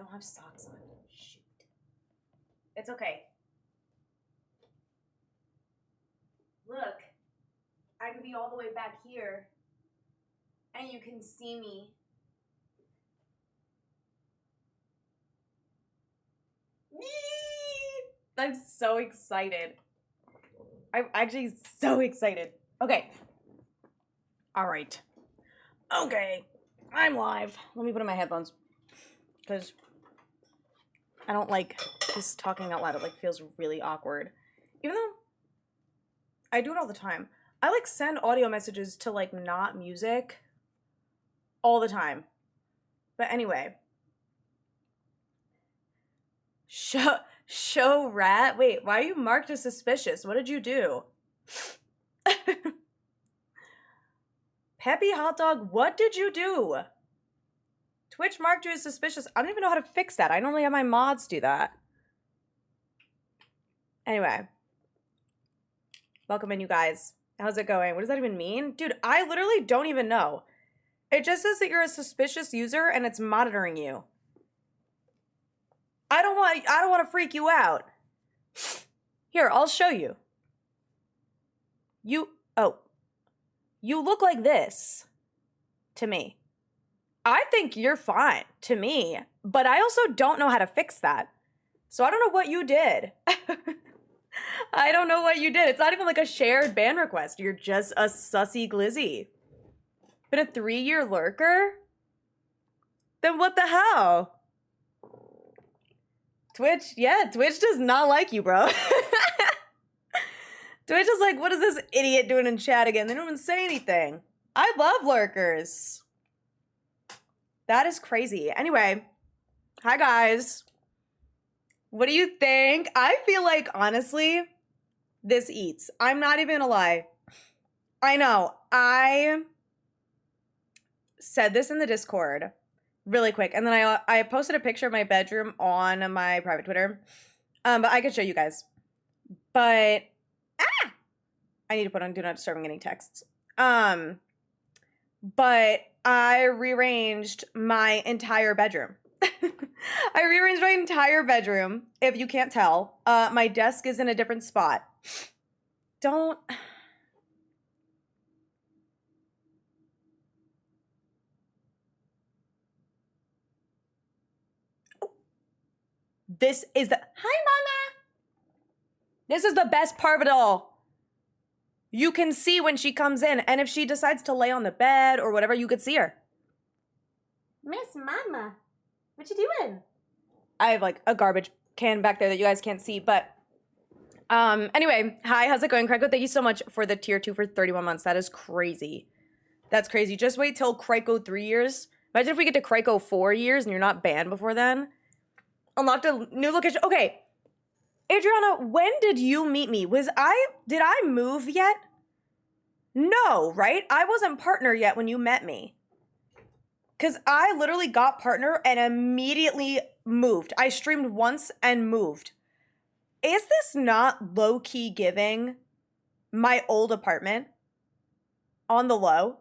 don't have socks on. Shoot. It's okay. Look, I could be all the way back here, and you can see me. I'm so excited. I'm actually so excited. Okay. All right. Okay. I'm live. Let me put on my headphones, because I don't like just talking out loud. It like feels really awkward. Even though I do it all the time. I like send audio messages to like not music all the time. But anyway. Show rat? Wait, why are you marked as suspicious? What did you do? Peppy Hot Dog, what did you do? Twitch marked you as suspicious. I don't even know how to fix that. I normally have my mods do that. Anyway. Welcome in, you guys. How's it going? What does that even mean? Dude, I literally don't even know. It just says that you're a suspicious user and it's monitoring you. I don't want to freak you out. Here, I'll show you. You look like this to me. I think you're fine to me, but I also don't know how to fix that. So I don't know what you did. I don't know what you did. It's not even like a shared ban request. You're just a sussy glizzy. Been a 3-year lurker? Then what the hell? Twitch? Yeah, Twitch does not like you, bro. Twitch is like, what is this idiot doing in chat again? They don't even say anything. I love lurkers. That is crazy. Anyway, hi guys. What do you think? I feel like, honestly, this eats. I'm not even gonna lie. I know. I said this in the Discord really quick, and then I posted a picture of my bedroom on my private Twitter. But I could show you guys. But I need to put on do not disturb. I'm getting texts. But I rearranged my entire bedroom. I rearranged my entire bedroom, if you can't tell. My desk is in a different spot. Don't... This is the... Hi, Mama! This is the best part of it all. You can see when she comes in, and if she decides to lay on the bed or whatever, you could see her. Miss Mama, what you doing? I have like a garbage can back there that you guys can't see, but anyway, hi, how's it going, Kryko? Thank you so much for the tier 2 for 31 months. That is crazy. That's crazy. Just wait till Kryko 3 years. Imagine if we get to Kryko 4 years and you're not banned before then. Unlocked a new location. Okay. Adriana, when did you meet me? Did I move yet? No, right? I wasn't partner yet when you met me. Because I literally got partner and immediately moved. I streamed once and moved. Is this not low-key giving my old apartment on the low?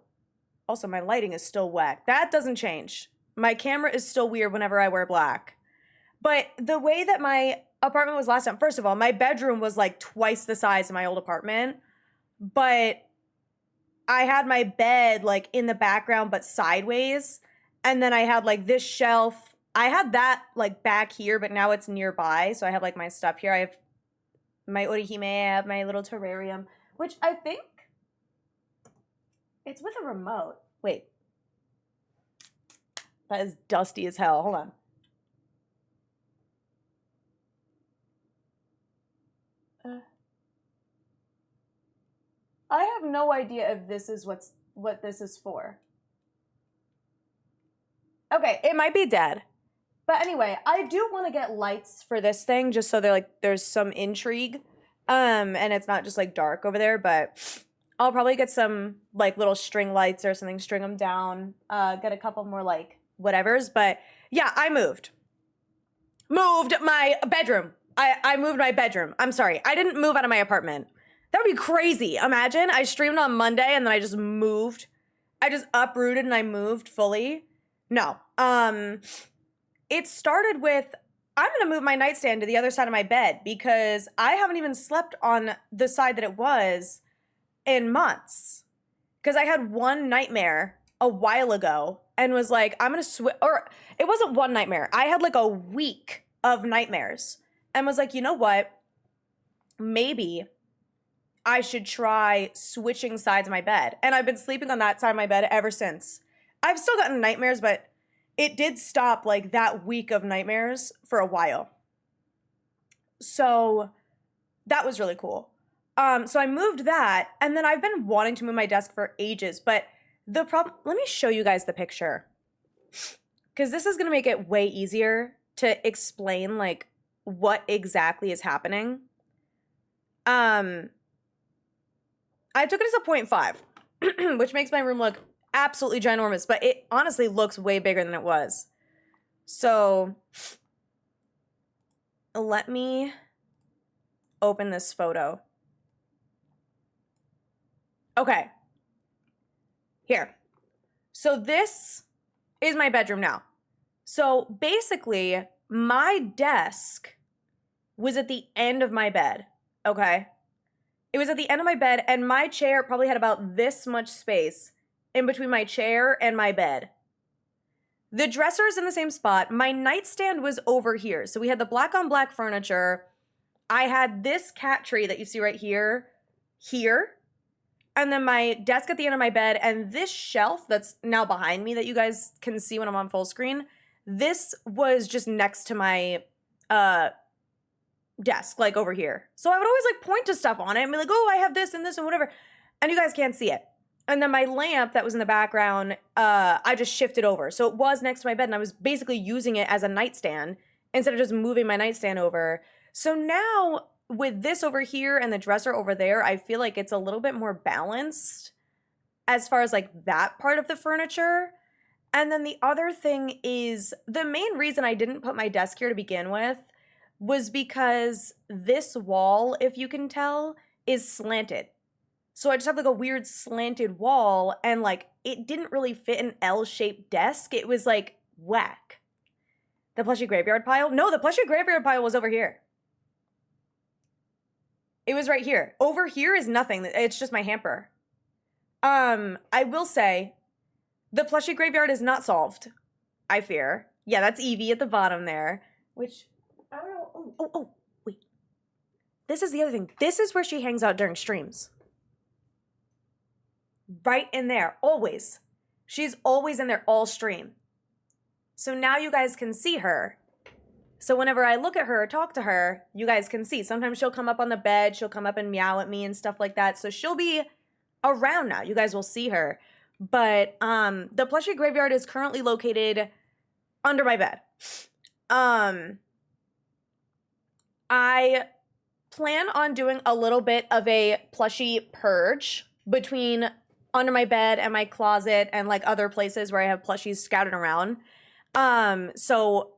Also, my lighting is still whack. That doesn't change. My camera is still weird whenever I wear black. But the way that my apartment was last time, first of all, my bedroom was like twice the size of my old apartment, but I had my bed like in the background but sideways, and then I had like this shelf. I had that like back here, but now it's nearby, so I have like my stuff here. I have my orihime, I have my little terrarium, which I think it's with a remote. Wait. That is dusty as hell. Hold on. I have no idea if this is what this is for. Okay, it might be dead. But anyway, I do want to get lights for this thing just so there's some intrigue. And it's not just like dark over there, but I'll probably get some like little string lights or something, string them down, get a couple more like whatevers. But yeah, I moved my bedroom. I moved my bedroom. I'm sorry. I didn't move out of my apartment. That would be crazy. Imagine I streamed on Monday and then I just moved. I just uprooted and I moved fully. No. it started with, I'm going to move my nightstand to the other side of my bed because I haven't even slept on the side that it was in months. Because I had one nightmare a while ago and was like, I'm going to switch, or it wasn't one nightmare. I had like a week of nightmares and was like, you know what? Maybe I should try switching sides of my bed. And I've been sleeping on that side of my bed ever since. I've still gotten nightmares, but it did stop like that week of nightmares for a while. So that was really cool. So I moved that, and then I've been wanting to move my desk for ages, but the problem, let me show you guys the picture, because this is going to make it way easier to explain like what exactly is happening. I took it as a 0.5, which makes my room look absolutely ginormous, but it honestly looks way bigger than it was. So let me open this photo. Okay. Here. So this is my bedroom now. So basically, my desk was at the end of my bed, okay? It was at the end of my bed, and my chair probably had about this much space in between my chair and my bed. The dresser is in the same spot. My nightstand was over here. So we had the black on black furniture. I had this cat tree that you see right here, and then my desk at the end of my bed, and this shelf that's now behind me that you guys can see when I'm on full screen, this was just next to my desk, like over here. So I would always like point to stuff on it and be like, oh, I have this and whatever. And you guys can't see it. And then my lamp that was in the background, I just shifted over. So it was next to my bed, and I was basically using it as a nightstand instead of just moving my nightstand over. So now with this over here and the dresser over there, I feel like it's a little bit more balanced as far as like that part of the furniture. And then the other thing is, the main reason I didn't put my desk here to begin with was because this wall, if you can tell, is slanted. So I just have like a weird slanted wall, and like it didn't really fit an L-shaped desk. It was like whack. The plushie graveyard pile? No, the plushie graveyard pile was over here. It was right here. Over here is nothing. It's just my hamper. I will say, the plushie graveyard is not solved, I fear. Yeah, that's Evie at the bottom there, which, I don't know. Oh, wait. This is the other thing. This is where she hangs out during streams. Right in there, always. She's always in there all stream. So now you guys can see her. So whenever I look at her or talk to her, you guys can see. Sometimes she'll come up on the bed, she'll come up and meow at me and stuff like that. So she'll be around now. You guys will see her. But the plushie graveyard is currently located under my bed. I plan on doing a little bit of a plushie purge between under my bed and my closet and like other places where I have plushies scattered around. So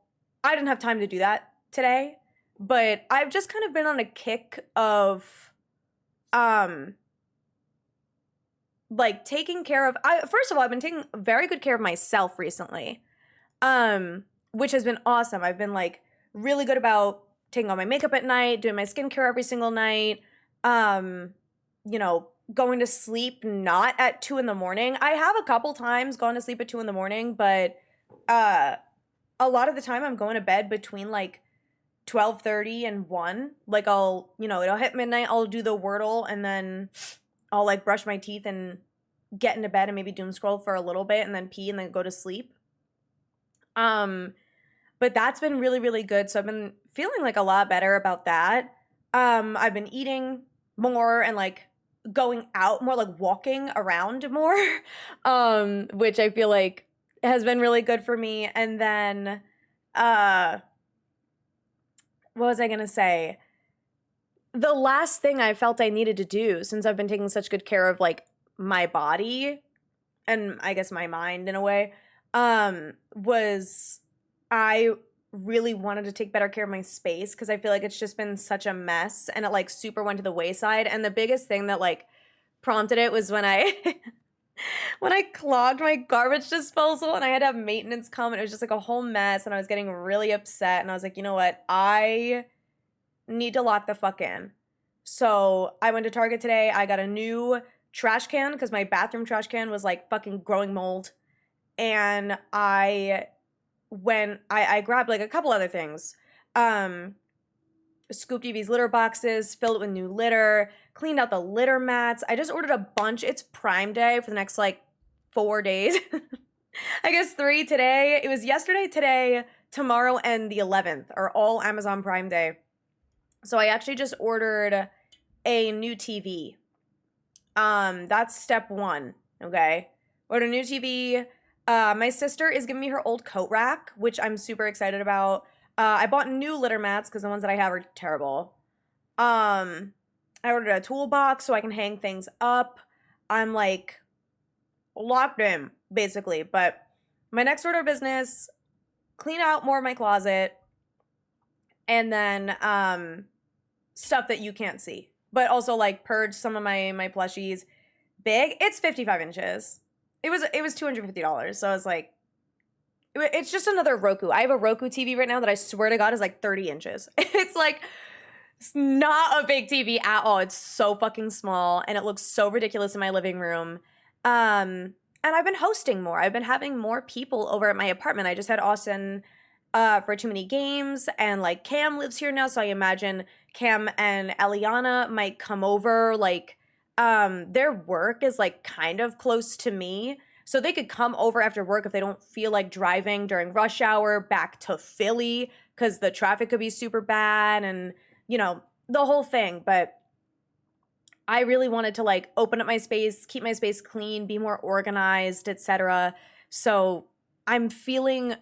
I didn't have time to do that today, but I've just kind of been on a kick of like taking care of, first of all, I've been taking very good care of myself recently, which has been awesome. I've been like really good about taking all my makeup at night, doing my skincare every single night, you know, going to sleep not at 2 a.m. I have a couple times gone to sleep at 2 a.m, but a lot of the time I'm going to bed between like 12:30 and 1. Like I'll, you know, it'll hit midnight, I'll do the Wordle, and then I'll like brush my teeth and get into bed and maybe doom scroll for a little bit and then pee and then go to sleep. But that's been really, really good. So I've been feeling like a lot better about that. I've been eating more and like going out more, like walking around more, which I feel like has been really good for me. And then, what was I going to say? The last thing I felt I needed to do, since I've been taking such good care of like my body and I guess my mind in a way, was I really wanted to take better care of my space, because I feel like it's just been such a mess and it like super went to the wayside. And the biggest thing that like prompted it was when I when I clogged my garbage disposal and I had to have maintenance come and it was just like a whole mess and I was getting really upset and I was like, you know what? I need to lock the fuck in. So I went to Target today. I got a new trash can because my bathroom trash can was like fucking growing mold. And I grabbed like a couple other things. Scooped Evie's litter boxes, filled it with new litter, cleaned out the litter mats. I just ordered a bunch. It's Prime Day for the next like 4 days. I guess 3 today. It was yesterday, today, tomorrow, and the 11th are all Amazon Prime Day. So I actually just ordered a new TV. That's step 1, okay? Ordered a new TV. My sister is giving me her old coat rack, which I'm super excited about. I bought new litter mats because the ones that I have are terrible. I ordered a toolbox so I can hang things up. I'm like locked in, basically. But my next order of business, clean out more of my closet, and then stuff that you can't see. But also like purge some of my plushies. Big. It's 55 inches. It was $250. So I was like, it's just another Roku. I have a Roku TV right now that I swear to God is like 30 inches. It's like, it's not a big TV at all. It's so fucking small and it looks so ridiculous in my living room. And I've been hosting more. I've been having more people over at my apartment. I just had Austin for Too Many Games, and like Cam lives here now, so I imagine Cam and Eliana might come over. Like, their work is like kind of close to me. So they could come over after work if they don't feel like driving during rush hour back to Philly because the traffic could be super bad and, you know, the whole thing. But I really wanted to like open up my space, keep my space clean, be more organized, etc. So I'm feeling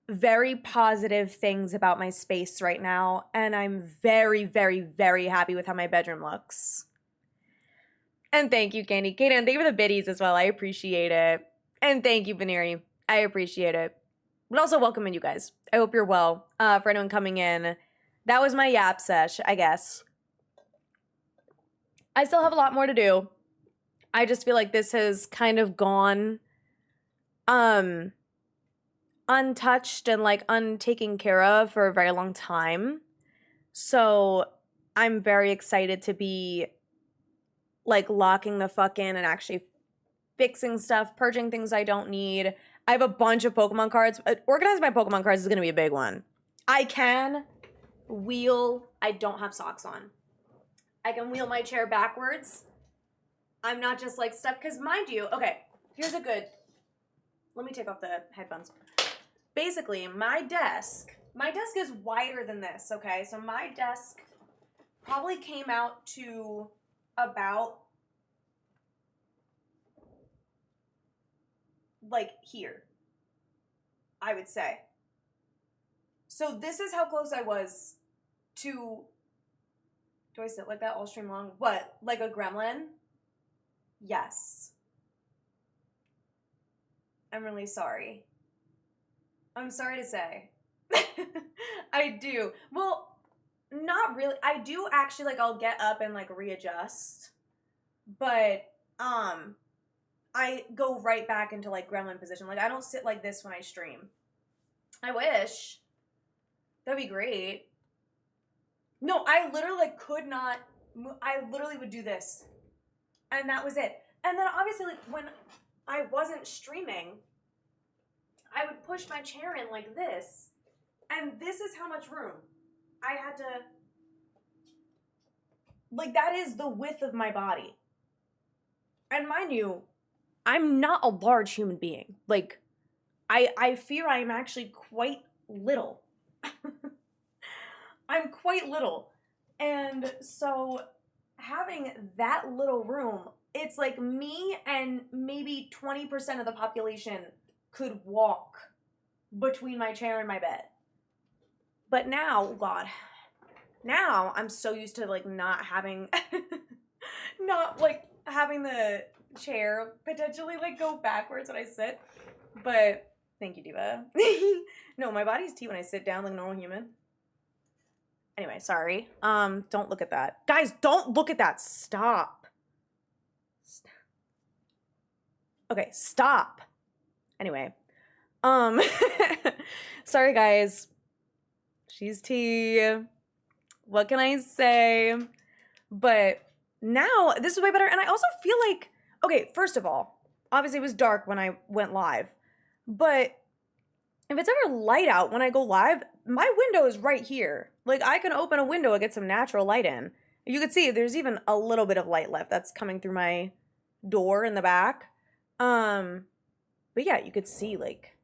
very positive things about my space right now. And I'm very, very, very happy with how my bedroom looks. And thank you, Candy. Kaden, thank you for the biddies as well. I appreciate it. And thank you, Baneri. I appreciate it. But also welcome in, you guys. I hope you're well. For anyone coming in, that was my yap sesh, I guess. I still have a lot more to do. I just feel like this has kind of gone untouched and like untaken care of for a very long time. So I'm very excited to be like locking the fuck in and actually fixing stuff, purging things I don't need. I have a bunch of Pokemon cards. Organizing my Pokemon cards is going to be a big one. I can wheel. I don't have socks on. I can wheel my chair backwards. I'm not just like stuck. Because mind you, okay, here's a good. Let me take off the headphones. Basically, my desk is wider than this, okay? So my desk probably came out to about like here, I would say. So this is how close I was to, do I sit like that all stream long? What, like a gremlin? Yes. I'm really sorry. I'm sorry to say. I do. Well, not really. I do actually, like, I'll get up and, like, readjust. But, I go right back into, like, gremlin position. Like, I don't sit like this when I stream. I wish. That'd be great. No, I literally, like, could not. I literally would do this. And that was it. And then, obviously, like, when I wasn't streaming, I would push my chair in like this. And this is how much room I had to, like, that is the width of my body. And mind you, I'm not a large human being. Like, I fear I'm actually quite little. I'm quite little. And so having that little room, it's like me and maybe 20% of the population could walk between my chair and my bed. But now, God, now I'm so used to like not having, not like having the chair potentially like go backwards when I sit. But thank you, Diva. No, my body's tea when I sit down like a normal human. Anyway, sorry. Don't look at that. Guys, don't look at that. Stop. Okay, stop. Anyway, sorry guys. She's tea. What can I say? But now this is way better. And I also feel like, okay, first of all, obviously it was dark when I went live, but if it's ever light out when I go live, my window is right here. Like I can open a window and get some natural light in. You can see there's even a little bit of light left that's coming through my door in the back. But yeah, you could see like,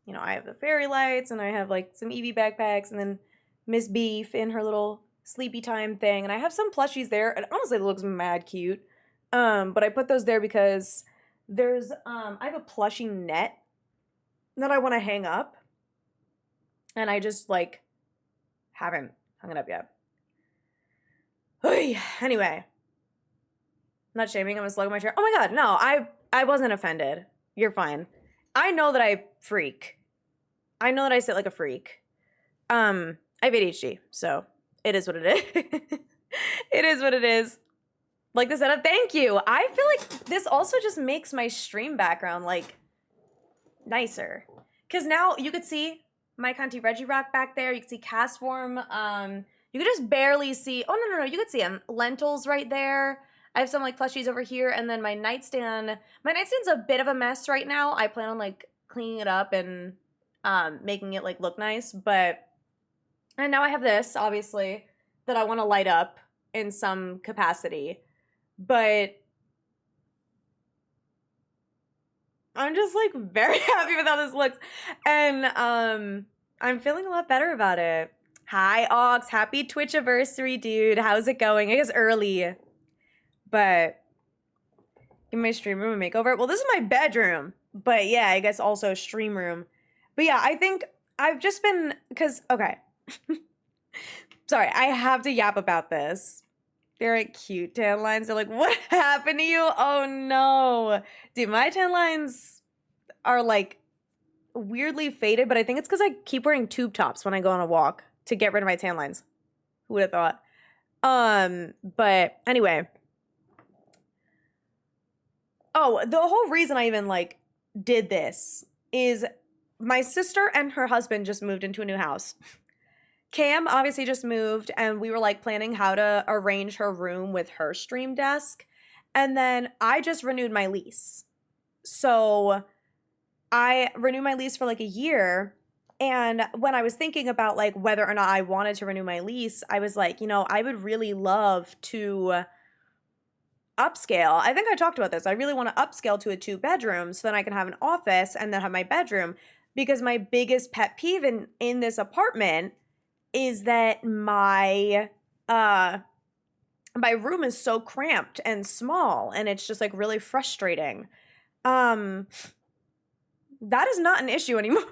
you know, I have the fairy lights and I have like some Eevee backpacks and then Miss Beef in her little sleepy time thing. And I have some plushies there. And honestly, it looks mad cute. But I put those there because there's, I have a plushie net that I want to hang up. And I just like haven't hung it up yet. Anyway, not shaming. I'm gonna slug my chair. Oh my God, no, I wasn't offended. You're fine. I know that I freak. I know that I sit like a freak. I have ADHD, so it is what it is. It is what it is. Like the setup, thank you. I feel like this also just makes my stream background like nicer. Cause now you could see my Conti Reggie Rock back there. You can see cast form. You could just barely see. Oh no, you could see them. Lentils right there. I have some like plushies over here, and then my nightstand. My nightstand's a bit of a mess right now. I plan on like cleaning it up and making it like look nice. And now I have this, obviously, that I want to light up in some capacity. But I'm just like very happy with how this looks. And I'm feeling a lot better about it. Hi, Ox. Happy Twitchiversary, dude. How's it going? I guess early. But in my stream room a makeover. Well, this is my bedroom. But yeah, I guess also stream room. But yeah, I think I've just been, because, okay. Sorry, I have to yap about this. They're like cute tan lines. They're like, what happened to you? Oh no. Dude, my tan lines are like weirdly faded, but I think it's because I keep wearing tube tops when I go on a walk to get rid of my tan lines. Who would have thought? But anyway. Oh, the whole reason I even like did this is my sister and her husband just moved into a new house. Cam obviously just moved, and we were like planning how to arrange her room with her stream desk. And then I just renewed my lease. So I renewed my lease for like a year. And when I was thinking about like whether or not I wanted to renew my lease, I was like, you know, I would really love to upscale. I think I talked about this. I really want to upscale to a 2-bedroom so then I can have an office and then have my bedroom, because my biggest pet peeve in this apartment is that my room is so cramped and small, and it's just like really frustrating. That is not an issue anymore.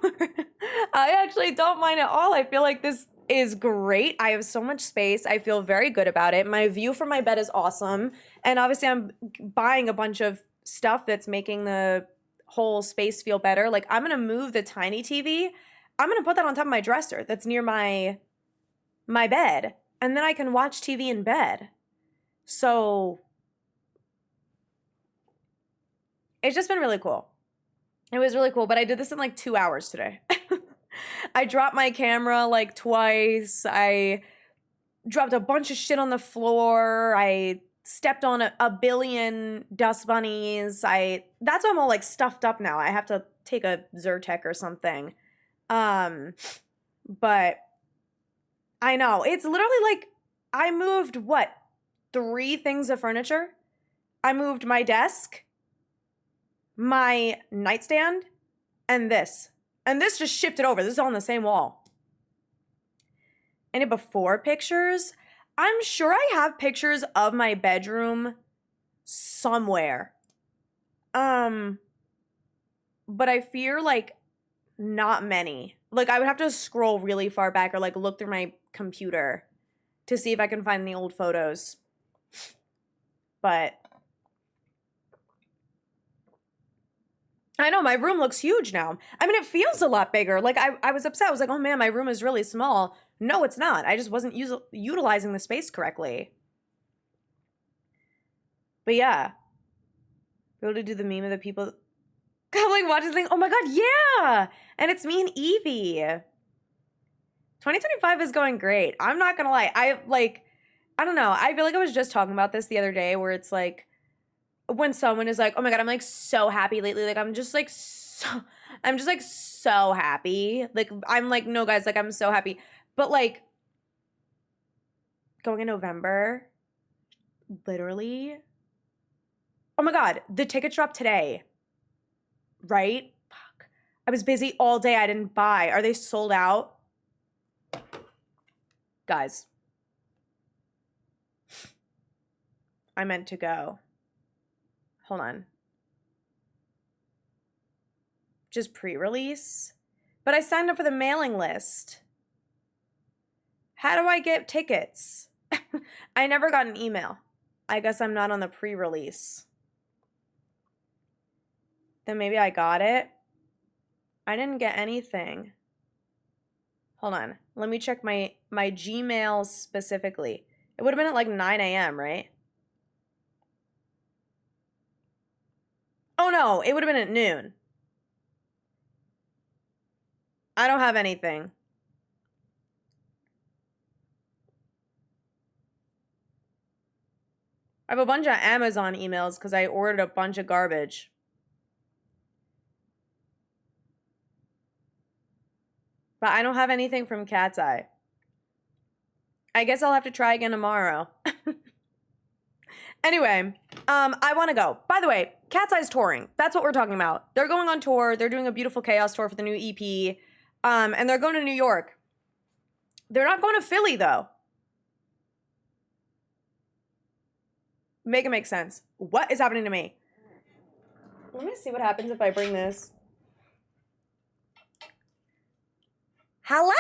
I actually don't mind at all. I feel like this is great. I have so much space. I feel very good about it. My view from my bed is awesome. And obviously I'm buying a bunch of stuff that's making the whole space feel better. Like I'm going to move the tiny TV. I'm going to put that on top of my dresser that's near my bed. And then I can watch TV in bed. So it's just been really cool. It was really cool, but I did this in like 2 hours today. I dropped my camera like twice. I dropped a bunch of shit on the floor. I stepped on a billion dust bunnies. That's why I'm all like stuffed up now. I have to take a Zyrtec or something. But I know. It's literally like I moved, 3 things of furniture? I moved my desk, my nightstand, and this. And this just shifted over. This is on the same wall. Any before pictures? I'm sure I have pictures of my bedroom somewhere. But I fear like not many. Like I would have to scroll really far back or like look through my computer to see if I can find the old photos. But I know my room looks huge now. I mean, it feels a lot bigger. Like I was upset. I was like, oh man, my room is really small. No, it's not. I just wasn't utilizing the space correctly. But yeah. Be able to do the meme of the people I'm like watching this thing. Oh my God, yeah. And it's me and Evie. 2025 is going great. I'm not gonna lie. I don't know. I feel like I was just talking about this the other day where it's like when someone is like, oh my God, I'm like so happy lately. Like I'm just like so happy. Like I'm like, no guys, like I'm so happy. But like going in November, literally. Oh my God, the tickets dropped today. Right? Fuck. I was busy all day. I didn't buy. Are they sold out? Guys. I meant to go. Hold on. Just pre-release? But I signed up for the mailing list. How do I get tickets? I never got an email. I guess I'm not on the pre-release. Then maybe I got it. I didn't get anything. Hold on. Let me check my Gmail specifically. It would have been at like 9 a.m., right? Oh no, it would have been at noon. I don't have anything. I have a bunch of Amazon emails because I ordered a bunch of garbage. But I don't have anything from Cat's Eye. I guess I'll have to try again tomorrow. Anyway, I want to go. By the way, Cat's Eye's touring. That's what we're talking about. They're going on tour. They're doing a Beautiful Chaos tour for the new EP. And they're going to New York. They're not going to Philly, though. Make it make sense. What is happening to me? Let me see what happens if I bring this. Hello?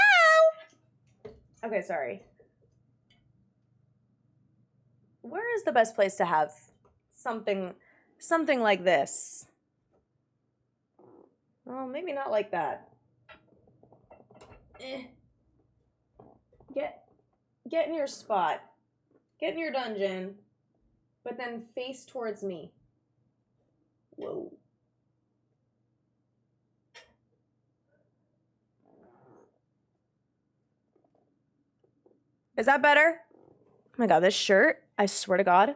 Okay, sorry. Where is the best place to have something like this? Well, maybe not like that. Get in your spot. Get in your dungeon. But then face towards me. Whoa. Is that better? Oh my God, this shirt, I swear to God,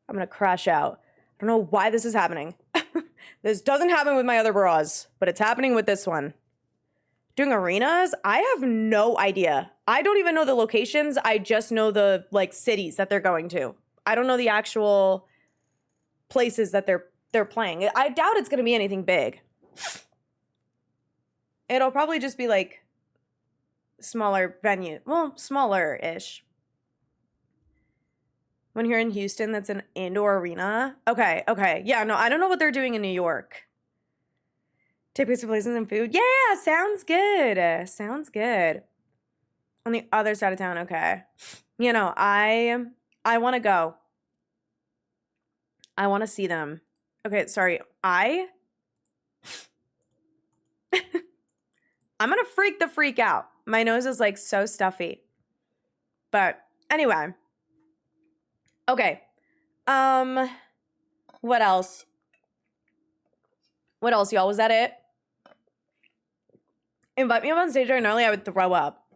I'm gonna crash out. I don't know why this is happening. This doesn't happen with my other bras, but it's happening with this one. Doing arenas, I have no idea. I don't even know the locations. I just know the like cities that they're going to. I don't know the actual places that they're playing. I doubt it's gonna be anything big. It'll probably just be like smaller venue. Well, smaller-ish. When you're in Houston, that's an indoor arena. Okay. Yeah, no, I don't know what they're doing in New York. Tickets to places and food. Yeah, sounds good. Sounds good. On the other side of town, okay. You know, I want to go. I want to see them. Okay, sorry. I'm going to freak the freak out. My nose is like so stuffy. But anyway. Okay. What else? What else, y'all? Was that it? Invite me up on stage right early, I would throw up.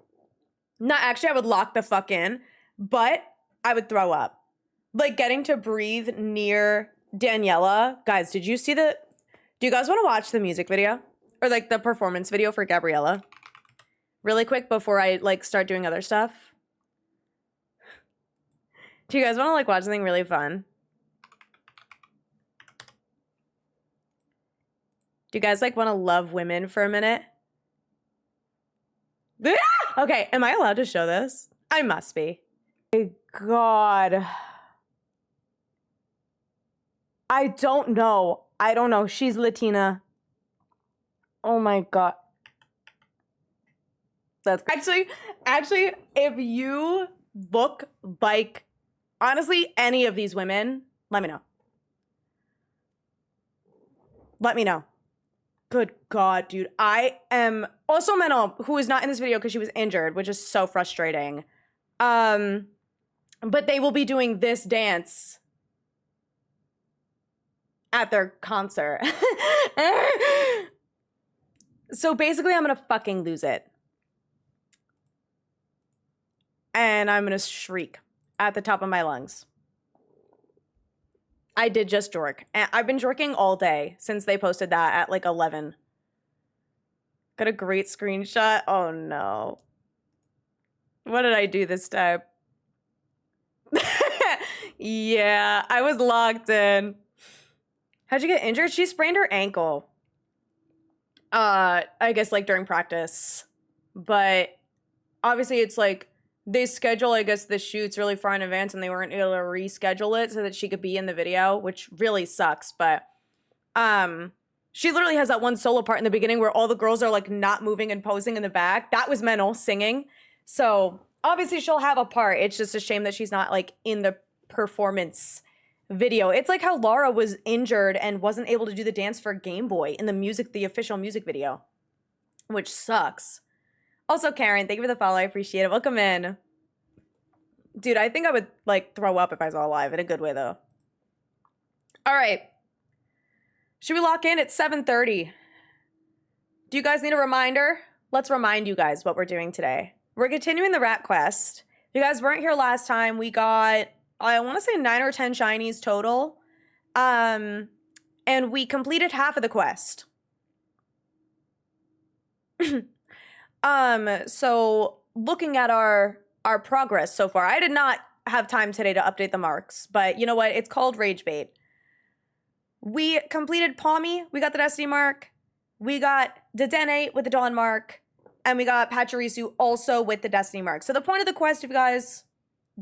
Not actually, I would lock the fuck in, but I would throw up. Like getting to breathe near Daniela. Guys, did you see do you guys want to watch the music video? Or like the performance video for Gabriella? Really quick before I like start doing other stuff. Do you guys want to like watch something really fun? Do you guys like want to love women for a minute? Okay, am I allowed to show this? I must be. Oh God. I don't know. She's Latina. Oh my God. That's actually, if you look like, honestly, any of these women, let me know. Let me know. Good God, dude. I am also Menel, who is not in this video because she was injured, which is so frustrating. But they will be doing this dance at their concert. So basically, I'm gonna fucking lose it. And I'm gonna shriek at the top of my lungs. I did just jork. And I've been jorking all day since they posted that at like 11. Got a great screenshot. Oh no. What did I do this time? Yeah, I was locked in. How'd you get injured? She sprained her ankle. I guess like during practice. But obviously it's like they schedule, I guess, the shoots really far in advance and they weren't able to reschedule it so that she could be in the video, which really sucks. But she literally has that one solo part in the beginning where all the girls are like not moving and posing in the back. That was Menel singing. So obviously she'll have a part. It's just a shame that she's not like in the performance video. It's like how Lara was injured and wasn't able to do the dance for Game Boy in the official music video, which sucks. Also, Karen, thank you for the follow. I appreciate it. Welcome in. Dude, I think I would like throw up if I saw live, in a good way though. All right. Should we lock in at 7:30? Do you guys need a reminder? Let's remind you guys what we're doing today. We're continuing the rat quest. If you guys weren't here last time, we got, I want to say 9 or 10 shinies total. And we completed half of the quest. So looking at our progress so far, I did not have time today to update the marks, but you know what? It's called Rage Bait. We completed Palmy. We got the Destiny mark. We got Dedenne with the Dawn mark. And we got Pachirisu also with the Destiny mark. So the point of the quest, if you guys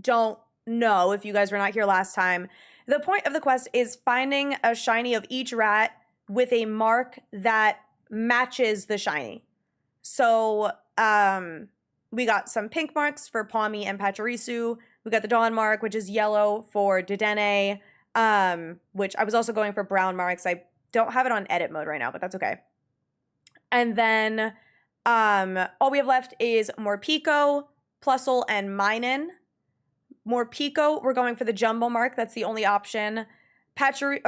don't know, if you guys were not here last time, the point of the quest is finding a shiny of each rat with a mark that matches the shiny. So we got some pink marks for Palmy and Pachirisu. We got the Dawn mark, which is yellow for Dedenne, which I was also going for brown marks. I don't have it on edit mode right now, but that's okay. And then all we have left is Morpeko, Plusle, and Minun. Morpeko, we're going for the jumbo mark. That's the only option. Plusle,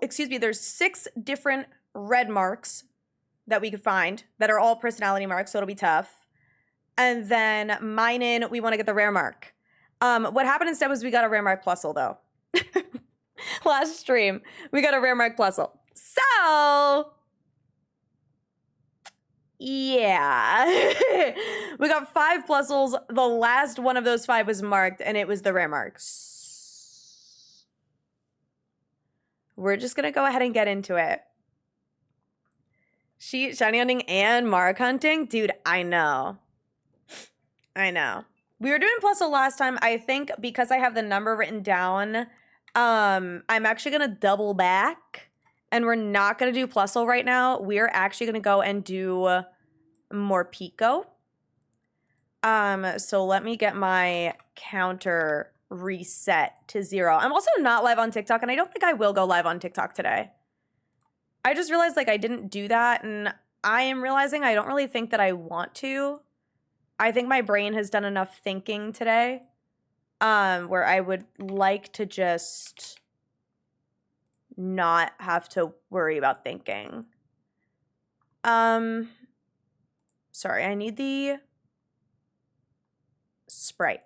excuse me, there's 6 different red marks that we could find that are all personality marks, so it'll be tough. And then Minun, we want to get the rare mark. What happened instead was we got a rare mark Plusle, though. Last stream, we got a rare mark Plusle. So yeah. We got 5 Plusles. The last one of those 5 was marked, and it was the rare marks. We're just gonna go ahead and get into it. Shiny hunting and mark hunting? Dude, I know. I know. We were doing Plusle last time. I think because I have the number written down, I'm actually gonna double back. And we're not going to do Plusle right now. We're actually going to go and do Morpeko. So let me get my counter reset to 0. I'm also not live on TikTok, and I don't think I will go live on TikTok today. I just realized, like, I didn't do that, and I am realizing I don't really think that I want to. I think my brain has done enough thinking today, where I would like to just not have to worry about thinking. Sorry, I need the Sprite.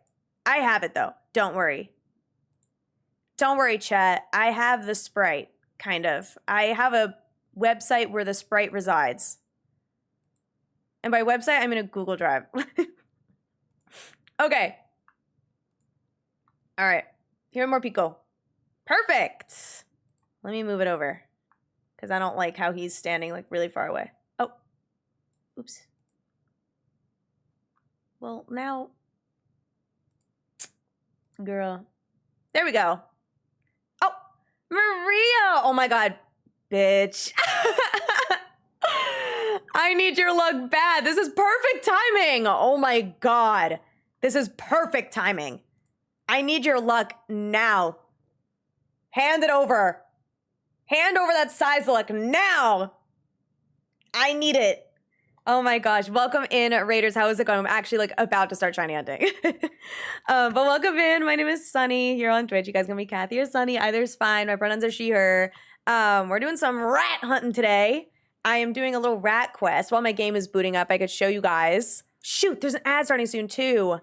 I have it though. Don't worry. Don't worry, chat. I have the Sprite, kind of. I have a website where the Sprite resides. And by website, I mean a Google Drive. Okay. All right. Here more Morpeko. Perfect. Let me move it over, because I don't like how he's standing like really far away. Oh, oops. Well, now, girl. There we go. Oh, Maria. Oh my God, bitch. I need your luck bad. This is perfect timing. Oh my God. This is perfect timing. I need your luck now. Hand it over. Hand over that size luck now. I need it. Oh my gosh. Welcome in, Raiders. How is it going? I'm actually like about to start shiny hunting. But welcome in. My name is Sunny here on Twitch. You guys gonna be Kathy or Sunny? Either is fine. My pronouns are she, her. We're doing some rat hunting today. I am doing a little rat quest. While my game is booting up, I could show you guys. Shoot, there's an ad starting soon too.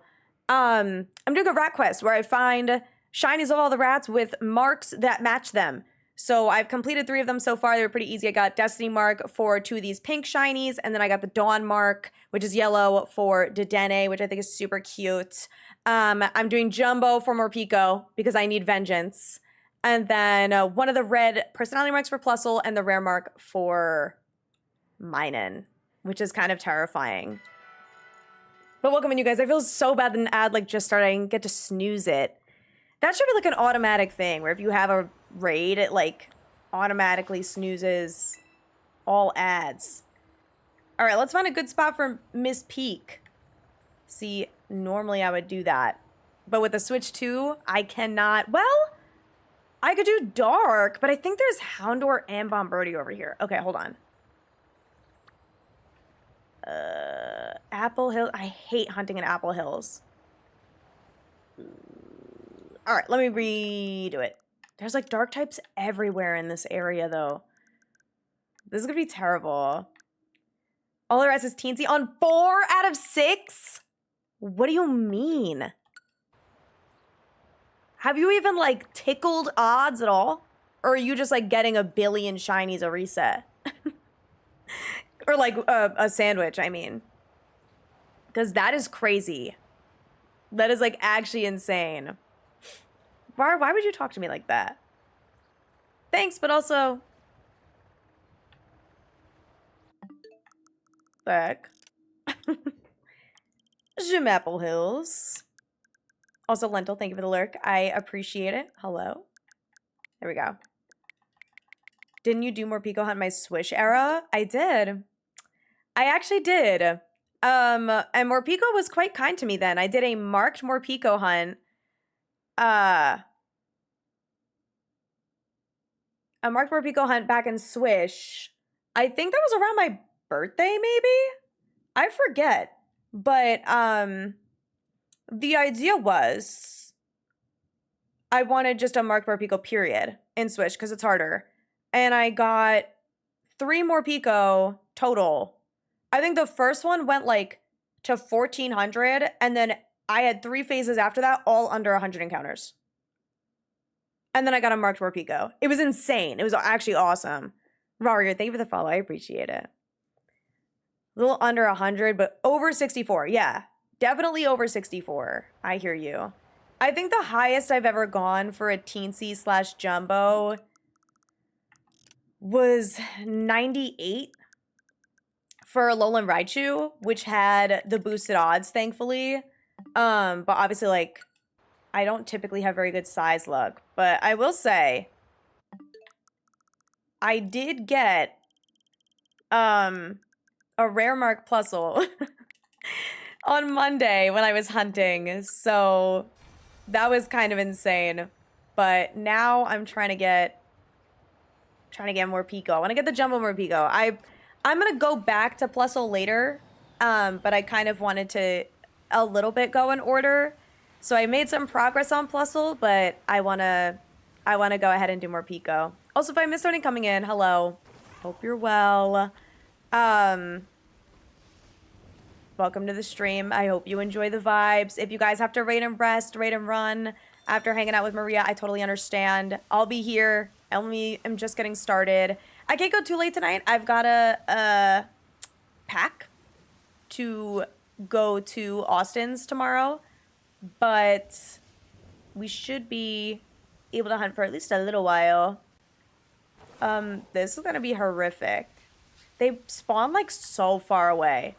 I'm doing a rat quest where I find shinies of all the rats with marks that match them. So I've completed 3 of them so far. They were pretty easy. I got Destiny Mark for 2 of these pink shinies, and then I got the Dawn Mark, which is yellow, for Dedenne, which I think is super cute. I'm doing Jumbo for Morpeko because I need vengeance. And then one of the red personality marks for Plusle and the rare mark for Minun, which is kind of terrifying. But welcome in, you guys. I feel so bad that an ad like just started. I didn't get to snooze it. That should be like an automatic thing where if you have a raid, it like automatically snoozes all ads. All right, let's find a good spot for Miss Peak. See, normally I would do that, but with the Switch 2, I cannot. Well, I could do Dark, but I think there's Houndour and Bombirdie over here. Okay, hold on. Apple Hill. I hate hunting in Apple Hills. All right, let me redo it. There's like dark types everywhere in this area, though. This is gonna be terrible. All the rest is teensy on 4 out of 6? What do you mean? Have you even like tickled odds at all? Or are you just like getting a billion shinies a reset? Or like a sandwich, I mean. Because that is crazy. That is like actually insane. Why would you talk to me like that? Thanks, but also... Back. Jim Apple Hills. Also, Lentil, thank you for the lurk. I appreciate it. Hello. There we go. Didn't you do Morpeko hunt my Swish era? I did. I actually did. And Morpeko was quite kind to me then. I did a marked Morpeko hunt. A marked Morpeko hunt back in Swish. I think that was around my birthday, maybe? I forget. But the idea was I wanted just a marked Morpeko period in Swish because it's harder. And I got 3 Morpeko total. I think the first one went like to 1,400, and then I had 3 phases after that, all under 100 encounters. And then I got a marked Morpeko. It was insane. It was actually awesome. Roger, thank you for the follow. I appreciate it. A little under 100, but over 64. Yeah, definitely over 64. I hear you. I think the highest I've ever gone for a teensy/jumbo was 98 for Alolan Raichu, which had the boosted odds, thankfully. But obviously, like, I don't typically have very good size luck. But I will say, I did get a rare mark Plusle on Monday when I was hunting. So that was kind of insane. But now I'm trying to get Morpeko. I want to get the Jumbo Morpeko. I'm going to go back to Plusle later, but I kind of wanted to a little bit go in order. So I made some progress on Plusle, but I want to go ahead and do Morpeko. Also, if I missed anything coming in, hello. Hope you're well. Welcome to the stream. I hope you enjoy the vibes. If you guys have to raid and rest, raid and run after hanging out with Maria, I totally understand. I'll be here. I only am just getting started. I can't go too late tonight. I've got a pack to go to Austin's tomorrow, but we should be able to hunt for at least a little while. This is gonna be horrific. They spawn like so far away.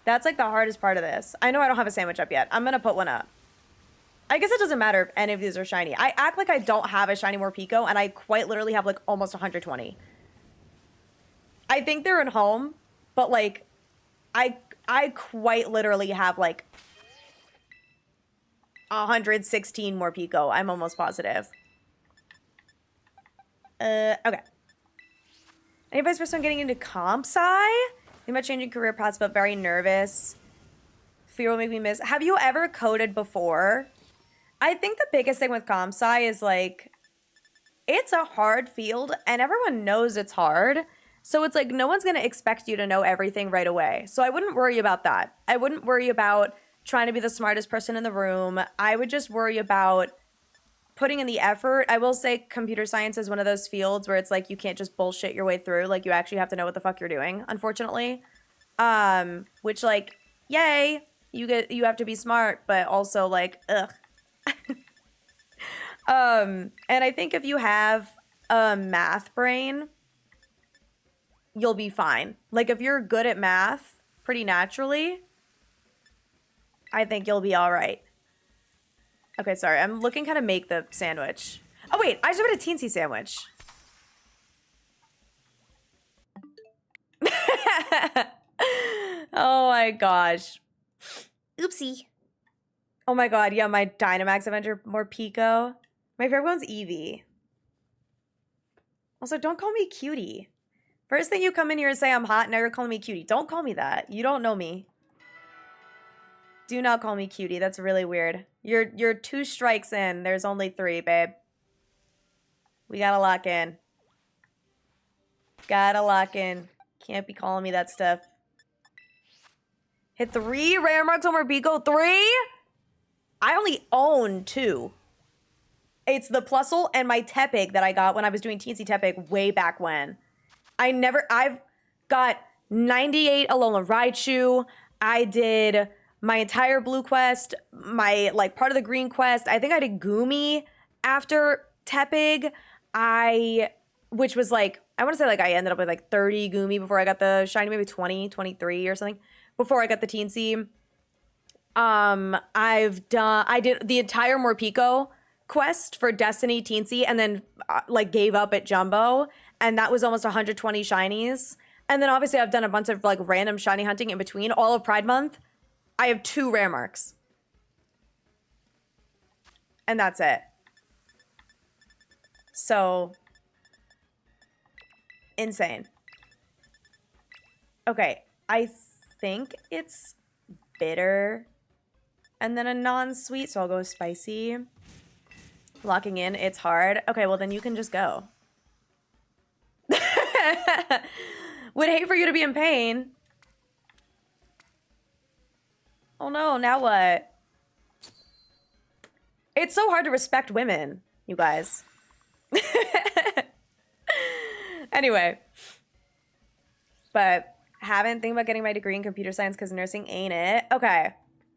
That's like the hardest part of this. I know I don't have a sandwich up yet. I'm gonna put one up. I guess it doesn't matter if any of these are shiny. I act like I don't have a shiny Morpeko, and I quite literally have like almost 120. I think they're in home, but like, I quite literally have like 116 Morpeko. I'm almost positive. Okay. Any advice for someone getting into comp sci? Think about changing career paths, but very nervous. Fear will make me miss. Have you ever coded before? I think the biggest thing with comp sci is like, it's a hard field and everyone knows it's hard. So it's like, no one's going to expect you to know everything right away. So I wouldn't worry about that. I wouldn't worry about trying to be the smartest person in the room. I would just worry about putting in the effort. I will say computer science is one of those fields where it's like, you can't just bullshit your way through. Like, you actually have to know what the fuck you're doing, unfortunately. Which, like, yay, you have to be smart, but also like, ugh. And I think if you have a math brain, you'll be fine. Like, if you're good at math pretty naturally, I think you'll be all right. Okay, sorry. I'm looking how to make the sandwich. Oh, wait. I just made a teensy sandwich. Oh, my gosh. Oopsie. Oh, my God. Yeah, my Dynamax Avenger, more Pico. My favorite one's Eevee. Also, don't call me cutie. First thing you come in here and say I'm hot, now you're calling me cutie. Don't call me that. You don't know me. Do not call me cutie. That's really weird. You're 2 strikes in. There's only 3, babe. We gotta lock in. Gotta lock in. Can't be calling me that stuff. Hit 3 rare marks on Morpeko. 3? I only own 2. It's the Plusle and my Tepig that I got when I was doing Teensy Tepig way back when. I've got 98 Alola Raichu. I did my entire blue quest, my, like, part of the green quest. I think I did Goomy after Tepig. Which was like, I want to say like I ended up with like 30 Goomy before I got the shiny, maybe 20, 23 or something, before I got the Teensy. I did the entire Morpeko quest for Destiny Teensy and then like gave up at Jumbo. And that was almost 120 shinies. And then obviously I've done a bunch of like random shiny hunting in between. All of Pride Month, I have 2 rare marks. And that's it. So, insane. Okay, I think it's bitter and then a non-sweet, so I'll go spicy. Locking in, it's hard. Okay, well then you can just go. Would hate for you to be in pain. Oh no, now what? It's so hard to respect women, you guys. Anyway. But haven't think about getting my degree in computer science because nursing ain't it. Okay.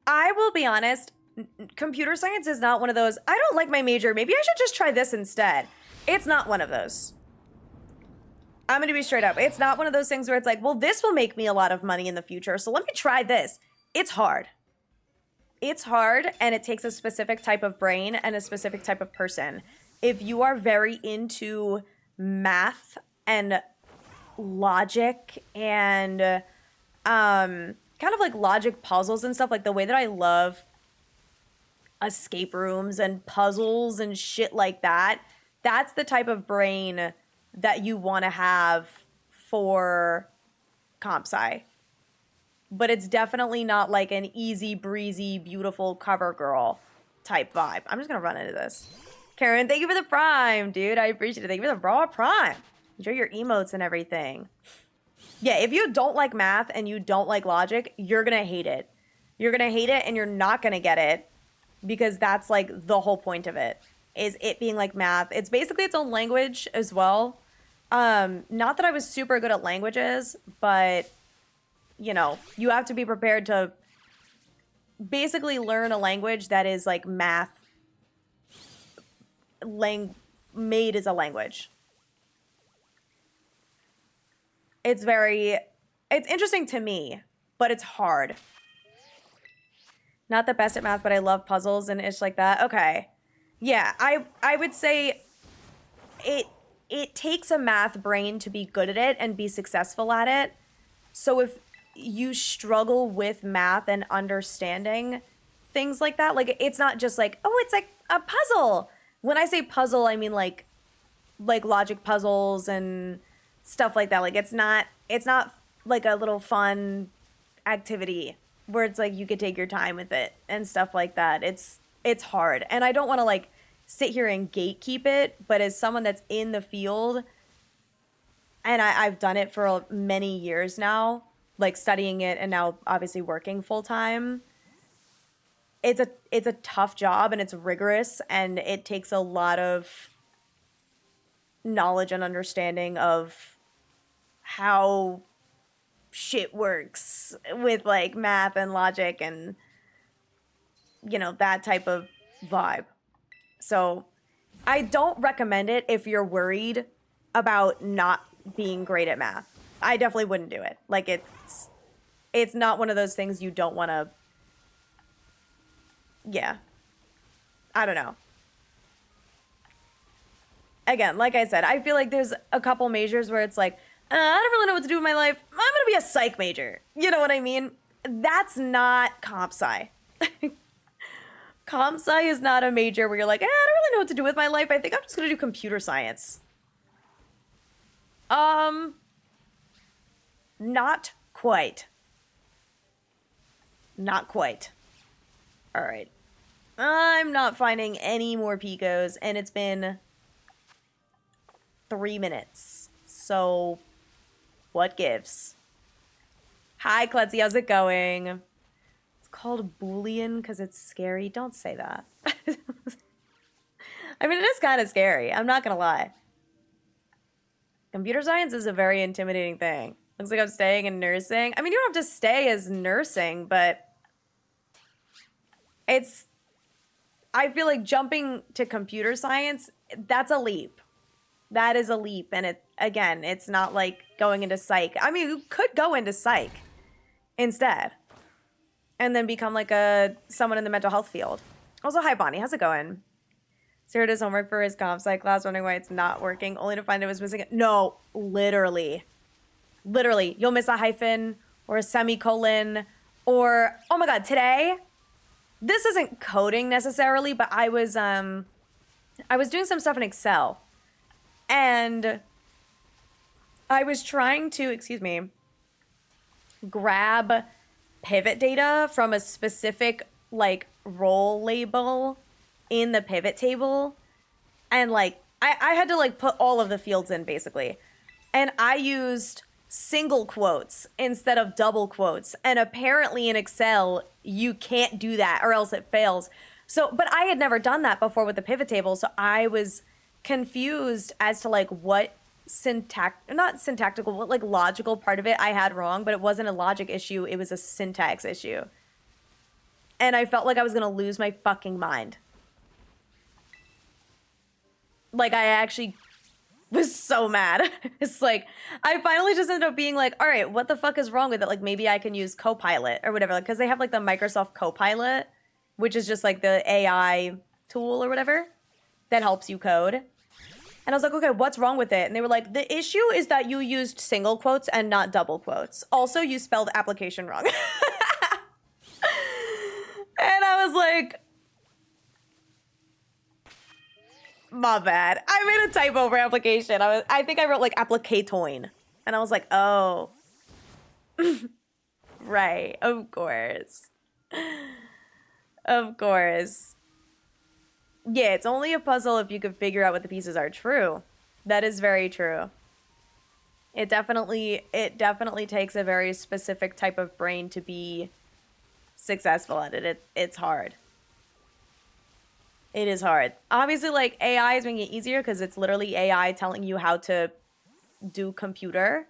I will be honest, computer science is not one of those, I don't like my major, maybe I should just try this instead. It's not one of those. I'm gonna be straight up. It's not one of those things where it's like, well, this will make me a lot of money in the future, so let me try this. It's hard. It's hard, and it takes a specific type of brain and a specific type of person. If you are very into math and logic and kind of like logic puzzles and stuff, like the way that I love escape rooms and puzzles and shit like that, that's the type of brain that you want to have for comp sci. But it's definitely not like an easy breezy, beautiful cover girl type vibe. I'm just going to run into this. Karen, thank you for the prime, dude. I appreciate it. Thank you for the raw prime. Enjoy your emotes and everything. Yeah, if you don't like math and you don't like logic, you're going to hate it. You're going to hate it and you're not going to get it because that's like the whole point of it, is it being like math. It's basically its own language as well. Not that I was super good at languages, but you know, you have to be prepared to basically learn a language that is like math made as a language. It's interesting to me, but it's hard. Not the best at math, but I love puzzles and ish like that. Okay. Yeah, I would say it takes a math brain to be good at it and be successful at it. So if you struggle with math and understanding things like that, like it's not just like, oh, it's like a puzzle. When I say puzzle, I mean like logic puzzles and stuff like that. Like it's not like a little fun activity where it's like you could take your time with it and stuff like that. It's hard. And I don't want to like sit here and gatekeep it, but as someone that's in the field, and I've done it for many years now, like studying it and now obviously working full time. It's a tough job and it's rigorous and it takes a lot of knowledge and understanding of how shit works with like math and logic and that type of vibe. So I don't recommend it if you're worried about not being great at math. I definitely wouldn't do it. Like it's not one of those things you don't want to. Yeah. I don't know. Again, like I said, I feel like there's a couple majors where it's like, I don't really know what to do with my life. I'm going to be a psych major. You know what I mean? That's not comp sci. Comp sci is not a major where you're like, I don't really know what to do with my life. I think I'm just going to do computer science. Not quite. Not quite. All right. I'm not finding any more Picos, and it's been 3 minutes. So, what gives? Hi, Klutzy, how's it going? It's called Boolean because it's scary. Don't say that. I mean, it is kind of scary. I'm not going to lie. Computer science is a very intimidating thing. Looks like I'm staying in nursing. I mean, you don't have to stay as nursing, but I feel like jumping to computer science, that's a leap. That is a leap. And it's not like going into psych. I mean, you could go into psych instead and then become like someone in the mental health field. Also, hi, Bonnie. How's it going? Sarah does homework for his comp sci class, wondering why it's not working, only to find it was missing. No, literally. Literally. You'll miss a hyphen or a semicolon or, oh my God, today, this isn't coding necessarily, but I was doing some stuff in Excel. And I was trying to, grab pivot data from a specific, like, role label in the pivot table. And, like, I had to, like, put all of the fields in, basically. And I used single quotes instead of double quotes. And apparently in Excel, you can't do that or else it fails. So, but I had never done that before with the pivot table. So I was confused as to like what not syntactical, what like logical part of it I had wrong, but it wasn't a logic issue. It was a syntax issue. And I felt like I was going to lose my fucking mind. Like I actually was so mad. It's like, I finally just ended up being like, all right, what the fuck is wrong with it? Like maybe I can use Copilot or whatever. Because they have like the Microsoft Copilot, which is just like the AI tool or whatever that helps you code. And I was like, okay, what's wrong with it? And they were like, the issue is that you used single quotes and not double quotes. Also, you spelled application wrong. And I was like, my bad. I made a typo for application. I think I wrote like applicatoin. And I was like, oh. Right, of course. Of course. Yeah, it's only a puzzle if you can figure out what the pieces are. True. That is very true. It definitely takes a very specific type of brain to be successful at it. It's hard. It is hard. Obviously, like, AI is making it easier because it's literally AI telling you how to do computer,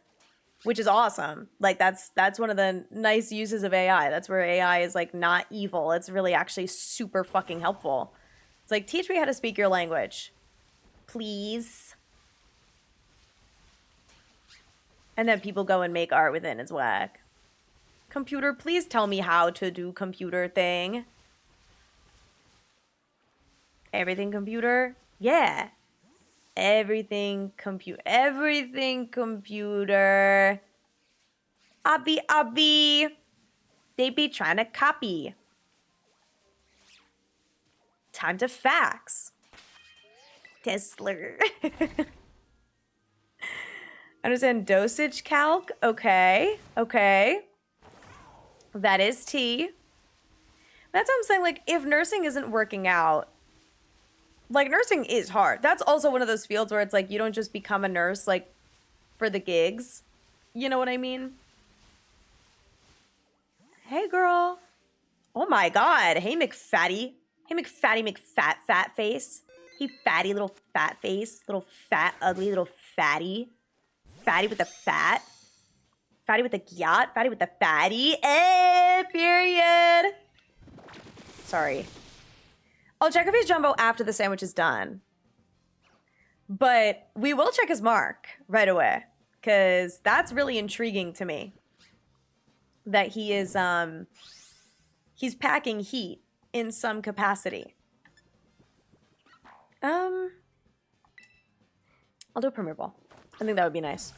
which is awesome. Like, that's one of the nice uses of AI. That's where AI is, like, not evil. It's really actually super fucking helpful. It's like, teach me how to speak your language. Please. And then people go and make art within. It's whack. Computer, please tell me how to do computer thing. Everything computer? Yeah. Everything computer. Everything computer. Obby. They be trying to copy. Time to fax. Tesla. Understand dosage calc. Okay. Okay. That is tea. That's what I'm saying. Like, if nursing isn't working out, like, nursing is hard. That's also one of those fields where it's like, you don't just become a nurse, like, for the gigs. You know what I mean? Hey, girl. Oh my God. Hey, McFatty. Hey, McFatty, McFat, fat face. Hey, fatty, little fat face. Little fat, ugly, little fatty. Fatty with the fat. Fatty with the yacht. Fatty with the fatty. Eh, period. Sorry. I'll check if he's jumbo after the sandwich is done. But we will check his mark right away. Because that's really intriguing to me. That he is, he's packing heat in some capacity. I'll do a Premier Ball. I think that would be nice.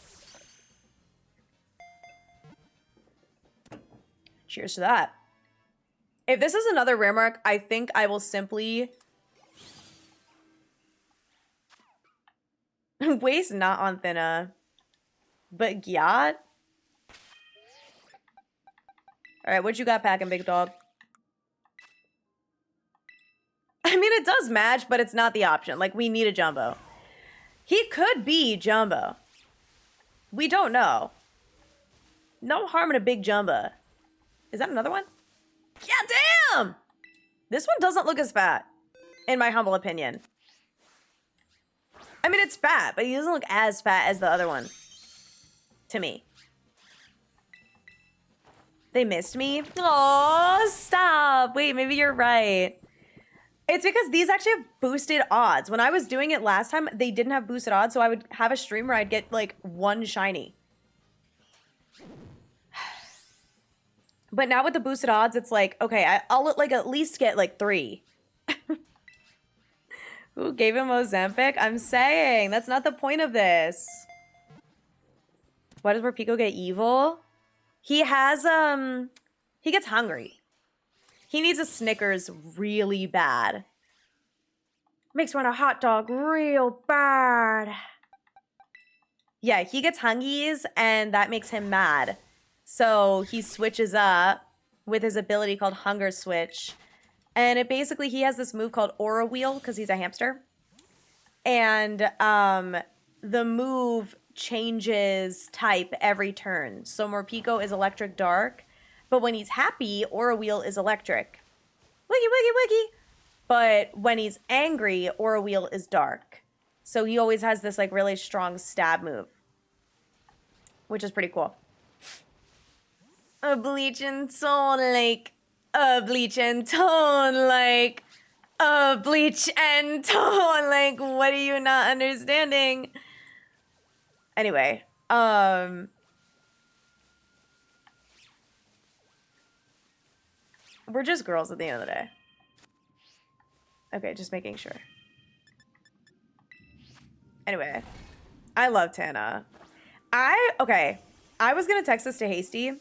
Cheers to that. If this is another rare mark, I think I will simply waste not on Thinna, but Gyat. All right, what you got packing, big dog? I mean, it does match, but it's not the option. Like, we need a jumbo. He could be jumbo. We don't know. No harm in a big jumbo. Is that another one? Yeah, damn! This one doesn't look as fat, in my humble opinion. I mean, it's fat, but he doesn't look as fat as the other one. To me. They missed me? Oh, stop. Wait, maybe you're right. It's because these actually have boosted odds. When I was doing it last time, they didn't have boosted odds, so I would have a stream where I'd get, like, one shiny. But now with the boosted odds, it's like, okay, I'll like at least get like 3. Who gave him Ozempic? I'm saying, that's not the point of this. Why does Morpeko get evil? He has, he gets hungry. He needs a Snickers really bad. Makes one a hot dog real bad. Yeah, he gets hungies and that makes him mad. So he switches up with his ability called Hunger Switch. And it basically, he has this move called Aura Wheel because he's a hamster. And the move changes type every turn. So Morpeko is electric dark. But when he's happy, Aura Wheel is electric. Wiggy, wiggy, wiggy. But when he's angry, Aura Wheel is dark. So he always has this like really strong stab move. Which is pretty cool. A bleach and tone like, a bleach and tone like, a bleach and tone like, what are you not understanding? Anyway, we're just girls at the end of the day. Okay, just making sure. Anyway, I love Tana. Okay, I was gonna text this to Hasty.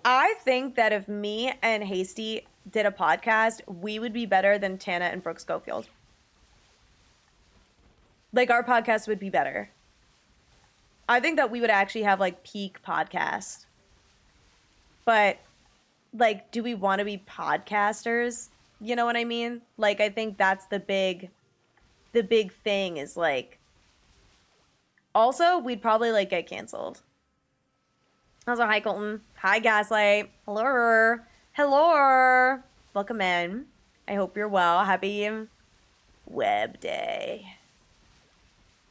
I think that if me and Hasty did a podcast, we would be better than Tana and Brooke Schofield. Like, our podcast would be better. I think that we would actually have, like, peak podcast. But, like, do we want to be podcasters? You know what I mean? Like, I think that's the big thing is, like... Also, we'd probably, like, get canceled. Also, hi, Colton. Hi, Gaslight. Hello. Hello. Welcome in. I hope you're well. Happy Web Day.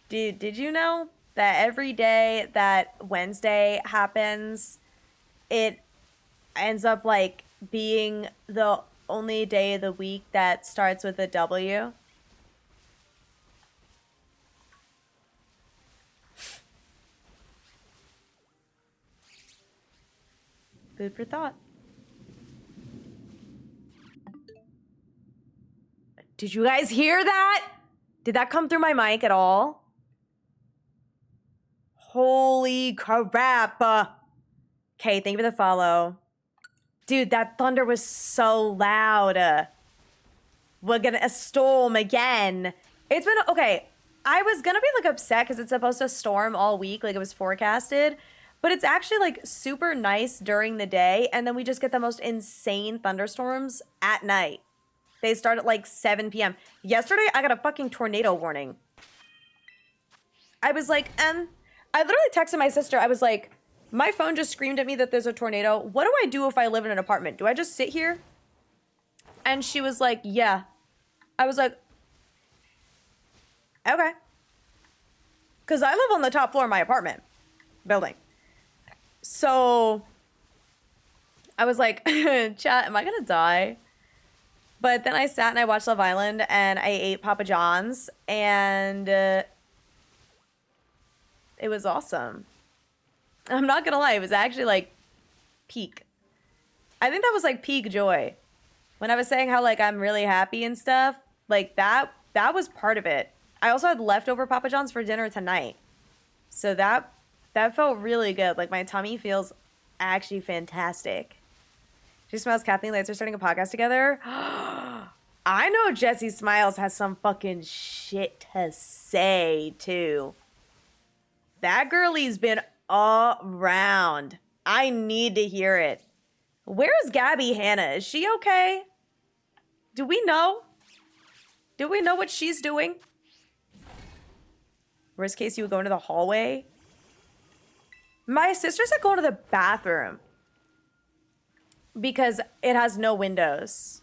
Dude, did you know that every day that Wednesday happens, it ends up, like, being the only day of the week that starts with a W? Food for thought. Did you guys hear that? Did that come through my mic at all? Holy crap. Okay, thank you for the follow. Dude, that thunder was so loud. We're gonna a storm again. It's been, okay, I was gonna be like upset because it's supposed to storm all week, like it was forecasted, but it's actually like super nice during the day, and then we just get the most insane thunderstorms at night. They start at like 7 p.m. Yesterday, I got a fucking tornado warning. I was like, I literally texted my sister. I was like, my phone just screamed at me that there's a tornado. What do I do if I live in an apartment? Do I just sit here? And she was like, yeah. I was like, okay. Because I live on the top floor of my apartment building. So I was like, chat, am I going to die? But then I sat and I watched Love Island and I ate Papa John's and it was awesome. I'm not going to lie. It was actually like peak. I think that was like peak joy. When I was saying how like I'm really happy and stuff, like that was part of it. I also had leftover Papa John's for dinner tonight. So that felt really good. Like my tummy feels actually fantastic. She smells Kathleen Lights are starting a podcast together. I know Jessie Smiles has some fucking shit to say too. That girlie's been all around. I need to hear it. Where is Gabby Hanna? Is she okay? Do we know? Do we know what she's doing? Worst case, you would go into the hallway. My sister said go to the bathroom because it has no windows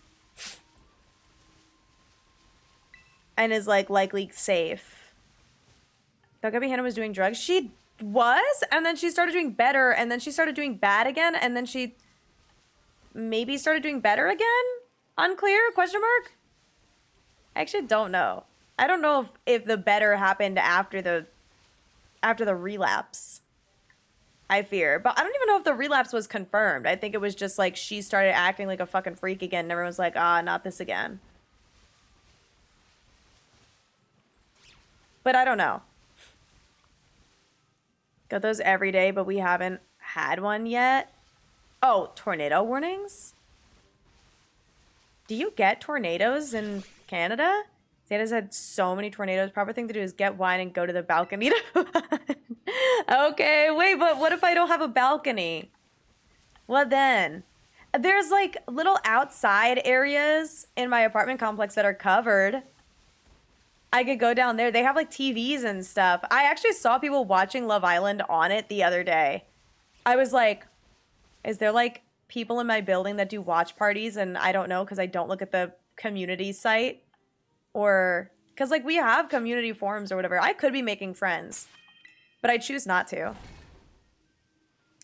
and is like likely safe. Thought Gabby Hanna was doing drugs. She was, and then she started doing better, and then she started doing bad again, and then she maybe started doing better again? Unclear? Question mark? I actually don't know. I don't know if the better happened after the relapse. I fear. But I don't even know if the relapse was confirmed. I think it was just like she started acting like a fucking freak again and everyone's like, not this again. But I don't know. Got those every day, but we haven't had one yet. Oh, tornado warnings? Do you get tornadoes in Canada? Santa's had so many tornadoes. Proper thing to do is get wine and go to the balcony. Okay, wait, but what if I don't have a balcony? What then? There's like little outside areas in my apartment complex that are covered. I could go down there. They have like TVs and stuff. I actually saw people watching Love Island on it the other day. I was like, is there like people in my building that do watch parties? And I don't know because I don't look at the community site. Or because like we have community forums or whatever. I could be making friends. But I choose not to.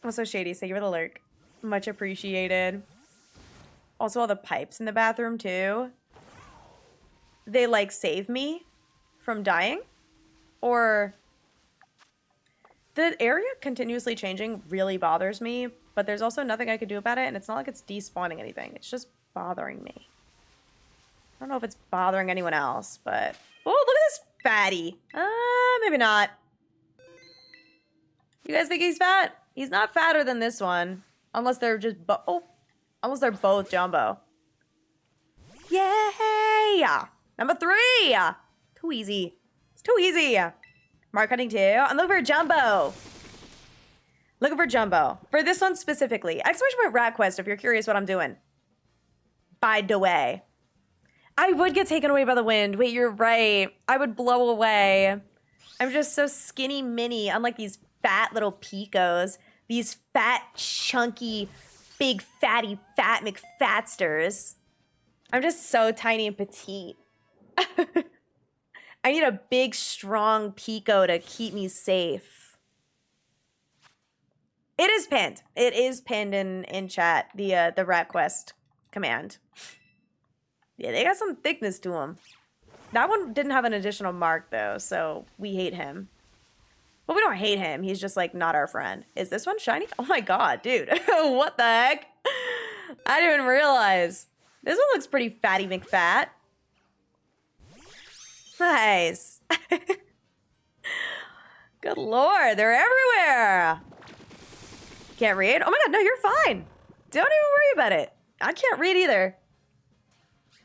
Also, Shady, thank you for the lurk. Much appreciated. Also, all the pipes in the bathroom, too. They, like, save me from dying. Or the area continuously changing really bothers me. But there's also nothing I could do about it. And it's not like it's despawning anything. It's just bothering me. I don't know if it's bothering anyone else, but... Oh, look at this fatty. Maybe not. You guys think he's fat? He's not fatter than this one. Unless they're just unless they're both jumbo. Yay! Number 3! Too easy. It's too easy. Mark hunting 2. I'm looking for a jumbo. Looking for jumbo. For this one specifically. Exclamation point rat quest if you're curious what I'm doing. By the way. I would get taken away by the wind. Wait, you're right. I would blow away. I'm just so skinny mini, unlike these fat little picos. These fat, chunky, big, fatty, fat McFatsters. I'm just so tiny and petite. I need a big, strong pico to keep me safe. It is pinned. It is pinned in chat, the rat quest command. Yeah, they got some thickness to them. That one didn't have an additional mark, though, so we hate him. Well, we don't hate him. He's just, like, not our friend. Is this one shiny? Oh, my God, dude. What the heck? I didn't even realize. This one looks pretty fatty McFat. Nice. Good Lord. They're everywhere. Can't read? Oh, my God. No, you're fine. Don't even worry about it. I can't read either.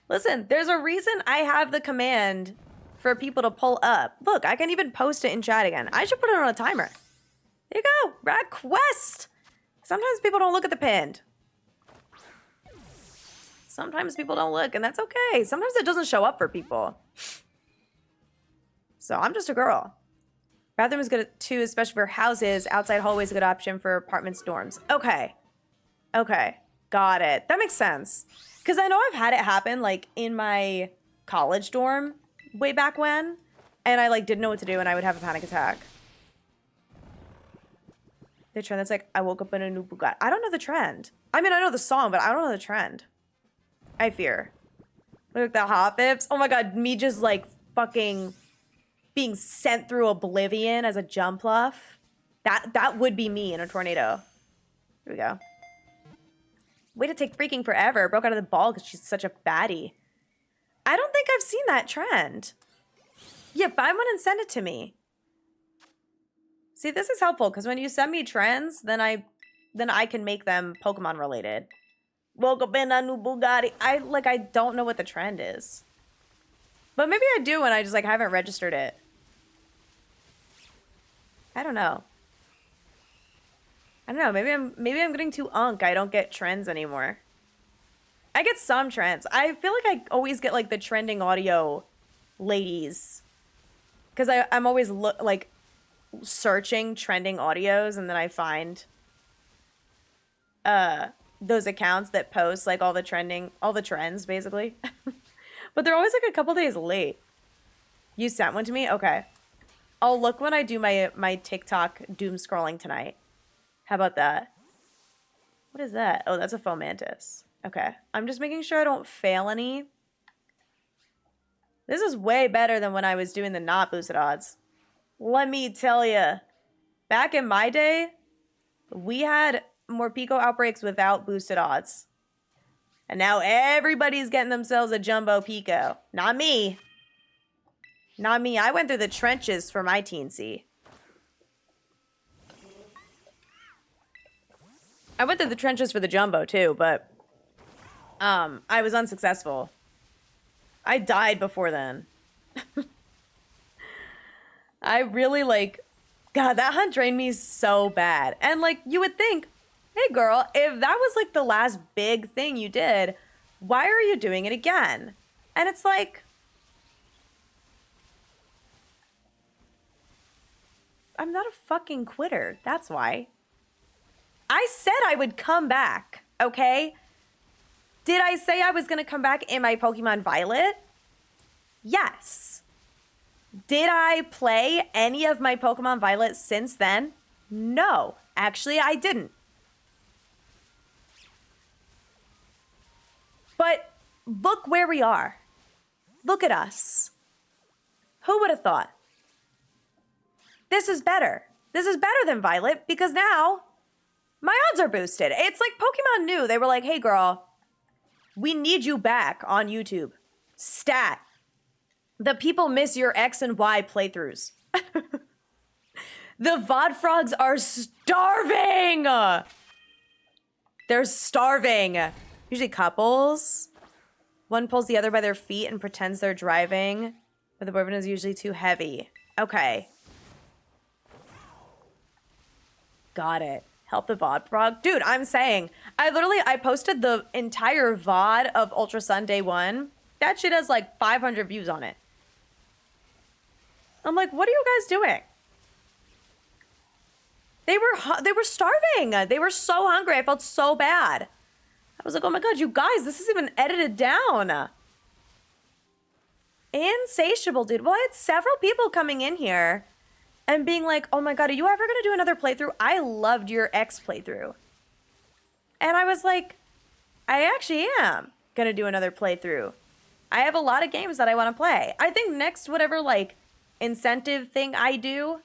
Listen, there's a reason I have the command for people to pull up. Look, I can even post it in chat again. I should put it on a timer. There you go. Request. Sometimes people don't look at the pinned. Sometimes people don't look, and that's okay. Sometimes it doesn't show up for people. So I'm just a girl. Bathroom is good too, especially for houses. Outside hallway is a good option for apartments, dorms. Okay. Okay. Got it. That makes sense. Because I know I've had it happen, like, in my college dorm way back when. And I, like, didn't know what to do, and I would have a panic attack. The trend that's like, I woke up in a new Bugatti. I don't know the trend. I mean, I know the song, but I don't know the trend. I fear. Look at the hot bips. Oh my god, me just, like, fucking being sent through oblivion as a jump luff. That would be me in a tornado. Here we go. Way to take freaking forever. Broke out of the ball because she's such a baddie. I don't think I've seen that trend. Yeah, find one and send it to me. See, this is helpful because when you send me trends, then I can make them Pokemon related. Woke up in a new Bugatti. I don't know what the trend is. But maybe I do and I just, like, haven't registered it. I don't know. I don't know. Maybe I'm getting too unk. I don't get trends anymore. I get some trends. I feel like I always get, like, the trending audio ladies. Because I'm always, like, searching trending audios, and then I find those accounts that post, like, all the trends, basically. But they're always, like, a couple days late. You sent one to me? Okay. I'll look when I do my TikTok doom scrolling tonight. How about that? What is that? Oh, that's a Fomantis. Okay. I'm just making sure I don't fail any. This is way better than when I was doing the not boosted odds. Let me tell you. Back in my day, we had more Pico outbreaks without boosted odds. And now everybody's getting themselves a jumbo Pico. Not me. Not me. I went through the trenches for my teensy. I went through the trenches for the jumbo too, but I was unsuccessful. I died before then. I really, like, God, that hunt drained me so bad. And, like, you would think, hey girl, if that was, like, the last big thing you did, why are you doing it again? And it's like, I'm not a fucking quitter. That's why. I said I would come back, okay? Did I say I was going to come back in my Pokemon Violet? Yes. Did I play any of my Pokemon Violet since then? No. Actually, I didn't. But look where we are. Look at us. Who would have thought? This is better. This is better than Violet because now my odds are boosted. It's like Pokemon knew. They were like, hey, girl, we need you back on YouTube. Stat. The people miss your X and Y playthroughs. The VOD frogs are starving. They're starving. Usually couples. One pulls the other by their feet and pretends they're driving, but the boyfriend is usually too heavy. Okay. Got it. Help the VOD frog. Dude, I'm saying, I posted the entire VOD of Ultra Sun Day 1. That shit has like 500 views on it. I'm like, what are you guys doing? They were starving. They were so hungry. I felt so bad. I was like, oh my God, you guys, this is even edited down. Insatiable, dude. Well, I had several people coming in here and being like, oh my God, are you ever going to do another playthrough? I loved your X playthrough. And I was like, I actually am going to do another playthrough. I have a lot of games that I want to play. I think next, whatever, like, incentive thing I do,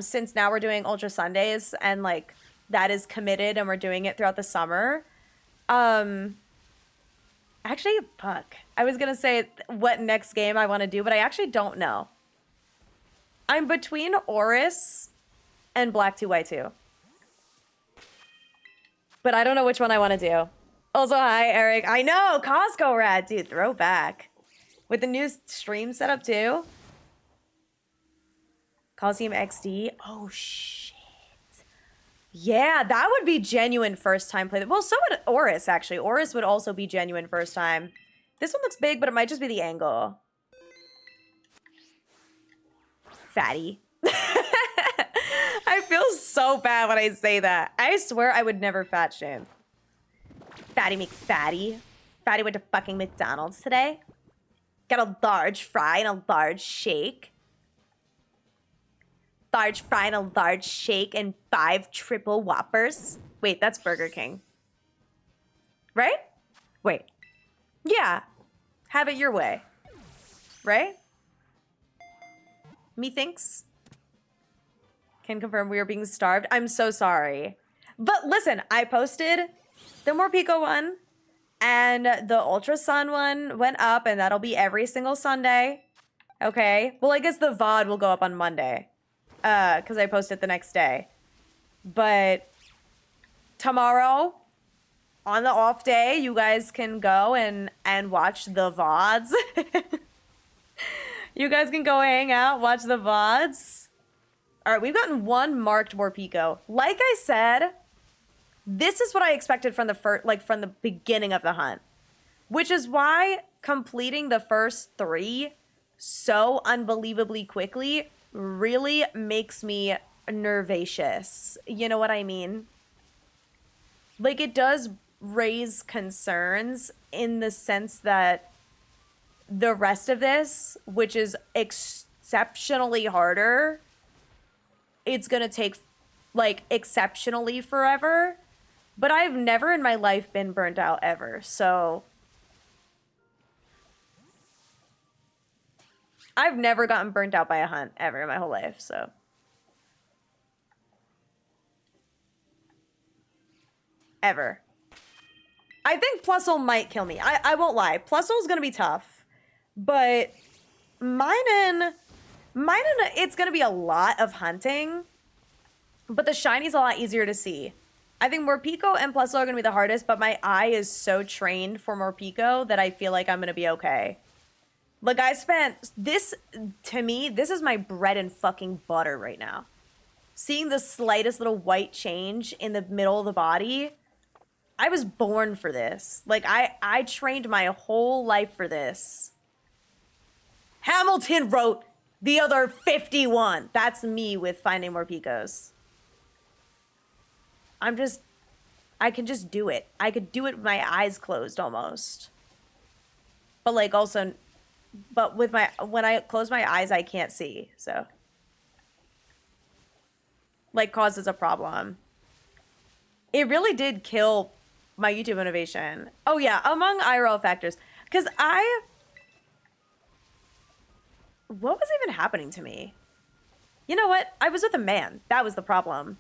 since now we're doing Ultra Sundays and, like, that is committed and we're doing it throughout the summer. Actually, fuck. I was going to say what next game I want to do, but I actually don't know. I'm between Oris and Black 2 White 2. But I don't know which one I want to do. Also, hi, Eric. I know, Costco rat, dude, throwback. With the new stream setup too. Coliseum XD. Oh, shit. Yeah, that would be genuine first time play. Well, so would Oris, actually. Oris would also be genuine first time. This one looks big, but it might just be the angle. Fatty. I feel so bad when I say that. I swear I would never fat shame. Fatty McFatty. Fatty went to fucking McDonald's today. Got a large fry and a large shake. Large fry and a large shake and 5 triple whoppers. Wait, that's Burger King. Right? Wait. Yeah. Have it your way. Right? Methinks. Can confirm we are being starved. I'm so sorry. But listen, I posted the Morpeko one and the Ultra Sun one went up, and that'll be every single Sunday. Okay? Well, I guess the VOD will go up on Monday. Because I post it the next day. But tomorrow, on the off day, you guys can go and watch the VODs. You guys can go hang out, watch the VODs. All right, we've gotten 1 marked Morpeko. Like I said, this is what I expected from from the beginning of the hunt, which is why completing the first 3 so unbelievably quickly really makes me nervous. You know what I mean? Like, it does raise concerns in the sense that the rest of this, which is exceptionally harder, it's gonna take, like, exceptionally forever. But I've never in my life been burnt out ever, so... I've never gotten burnt out by a hunt ever in my whole life, so... Ever. I think Plusle might kill me. I won't lie. Plusle's gonna be tough. But Minun, it's gonna be a lot of hunting. But the shiny's a lot easier to see. I think Morpeko and Plusle are gonna be the hardest, but my eye is so trained for Morpeko that I feel like I'm gonna be okay. Like, I spent this, to me, this is my bread and fucking butter right now. Seeing the slightest little white change in the middle of the body, I was born for this. Like, I trained my whole life for this. Hamilton wrote the other 51. That's me with finding Morpekos. I can just do it. I could do it with my eyes closed almost. But, like, also... But with when I close my eyes, I can't see, so. Like, causes a problem. It really did kill my YouTube motivation. Oh yeah, among IRL factors. Because what was even happening to me? You know what? I was with a man. That was the problem.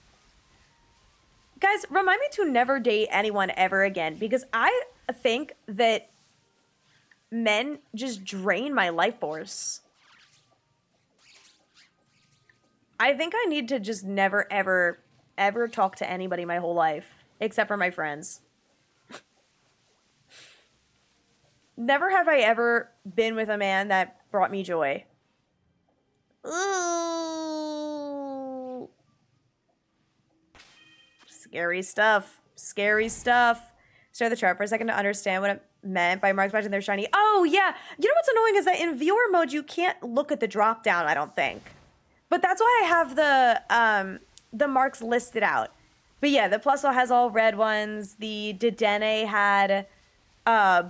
Guys, remind me to never date anyone ever again, because I think that men just drain my life force. I think I need to just never, ever, ever talk to anybody my whole life, except for my friends. Never have I ever been with a man that brought me joy. Ooh. Scary stuff. Scary stuff. Stare the chart for a second to understand what it meant by marks matching their shiny. Oh, yeah. You know what's annoying is that in viewer mode, you can't look at the drop down, I don't think. But that's why I have the marks listed out. But yeah, the Plusle has all red ones. The Dedenne had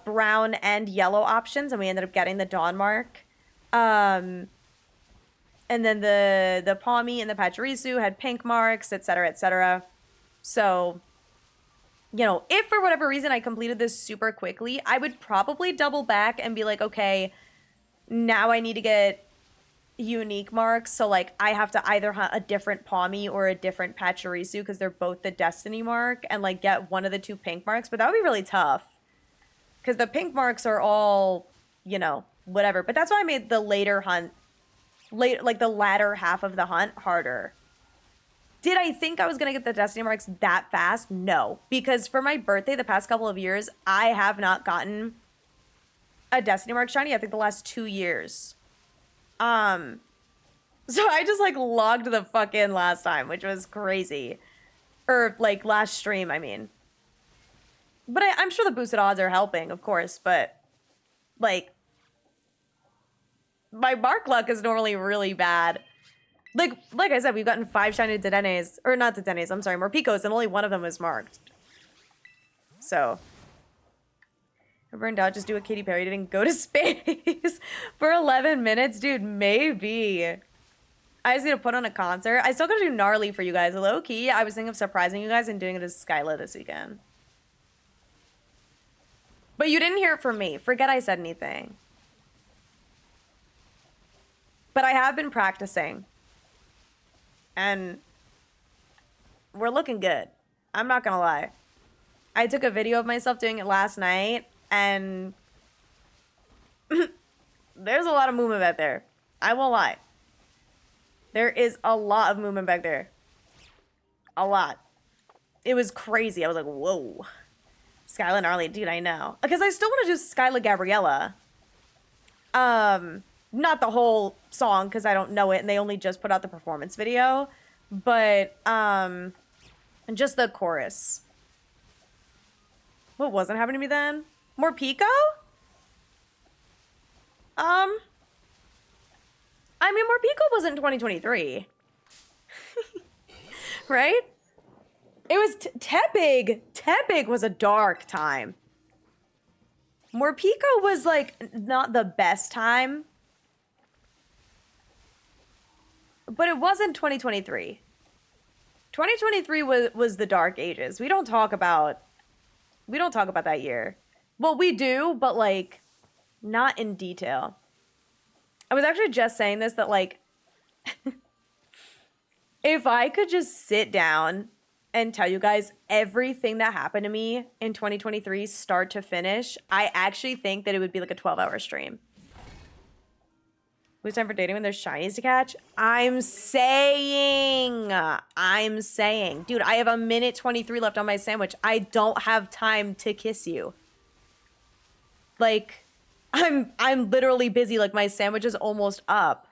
brown and yellow options, and we ended up getting the Dawn mark. And then the Palmy and the Pachirisu had pink marks, etc., etc. So... You know, if for whatever reason I completed this super quickly, I would probably double back and be like, okay, now I need to get unique marks. So, like, I have to either hunt a different Palmy or a different Pachirisu because they're both the Destiny mark and, like, get one of the 2 pink marks. But that would be really tough because the pink marks are all, you know, whatever. But that's why I made the later hunt, like the latter half of the hunt harder. Did I think I was going to get the Destiny marks that fast? No. Because for my birthday the past couple of years, I have not gotten a Destiny Mark shiny, I think the last 2 years. So I just like logged the fuck in last time, which was crazy. Or like last stream, I mean. But I'm sure the boosted odds are helping, of course, but like my mark luck is normally really bad. Like I said, we've gotten 5 shiny Dedenes, or not Dedenes, I'm sorry, Morpicos, and only one of them is marked. So, I burned out, just do what Katy Perry did and go to space for 11 minutes, dude, maybe. I just need to put on a concert. I still gotta do gnarly for you guys, low key. I was thinking of surprising you guys and doing it as Skyla this weekend. But you didn't hear it from me. Forget I said anything. But I have been practicing. And we're looking good. I'm not gonna lie. I took a video of myself doing it last night, and there's a lot of movement back there. I won't lie. There is a lot of movement back there. A lot. It was crazy. I was like, whoa. Skyla and Arlie, dude, I know. Because I still want to do Skyla Gabriella. Not the whole song, because I don't know it, and they only just put out the performance video. But, just the chorus. What wasn't happening to me then? More Pico? I mean, more Pico wasn't in 2023. Right? It was Tepig. Tepig was a dark time. Morpeko was like not the best time. But it wasn't 2023. 2023 was the dark ages. We don't talk about that year. Well, we do, but like not in detail. I was actually just saying this, that like if I could just sit down and tell you guys everything that happened to me in 2023 start to finish, I actually think that it would be like a 12-hour stream. Who's time for dating when there's shinies to catch? I'm saying. Dude, I have 1:23 left on my sandwich. I don't have time to kiss you. Like, I'm literally busy. Like, my sandwich is almost up.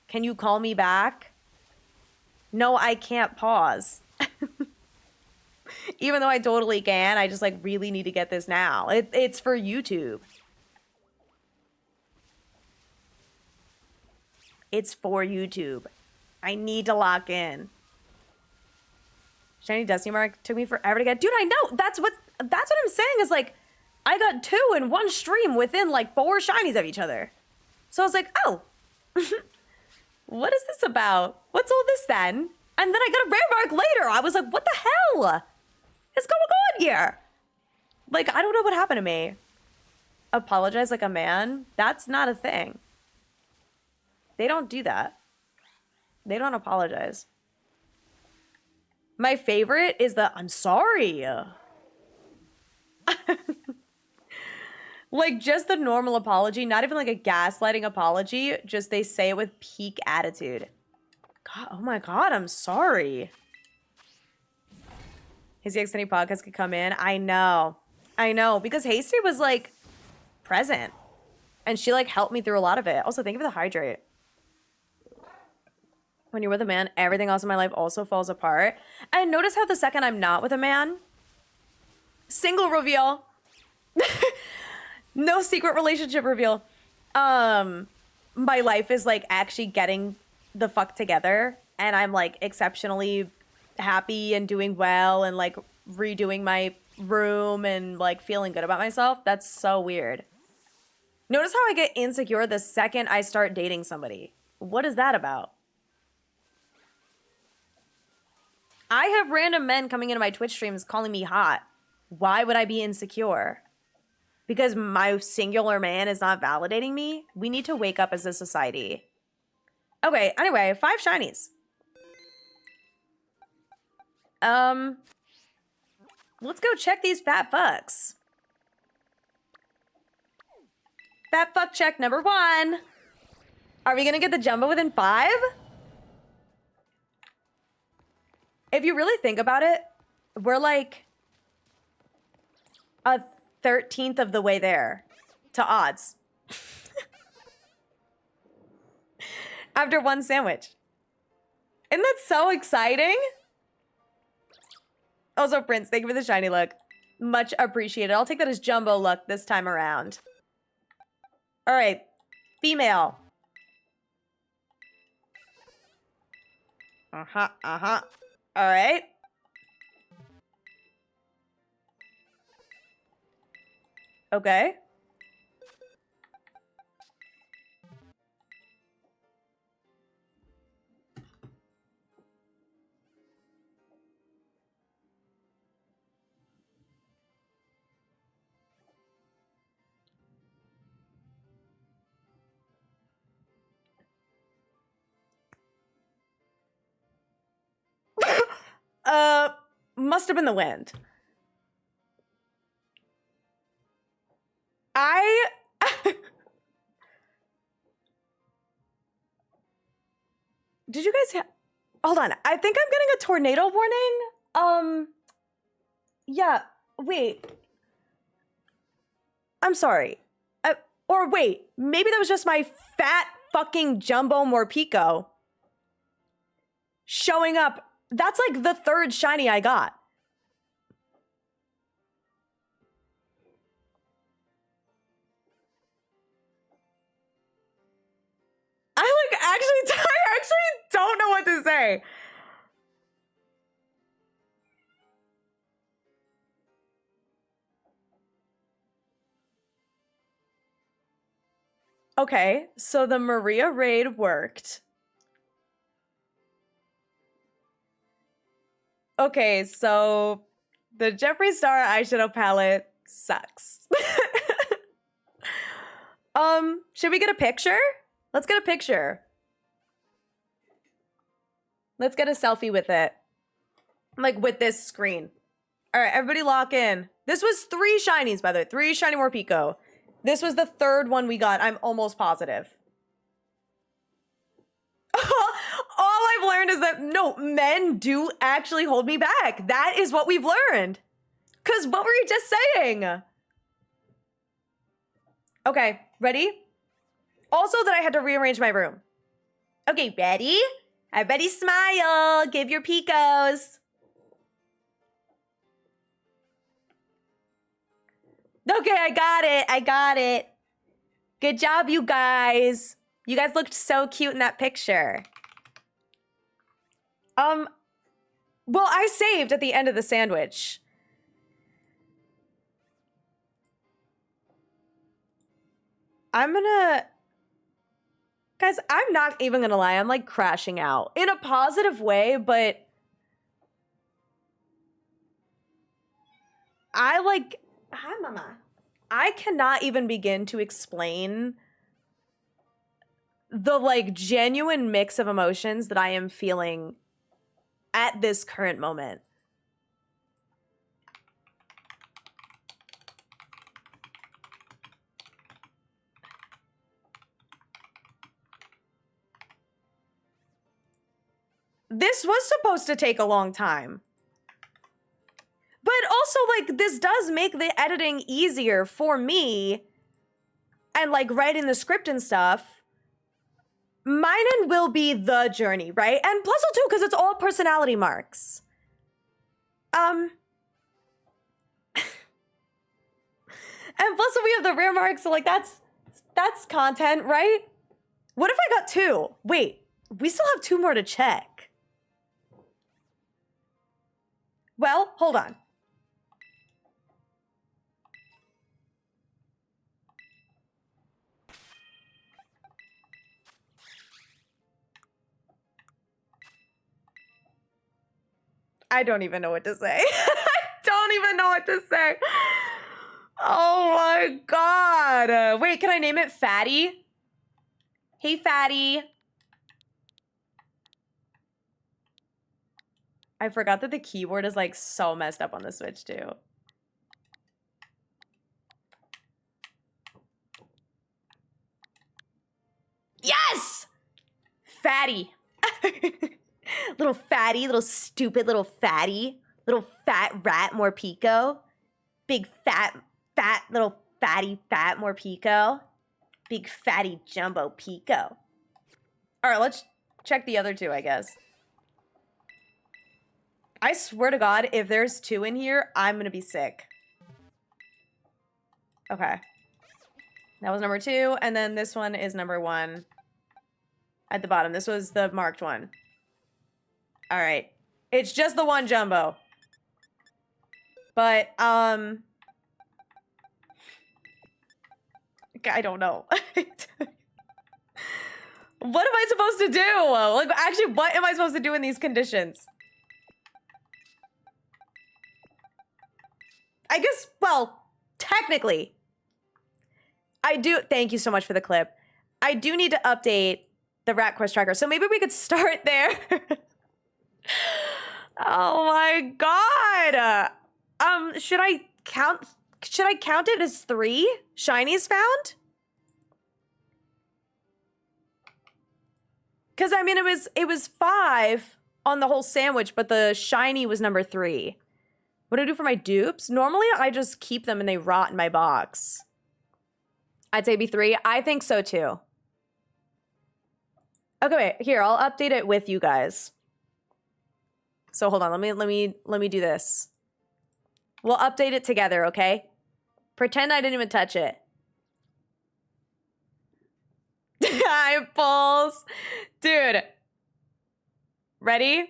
Can you call me back? No, I can't pause. Even though I totally can, I just like really need to get this now. It's for YouTube. It's for YouTube. I need to lock in. Shiny Destiny Mark took me forever to get. Dude, I know. That's what I'm saying is like, I got 2 in one stream within like 4 shinies of each other. So I was like, oh, what is this about? What's all this then? And then I got a rare mark later. I was like, what the hell is going on here? Like, I don't know what happened to me. Apologize like a man? That's not a thing. They don't do that. They don't apologize. My favorite is the I'm sorry. Like just the normal apology, not even like a gaslighting apology. Just they say it with peak attitude. God, oh my God, I'm sorry. His Xfinity podcast could come in. I know. Because Hasty was like present. And she like helped me through a lot of it. Also, thank you for the hydrate. When you're with a man, everything else in my life also falls apart. And notice how the second I'm not with a man, single reveal. No secret relationship reveal. My life is like actually getting the fuck together. And I'm like exceptionally happy and doing well and like redoing my room and like feeling good about myself. That's so weird. Notice how I get insecure the second I start dating somebody. What is that about? I have random men coming into my Twitch streams calling me hot. Why would I be insecure? Because my singular man is not validating me? We need to wake up as a society. Okay, anyway, 5 shinies. Let's go check these fat fucks. Fat fuck check number 1. Are we gonna get the jumbo within 5? If you really think about it, we're like a 13th of the way there. to odds. After one sandwich. Isn't that so exciting? Also, Prince, thank you for the shiny look. Much appreciated. I'll take that as jumbo luck this time around. All right. Female. Uh-huh, uh-huh. All right. Okay. Must have been the wind. Did you guys hold on. I think I'm getting a tornado warning. Yeah, wait. I'm sorry. Or wait, maybe that was just my fat fucking jumbo Morpico showing up. That's like the third shiny I got. I actually don't know what to say. Okay, so the Maria raid worked. Okay, so the Jeffree Star eyeshadow palette sucks. Should we get a picture? Let's get a picture. Let's get a selfie with it. Like with this screen. All right, everybody lock in. This was 3 shinies, by the way. 3 shiny Morpico. This was the 3rd one we got. I'm almost positive. All I've learned is that, no, men do actually hold me back. That is what we've learned. Because what were you just saying? Okay, ready? Also that I had to rearrange my room. Okay, ready? Everybody smile. Give your picos. Okay, I got it. I got it. Good job, you guys. You guys looked so cute in that picture. Well, I saved at the end of the sandwich. Guys, I'm not even gonna lie. I'm like crashing out in a positive way, but hi, mama. I cannot even begin to explain the like genuine mix of emotions that I am feeling at this current moment. This was supposed to take a long time. But also, like, this does make the editing easier for me and, like, writing the script and stuff. Mine will be the journey, right? And plus, too, because it's all personality marks. And plus, we have the rare marks, so, like, that's content, right? What if I got 2? Wait, we still have 2 more to check. Well, hold on. I don't even know what to say. I don't even know what to say. Oh my god. Wait, can I name it Fatty? Hey, Fatty. I forgot that the keyboard is like so messed up on the Switch too. Yes! Fatty. Little fatty, little stupid little fatty. Little fat rat Morpico. Big fat little fatty fat more Pico. Big fatty jumbo Pico. All right, let's check the other two, I guess. I swear to God, if there's 2 in here, I'm gonna be sick. Okay. That was number 2, and then this one is number 1 at the bottom. This was the marked one. All right. It's just the one jumbo. But, I don't know. What am I supposed to do? Like, actually, what am I supposed to do in these conditions? I guess, well, technically, I do. Thank you so much for the clip. I do need to update the rat quest tracker. So maybe we could start there. Oh my God. Should I count it as 3 shinies found? Because I mean, it was 5 on the whole sandwich, but the shiny was number 3. What do I do for my dupes? Normally, I just keep them and they rot in my box. I'd say be 3. I think so too. Okay, wait. Here, I'll update it with you guys. So hold on. Let me do this. We'll update it together, okay? Pretend I didn't even touch it. Eyeballs. Dude. Ready?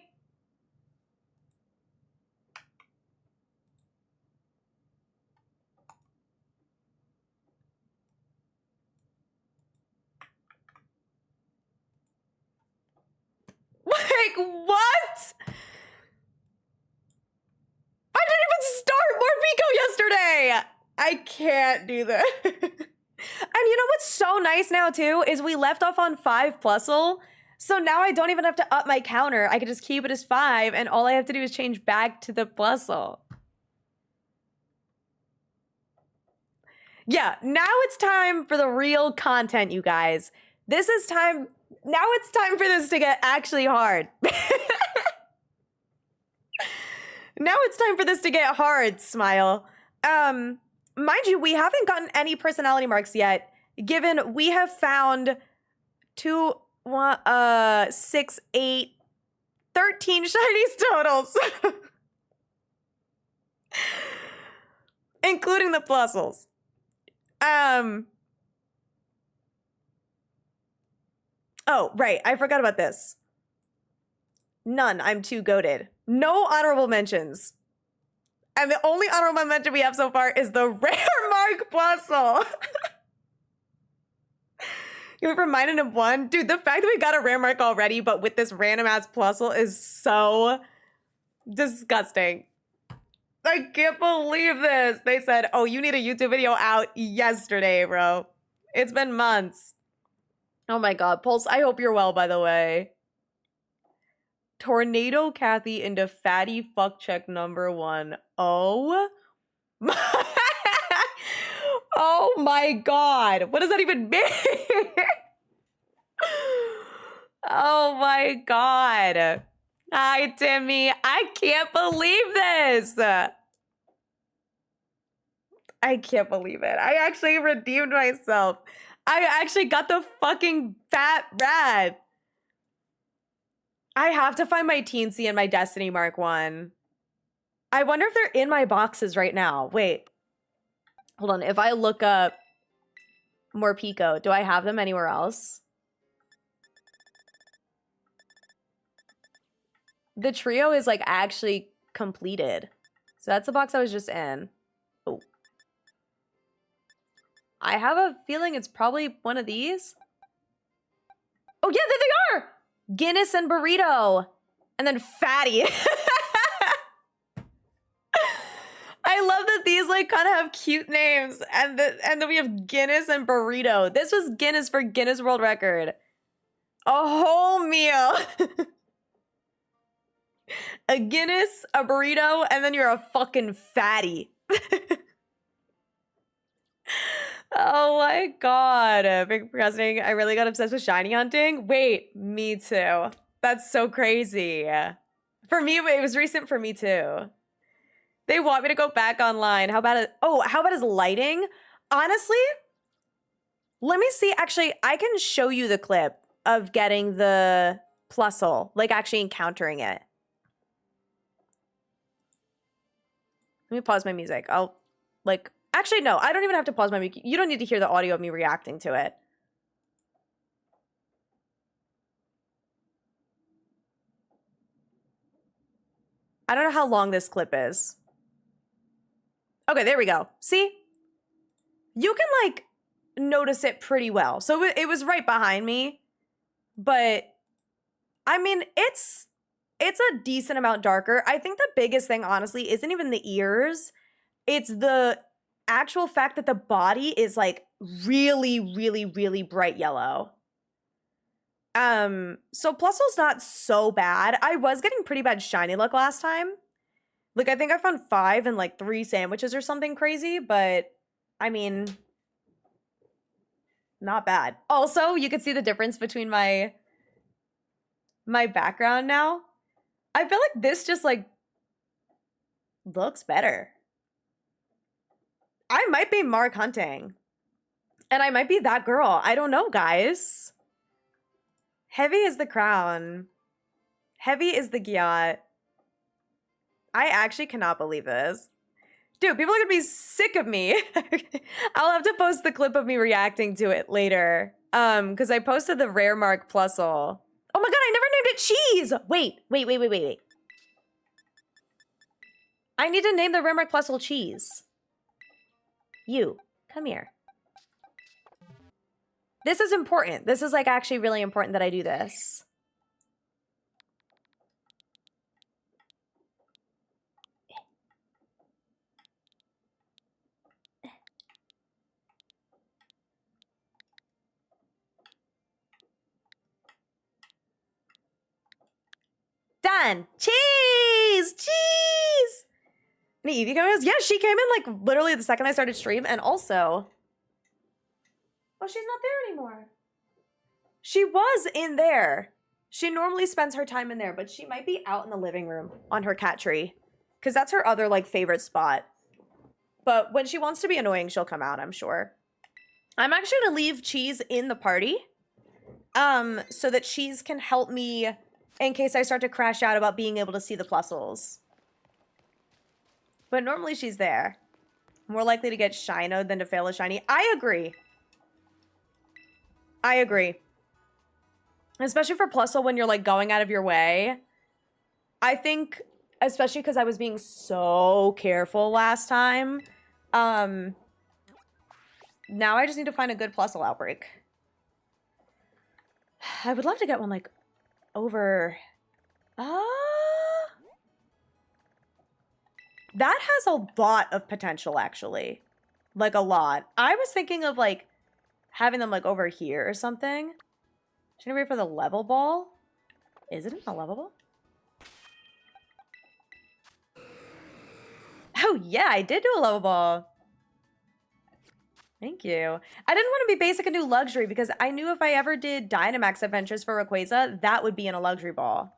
Like, what? I didn't even start Morpeko yesterday. I can't do that. And you know what's so nice now, too, is we left off on 5 plusle. So now I don't even have to up my counter. I can just keep it as 5, and all I have to do is change back to the plusle. Yeah, now it's time for the real content, you guys. This is time. Now it's time for this to get actually hard. Now it's time for this to get hard, Smile. Mind you, we haven't gotten any personality marks yet, given we have found 2, 6, 8, 13 shinies totals. Including the plusles. Oh, right. I forgot about this. None. I'm too goated. No honorable mentions. And the only honorable mention we have so far is the rare mark plusle. You went from mine to 1. Dude, the fact that we got a rare mark already, but with this random ass plusle is so disgusting. I can't believe this. They said, oh, you need a YouTube video out yesterday, bro. It's been months. Oh my God. Pulse, I hope you're well, by the way. Tornado Kathy into fatty fuck check number 1. Oh my, oh my God. What does that even mean? Oh my God. Hi, Timmy. I can't believe this. I can't believe it. I actually redeemed myself. I actually got the fucking fat rat. I have to find my Teensy and my Destiny Mark 1. I wonder if they're in my boxes right now. Wait. Hold on. If I look up Morpeko, do I have them anywhere else? The trio is like actually completed. So that's the box I was just in. Oh. I have a feeling it's probably one of these. Oh yeah, there they are! Guinness and Burrito. And then Fatty. I love that these like kind of have cute names. And then we have Guinness and Burrito. This was Guinness for Guinness World Record. A whole meal. A Guinness, a burrito, and then you're a fucking fatty. Oh my God. Big procrastinating. I really got obsessed with shiny hunting. Wait, me too. That's so crazy. For me, it was recent for me too. They want me to go back online. How about it? Oh, how about his lighting? Honestly, let me see. Actually, I can show you the clip of getting the plusle, like actually encountering it. Let me pause my music. I'll, like, actually, no, I don't even have to pause my music. You don't need to hear the audio of me reacting to it. I don't know how long this clip is. Okay, there we go. See? You can, like, notice it pretty well. So it was right behind me. But, I mean, it's a decent amount darker. I think the biggest thing, honestly, isn't even the ears. It's the actual fact that the body is, like, really, really, really bright yellow. So Plusle's not so bad. I was getting pretty bad shiny luck last time. Like, I think I found 5 and, like, 3 sandwiches or something crazy, but, I mean, not bad. Also, you can see the difference between my background now. I feel like this just, like, looks better. I might be Mark hunting. And I might be that girl. I don't know, guys. Heavy is the crown. Heavy is the gyat. I actually cannot believe this. Dude, people are gonna be sick of me. I'll have to post the clip of me reacting to it later. Because I posted the rare mark plusle. Oh my god, I never named it cheese! Wait. I need to name the rare mark plusle cheese. You, come here. This is important. This is, like, actually really important that I do this. Done. Cheese! Cheese! And Evie goes, yeah, she came in, like, literally the second I started stream, and also... Oh, she's not there anymore. She was in there. She normally spends her time in there, but she might be out in the living room on her cat tree. Because that's her other, like, favorite spot. But when she wants to be annoying, she'll come out, I'm sure. I'm actually going to leave Cheese in the party. So that Cheese can help me in case I start to crash out about being able to see the plusles. But normally she's there. More likely to get shinoed than to fail a shiny. I agree. I agree. Especially for plusle when you're, like, going out of your way. I think, especially because I was being so careful last time. Now I just need to find a good plusle outbreak. I would love to get one, like, over... That has a lot of potential, actually. Like, a lot. I was thinking of, like, having them, like, over here or something. Should I wait for the level ball? Is it in the level ball? Oh, yeah, I did do a level ball. Thank you. I didn't want to be basic and do luxury because I knew if I ever did Dynamax Adventures for Rayquaza, that would be in a luxury ball.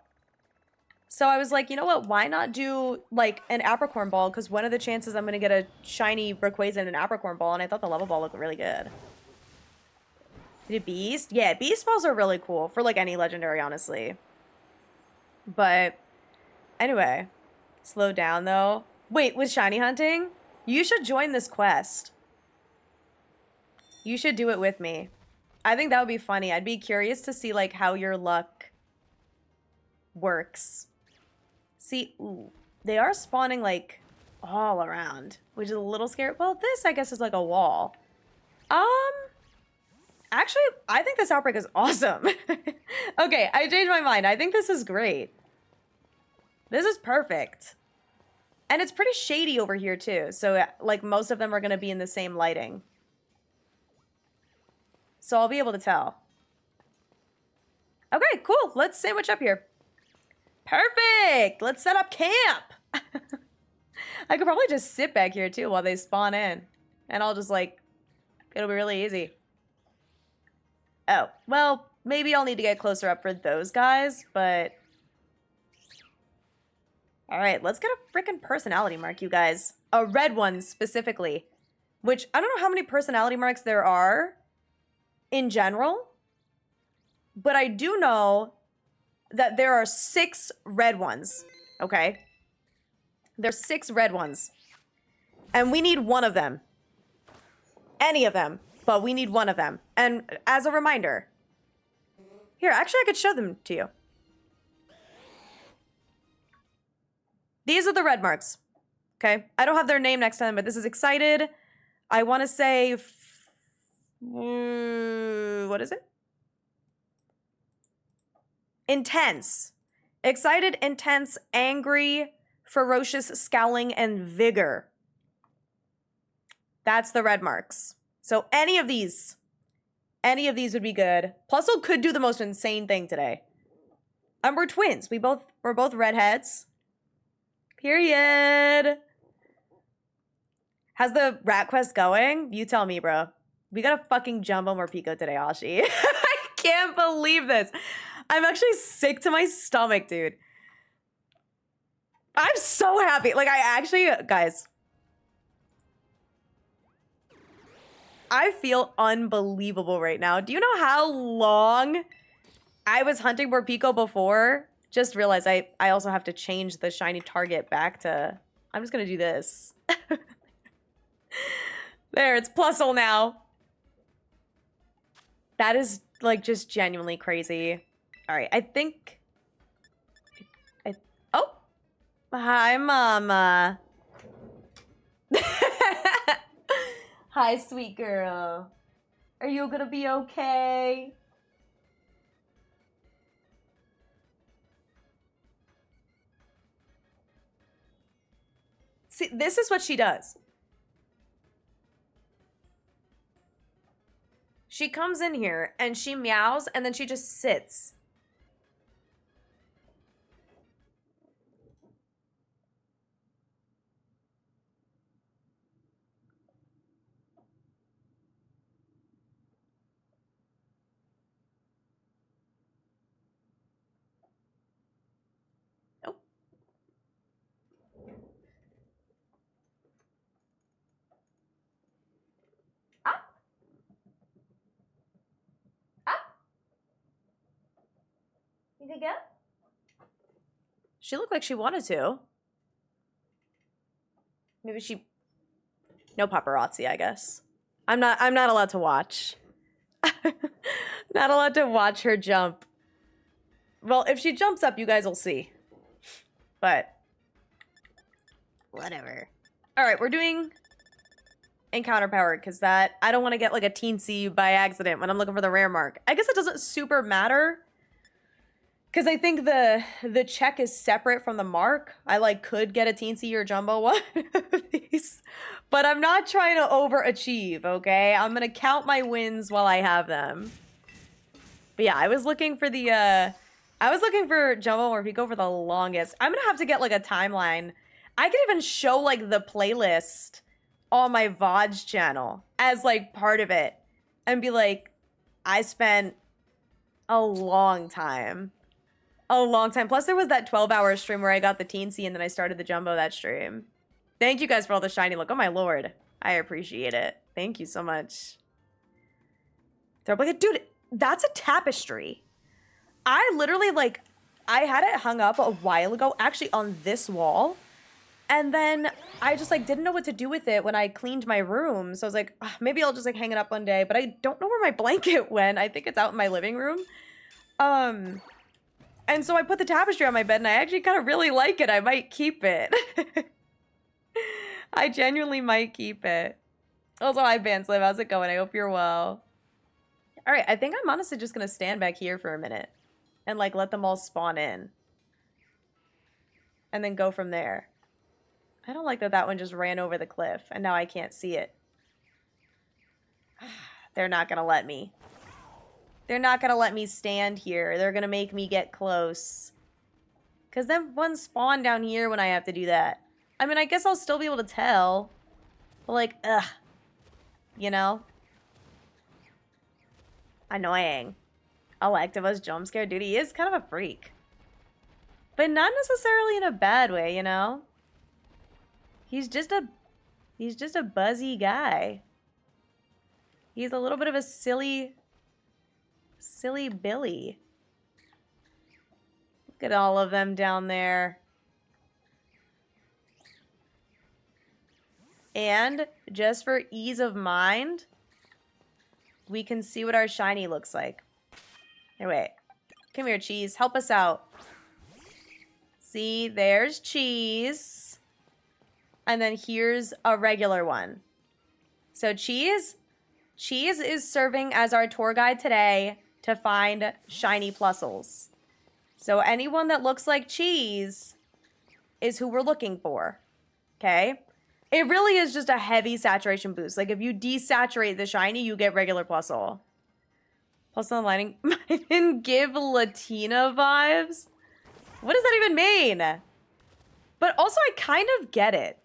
So I was like, you know what? Why not do, like, an apricorn ball? Because one of the chances I'm going to get a shiny Rayquaza in an apricorn ball, and I thought the level ball looked really good. Did Beast? Yeah, Beast balls are really cool for, like, any legendary, honestly. But, anyway. Slow down, though. Wait, with shiny hunting? You should join this quest. You should do it with me. I think that would be funny. I'd be curious to see, like, how your luck works. See, ooh, they are spawning, like, all around, which is a little scary. Well, this, I guess, is like a wall. Actually, I think this outbreak is awesome. Okay, I changed my mind. I think this is great. This is perfect. And it's pretty shady over here, too. So, like, most of them are going to be in the same lighting. So I'll be able to tell. Okay, cool. Let's sandwich up here. Perfect! Let's set up camp! I could probably just sit back here, too, while they spawn in. And I'll just, like, it'll be really easy. Oh, well, maybe I'll need to get closer up for those guys, but... Alright, let's get a freaking personality mark, you guys. A red one, specifically. which I don't know how many personality marks there are in general, but I do know that there are 6 red ones, okay? There's 6 red ones, and we need one of them. Any of them, but we need one of them. And as a reminder, here, actually I could show them to you. These are the red marks, okay? I don't have their name next to them, but this is excited. I want to say, what is it? Intense. Excited, intense, angry, ferocious, scowling, and vigor. That's the red marks. So any of these would be good. Plusle could do the most insane thing today. And we're twins. We're both redheads. Period. How's the rat quest going? You tell me, bro. We got a fucking Jumbo Morpico today, Ashi. I can't believe this. I'm actually sick to my stomach, dude. I'm so happy. Like, I actually, guys, I feel unbelievable right now. Do you know how long I was hunting Morpico before? Just realized I also have to change the shiny target back to, I'm just gonna do this. There, it's Plusle now. That is, like, just genuinely crazy. All right, I think... oh! Hi, Mama. Hi, sweet girl. Are you gonna be okay? See, this is what she does. She comes in here and she meows and then she just sits. Oh. Ah. Ah. You could get? She looked like she wanted to. Maybe she... No paparazzi, I guess. I'm not allowed to watch. Not allowed to watch her jump. Well, if she jumps up, you guys will see. But whatever. All right, we're doing encounter power because that I don't want to get like a teensy by accident when I'm looking for the rare mark. I guess it doesn't super matter because I think the check is separate from the mark. I like could get a teensy or jumbo one of these, but I'm not trying to overachieve. Okay, I'm gonna count my wins while I have them. But yeah, I was looking for the I was looking for Jumbo Morpico for the longest. I'm gonna have to get like a timeline. I could even show like the playlist on my VODs channel as like part of it and be like, I spent a long time. A long time. Plus there was that 12-hour stream where I got the teensy and then I started the Jumbo that stream. Thank you guys for all the shiny look. Oh my lord. I appreciate it. Thank you so much. Dude, that's a tapestry. I literally, like, I had it hung up a while ago, actually on this wall. And then I just, like, didn't know what to do with it when I cleaned my room. So I was like, maybe I'll just, like, hang it up one day. But I don't know where my blanket went. I think it's out in my living room. And so I put the tapestry on my bed, and I actually kind of really like it. I might keep it. I genuinely might keep it. Also, hi, Bansliv. How's it going? I hope you're well. All right, I think I'm honestly just going to stand back here for a minute and, like, let them all spawn in. And then go from there. I don't like that that one just ran over the cliff, and now I can't see it. They're not going to let me. They're not going to let me stand here. They're going to make me get close. Because then one spawn down here when I have to do that. I mean, I guess I'll still be able to tell. But, like, ugh. You know? Annoying. Electiva's jump scare. Dude, he is kind of a freak. But not necessarily in a bad way, you know? He's just a He's just a buzzy guy. He's a little bit of a silly Billy. Look at all of them down there. And just for ease of mind, we can see what our shiny looks like. Here, wait. Come here, Cheese. Help us out. See, there's Cheese. And then here's a regular one. So Cheese is serving as our tour guide today to find shiny plusles. So anyone that looks like Cheese is who we're looking for. Okay? It really is just a heavy saturation boost. Like if you desaturate the shiny, you get regular plusle. Plusle and lighting and give Latina vibes. What does that even mean? But also I kind of get it.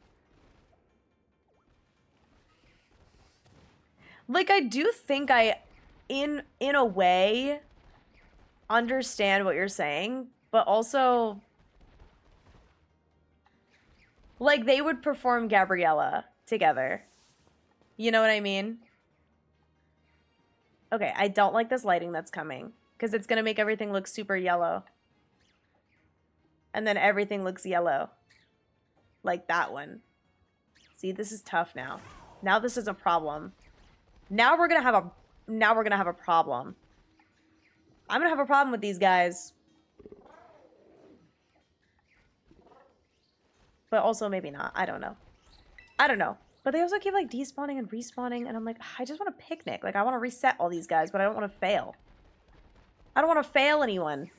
Like I do think I in a way understand what you're saying, but also like they would perform Gabriella together. You know what I mean? Okay, I don't like this lighting that's coming because it's going to make everything look super yellow. And then everything looks yellow. Like that one. See, this is tough now. Now this is a problem. Now we're going to have a problem. I'm going to have a problem with these guys. But also maybe not. I don't know. I don't know. But they also keep like despawning and respawning. And I'm like, I just want a picnic. Like I want to reset all these guys, but I don't want to fail. I don't want to fail anyone.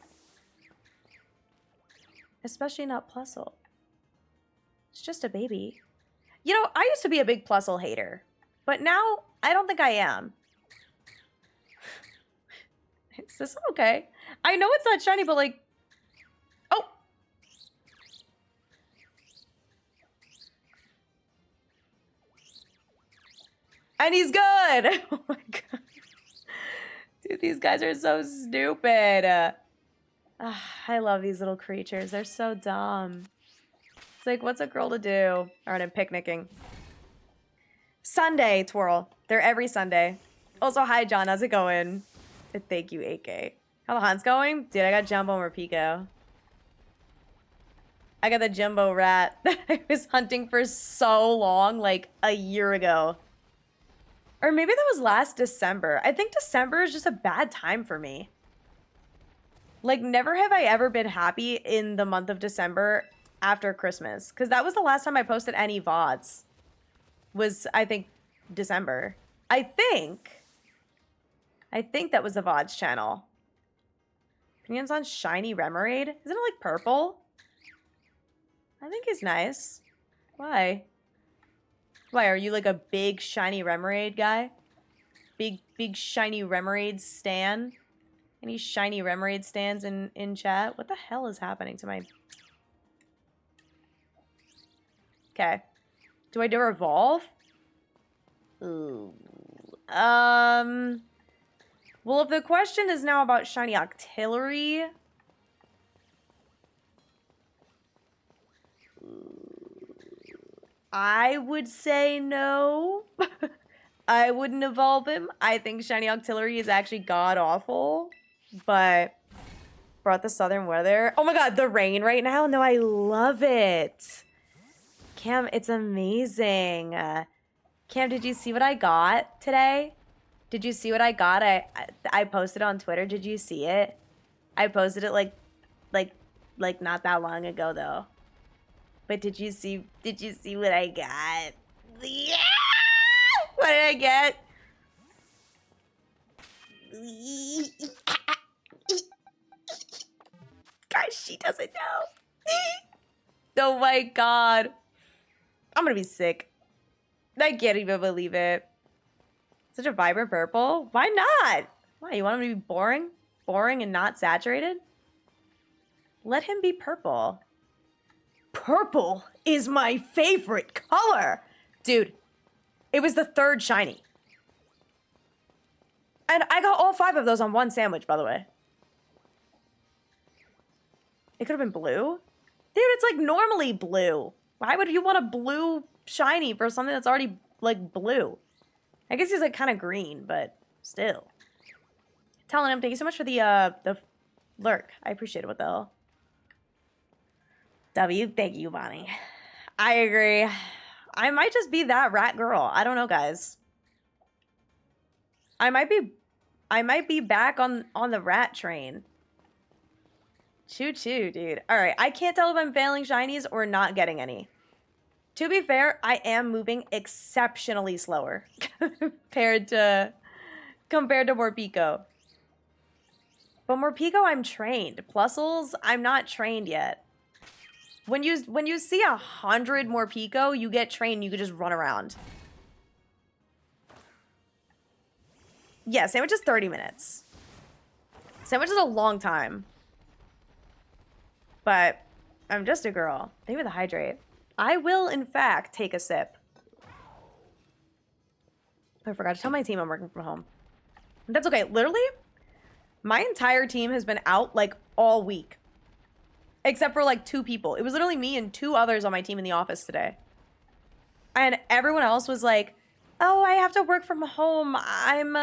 Especially not Plusle. It's just a baby. You know, I used to be a big Plusle hater. But now, I don't think I am. Is this okay? I know it's not shiny, but like... Oh! And he's good! Oh my god. Dude, these guys are so stupid. I love these little creatures. They're so dumb. It's like, what's a girl to do? Alright, I'm picnicking. Sunday, Twirl. They're every Sunday. Also, hi, John. How's it going? Thank you, 8K. How the hunt's going? Dude, I got Jumbo and Rapico. I got the Jumbo rat that I was hunting for so long, like a year ago. Or maybe that was last December. I think December is just a bad time for me. Like, never have I ever been happy in the month of December after Christmas. Because that was the last time I posted any VODs. Was, I think, December. I think that was the VODs channel. Opinions on shiny Remoraid? Isn't it like purple? I think he's nice. Why? Why, are you like a big shiny Remoraid guy? Big shiny Remoraid stan? Any shiny Remoraid stands in chat? What the hell is happening to my... Okay. Do I do Revolve? Ooh. Well, if the question is now about shiny Octillery... I would say no. I wouldn't evolve him. I think shiny Octillery is actually god-awful. But brought the southern weather. Oh my god, the rain right now? No, I love it. Cam, it's amazing. Cam, did you see what I got today? Did you see what I got? I posted on Twitter. Did you see it? I posted it like not that long ago though. But did you see what I got? Yeah! What did I get? Guys, she doesn't know. Oh my god. I'm gonna be sick. I can't even believe it. Such a vibrant purple? Why not? Why, you want him to be boring? Boring and not saturated? Let him be purple. Purple is my favorite color. Dude, it was the third shiny. And I got all 5 of those on one sandwich, by the way. It could have been blue. Dude, it's like normally blue. Why would you want a blue shiny for something that's already, like, blue? I guess he's, like, kind of green, but still. Telling him, thank you so much for the lurk. I appreciate it. What the hell? W, thank you, Bonnie. I agree. I might just be that rat girl. I don't know, guys. I might be back on the rat train. Choo choo, dude. All right, I can't tell if I'm failing shinies or not getting any. To be fair, I am moving exceptionally slower compared to Morpeko. But Morpeko, I'm trained. Plusles, I'm not trained yet. When you see 100 Morpeko, you get trained. You can just run around. Yeah, sandwich is 30 minutes. Sandwich is a long time. But I'm just a girl. Thank you for the hydrate. I will, in fact, take a sip. I forgot to tell my team I'm working from home. That's okay. Literally, my entire team has been out, like, all week. Except for, like, 2 people. It was literally me and 2 others on my team in the office today. And everyone else was like, oh, I have to work from home. I'm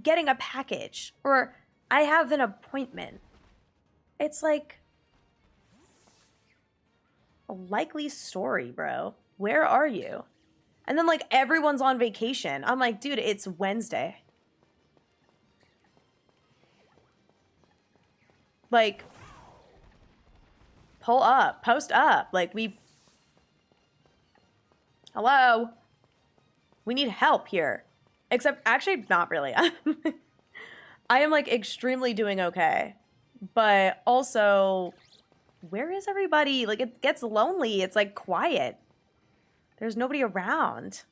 getting a package. Or I have an appointment. It's like a likely story, bro. Where are you? And then, like, everyone's on vacation. I'm like, dude, it's Wednesday. Like, pull up, post up. Like, hello? We need help here. Except, actually, not really. I am, like, extremely doing okay. But also, where is everybody? Like, it gets lonely. It's, like, quiet. There's nobody around.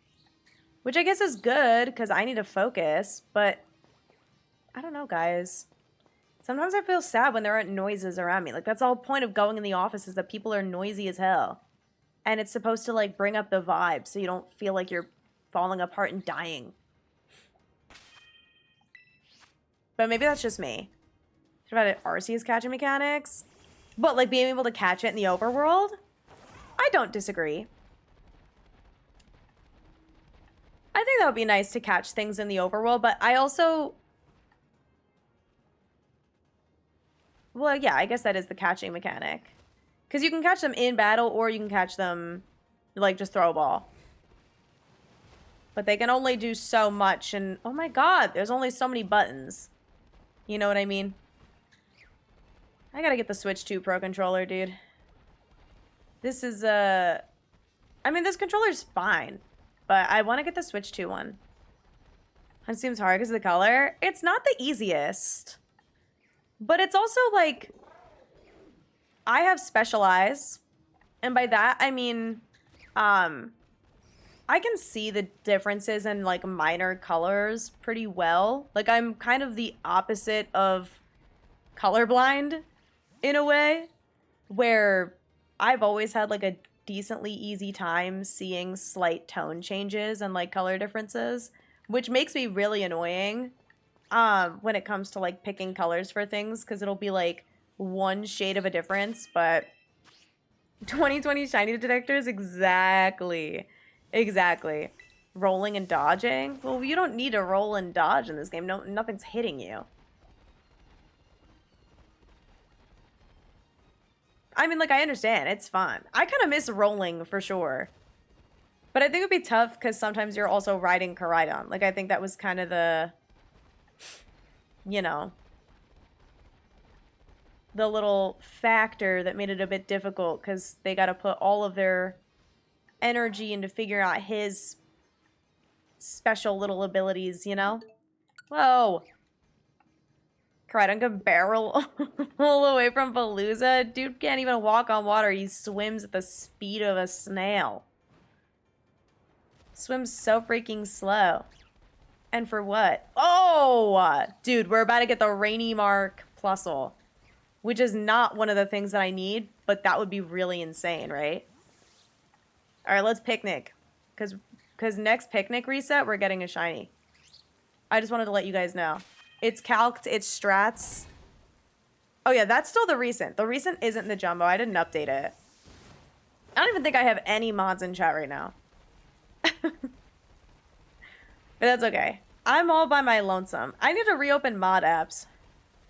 Which I guess is good, because I need to focus. But, I don't know, guys. Sometimes I feel sad when there aren't noises around me. Like, that's the whole point of going in the office is that people are noisy as hell. And it's supposed to, like, bring up the vibe so you don't feel like you're falling apart and dying. But maybe that's just me. What about it? Arceus catching mechanics? But, like, being able to catch it in the overworld? I don't disagree. I think that would be nice to catch things in the overworld, but I also... Well, yeah, I guess that is the catching mechanic. Because you can catch them in battle, or you can catch them, like, just throw a ball. But they can only do so much, and oh my god, there's only so many buttons. You know what I mean? I gotta get the Switch 2 Pro controller, dude. This is, I mean, this controller's fine, but I want to get the Switch 2 one. It seems hard because of the color. It's not the easiest. But it's also, like, I have special eyes. And by that, I mean, I can see the differences in, like, minor colors pretty well. Like, I'm kind of the opposite of colorblind in a way, where I've always had, like, a decently easy time seeing slight tone changes and, like, color differences, which makes me really annoying. When it comes to, like, picking colors for things, because it'll be, like, one shade of a difference, but 2020 shiny detectors, exactly. Rolling and dodging? Well, you don't need to roll and dodge in this game. No, nothing's hitting you. I mean, like, I understand. It's fun. I kind of miss rolling, for sure. But I think it would be tough, because sometimes you're also riding Koraidon. Like, I think that was kind of the... You know, the little factor that made it a bit difficult because they got to put all of their energy into figuring out his special little abilities, you know? Whoa. Koraidon can barrel all away from Palooza. Dude can't even walk on water. He swims at the speed of a snail. Swims so freaking slow. And for what? Oh! Dude, we're about to get the Rainy Mark Plusle. Which is not one of the things that I need, but that would be really insane, right? Alright, let's picnic. Because next picnic reset, we're getting a shiny. I just wanted to let you guys know. It's calced, it's strats. Oh yeah, that's still the recent. The recent isn't the jumbo. I didn't update it. I don't even think I have any mods in chat right now. But that's okay. I'm all by my lonesome. I need to reopen mod apps.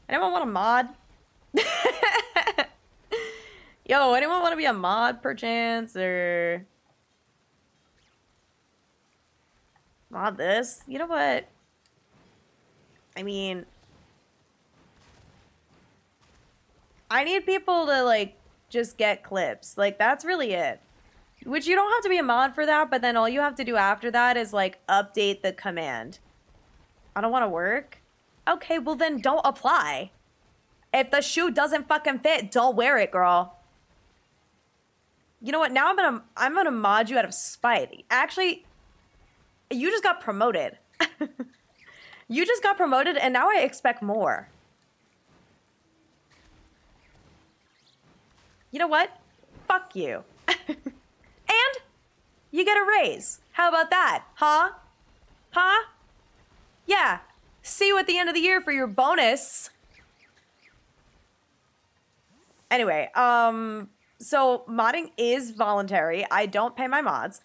Anyone want a mod? Yo, anyone want to be a mod perchance or mod this? You know what? I mean, I need people to like just get clips. Like that's really it. Which you don't have to be a mod for that, but then all you have to do after that is like update the command. I don't want to work. Okay, well then don't apply. If the shoe doesn't fucking fit, don't wear it, girl. You know what? Now I'm gonna mod you out of spite. Actually, you just got promoted. You just got promoted, and now I expect more. You know what? Fuck you. And you get a raise. How about that? Huh? Huh? Yeah. See you at the end of the year for your bonus. Anyway, so modding is voluntary. I don't pay my mods.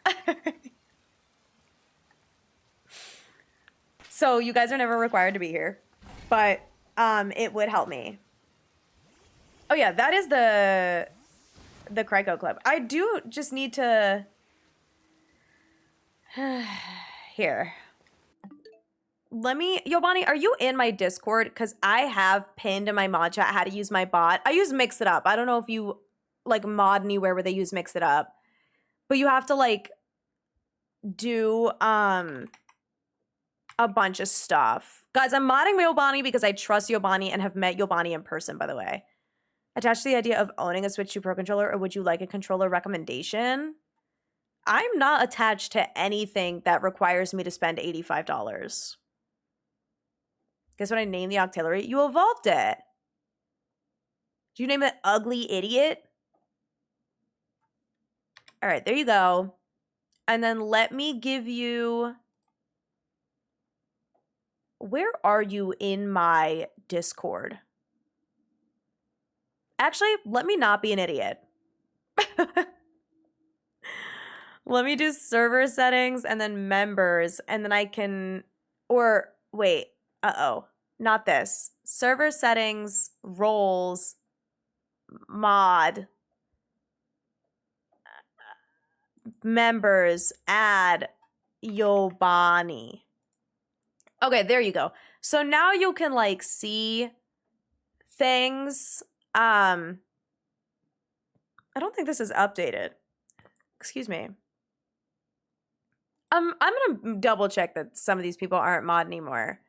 So you guys are never required to be here, but it would help me. Oh yeah, that is the Kryko clip. I do just need to here. Let me, Yobani, are you in my Discord? Because I have pinned in my mod chat how to use my bot. I use Mix It Up. I don't know if you like mod anywhere where they use Mix It Up, but you have to like do a bunch of stuff. Guys, I'm modding Yobani because I trust Yobani and have met Yobani in person, by the way. Attached to the idea of owning a Switch 2 Pro controller, or would you like a controller recommendation? I'm not attached to anything that requires me to spend $85. Guess what I named the Octillery? You evolved it. Do you name it Ugly Idiot? All right, there you go. And then let me give you... Where are you in my Discord? Actually, let me not be an idiot. Let me do server settings and then members, and then I can... Or, wait. Uh-oh. Not this. Server settings, roles, mod, members, add, Yobani. Okay, there you go. So now you can like see things. I don't think this is updated. Excuse me. I'm gonna double check that some of these people aren't mod anymore.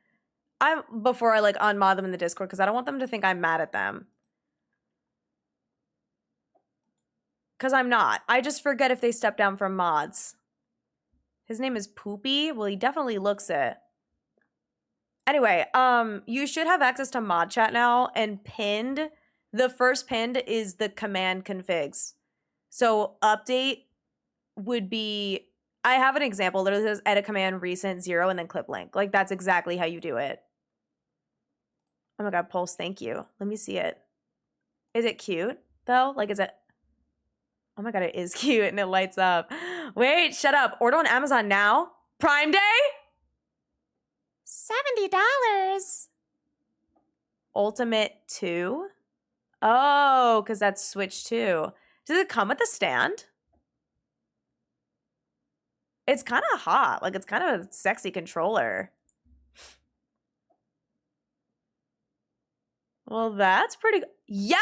Before I like unmod them in the Discord because I don't want them to think I'm mad at them. Because I'm not. I just forget if they step down from mods. His name is Poopy. Well, he definitely looks it. Anyway, you should have access to mod chat now, and pinned, the first pinned is the command configs. So update would be, I have an example, literally says edit command recent 0 and then clip link. Like that's exactly how you do it. Oh my God, Pulse, thank you. Let me see it. Is it cute though? Like is it, oh my God, it is cute and it lights up. Wait, shut up. Order on Amazon now. Prime Day? $70. Ultimate 2? Oh, because that's Switch 2. Does it come with a stand? It's kind of hot. Like, it's kind of a sexy controller. Well, that's pretty good. Yellow!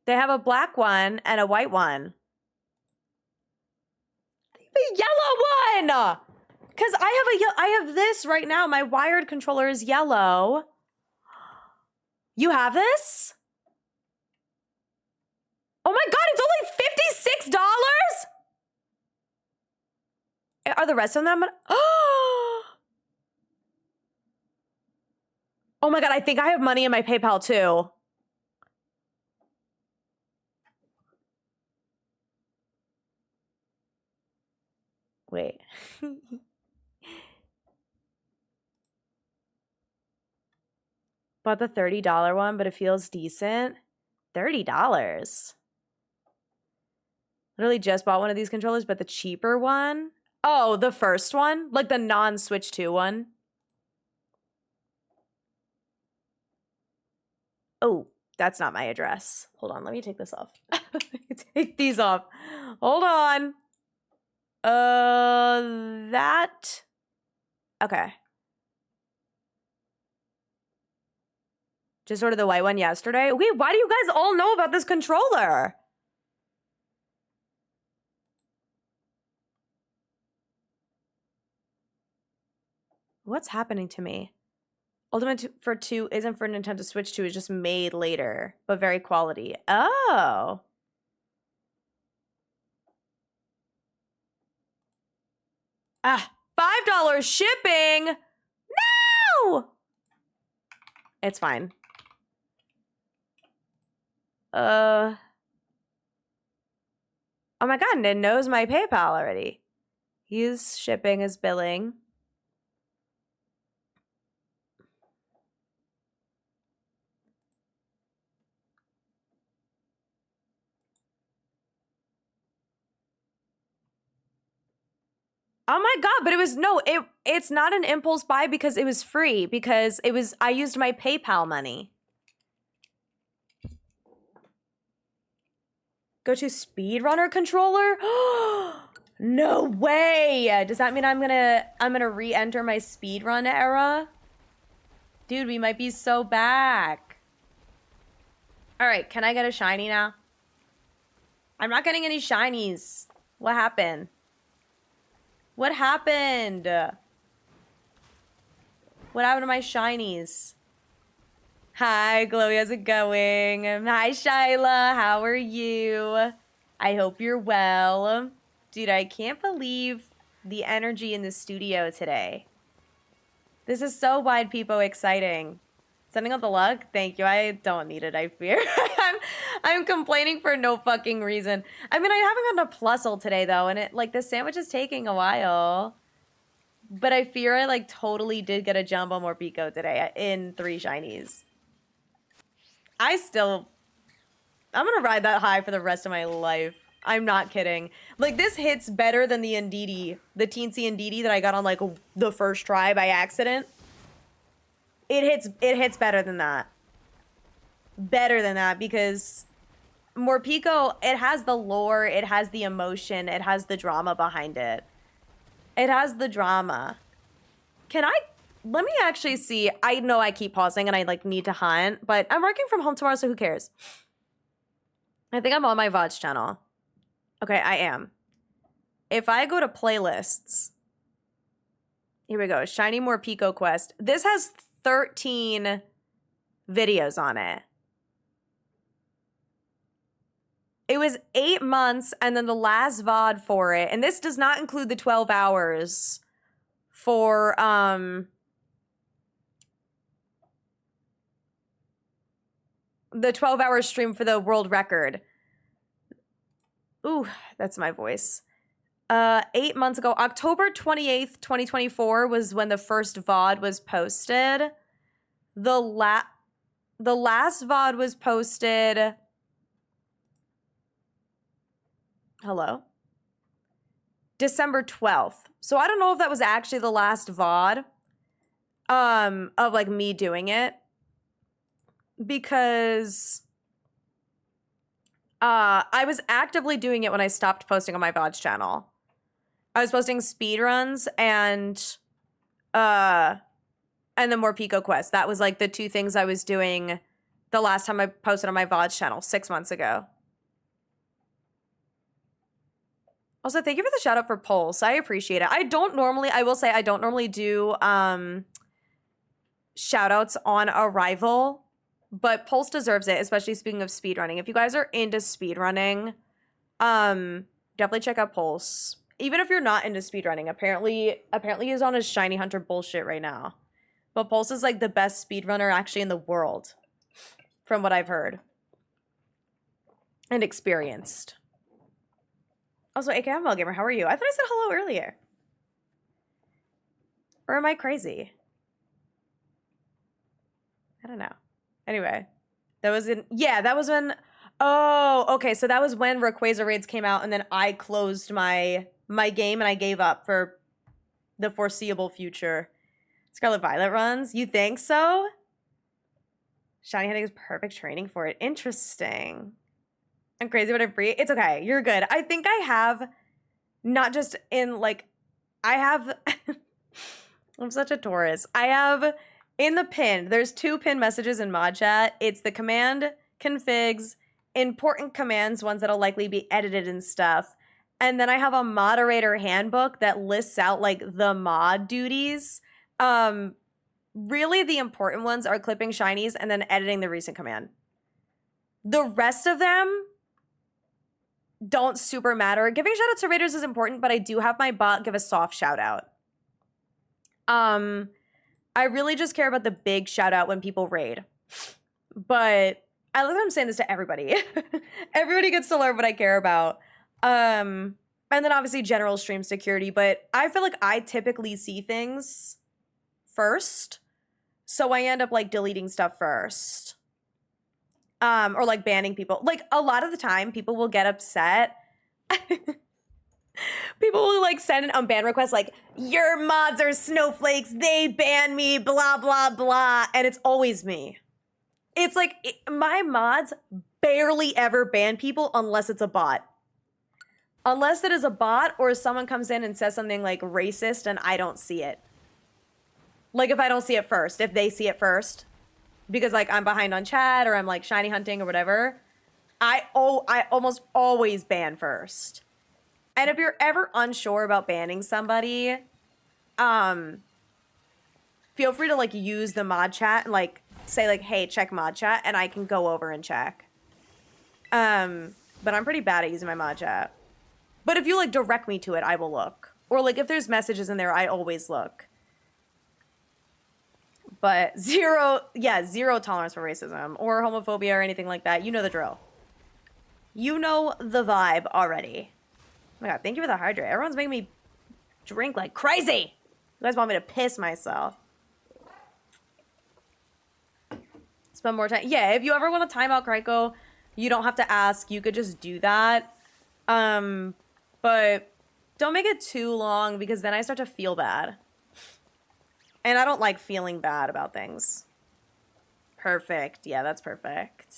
They have a black one and a white one. The yellow one! Because I have this right now. My wired controller is yellow. You have this? Oh my God, it's only $56? Are the rest of them? Oh my God, I think I have money in my PayPal too. Wait. Bought the $30 one, but it feels decent. $30. Literally just bought one of these controllers, but the cheaper one. Oh, the first one? Like the non-Switch 2 one? Oh, that's not my address. Hold on, let me take this off. Take these off. Hold on. That. Okay. Just ordered the white one yesterday. Wait, why do you guys all know about this controller? What's happening to me? Ultimate for 2 isn't for Nintendo Switch 2. It's just made later, but very quality. Oh. Ah, $5 shipping. No! It's fine. Oh my god, it knows my PayPal already. He's shipping his billing. Oh my god, but it was it's not an impulse buy because it was free, because I used my PayPal money. Go to speedrunner controller? No way. Does that mean I'm gonna re-enter my speedrun era? Dude, we might be so back. All right, can I get a shiny now? I'm not getting any shinies. What happened? What happened? What happened to my shinies? Hi, Chloe, how's it going? Hi, Shyla, how are you? I hope you're well. Dude, I can't believe the energy in the studio today. This is so wide peepo exciting. Sending out the luck? Thank you. I don't need it, I fear. I'm complaining for no fucking reason. I mean, I haven't gotten a plusle today, though, and the sandwich is taking a while. But I fear I, totally did get a Jumbo Morpeko today in 3 shinies. I'm gonna ride that high for the rest of my life. I'm not kidding. This hits better than the Indeedee, the Teensy Indeedee that I got on, the first try by accident. It hits better than that. Better than that, because Morpeko, it has the lore, it has the emotion, it has the drama behind it. It has the drama. Let me actually see. I know I keep pausing and I need to hunt, but I'm working from home tomorrow, so who cares? I think I'm on my VODs channel. Okay, I am. If I go to playlists, here we go. Shiny Morpeko Quest. This has 13 videos on it. It was 8 months, and then the last VOD for it, and this does not include the 12 hours for, the 12-hour stream for the world record. Ooh, that's my voice. 8 months ago, October 28th, 2024 was when the first VOD was posted. The last VOD was posted... Hello? December 12th. So I don't know if that was actually the last VOD of me doing it, because I was actively doing it when I stopped posting on my VODs channel. I was posting speedruns and the Morpeko Quest. That was the 2 things I was doing the last time I posted on my VODs channel 6 months ago. Also, thank you for the shout out for Pulse. I appreciate it. I will say I don't normally do shout outs on arrival, but Pulse deserves it, especially speaking of speedrunning. If you guys are into speedrunning, definitely check out Pulse. Even if you're not into speedrunning, apparently he's on his Shiny Hunter bullshit right now. But Pulse is the best speedrunner actually in the world, from what I've heard and experienced. Also, AKML Gamer, how are you? I thought I said hello earlier. Or am I crazy? I don't know. Anyway, that was in, yeah, that was when, oh, okay. So that was when Rayquaza raids came out, and then I closed my game and I gave up for the foreseeable future. Scarlet Violet runs? You think so? Shiny Hunting is perfect training for it. Interesting. I'm crazy when I breathe. It's okay. You're good. I think I have, not just in like, I have, I'm such a Taurus. I have in the pin, there's 2 pin messages in mod chat. It's the command configs, important commands, ones that'll likely be edited and stuff. And then I have a moderator handbook that lists out like the mod duties. Really the important ones are clipping shinies and then editing the recent command. The rest of them don't super matter. Giving shout outs to raiders is important, but I do have my bot give a soft shout out. I really just care about the big shout out when people raid. But I love that I'm saying this to everybody. Everybody gets to learn what I care about. And then obviously general stream security, but I feel like I typically see things first. So I end up like deleting stuff first. Or like banning people. Like a lot of the time people will get upset. People will like send an unban request like, your mods are snowflakes, they ban me, blah, blah, blah. And it's always me. It's like, my mods barely ever ban people unless it's a bot. Unless it is a bot or someone comes in and says something like racist and I don't see it. Like if I don't see it first, if they see it first, because like I'm behind on chat or I'm like shiny hunting or whatever, I almost always ban first. And if you're ever unsure about banning somebody, feel free to like use the mod chat and like say like, hey, check mod chat, and I can go over and check. But I'm pretty bad at using my mod chat. But if you like direct me to it, I will look. Or like if there's messages in there, I always look. But zero tolerance for racism or homophobia or anything like that. You know the drill. You know the vibe already. Oh my god, thank you for the hydrate. Everyone's making me drink like crazy. You guys want me to piss myself. Spend more time. Yeah, if you ever want to time out Kryko, you don't have to ask. You could just do that. But don't make it too long because then I start to feel bad. And I don't like feeling bad about things. Perfect. Yeah, that's perfect.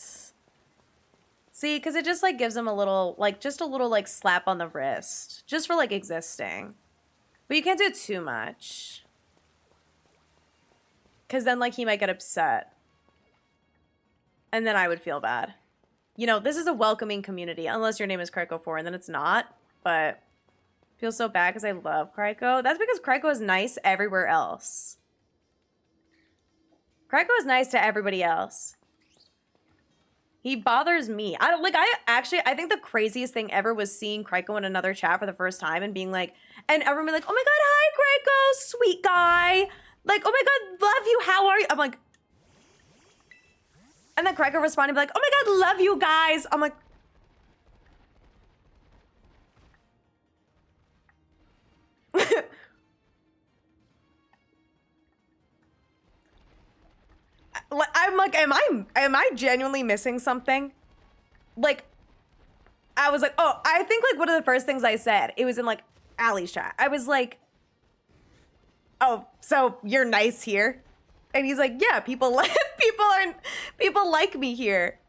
See, because it just like gives him a little, like, just a little like slap on the wrist. Just for like existing. But you can't do it too much. Because then like he might get upset. And then I would feel bad. You know, this is a welcoming community. Unless your name is Kryko4 and then it's not. But I feel so bad because I love Kryko. That's because Kryko is nice everywhere else. Kryko is nice to everybody else. He bothers me. I think the craziest thing ever was seeing Kryko in another chat for the first time and being like, and everyone be like, oh my god, hi Kryko, sweet guy. Like, oh my god, love you, how are you? I'm like, and then Kryko responded like, oh my god, love you guys. I'm like, I'm like, am I genuinely missing something? Like, I was like, oh, I think like one of the first things I said, it was in like Allie's chat. I was like, oh, so you're nice here? And he's like, yeah, people like me here.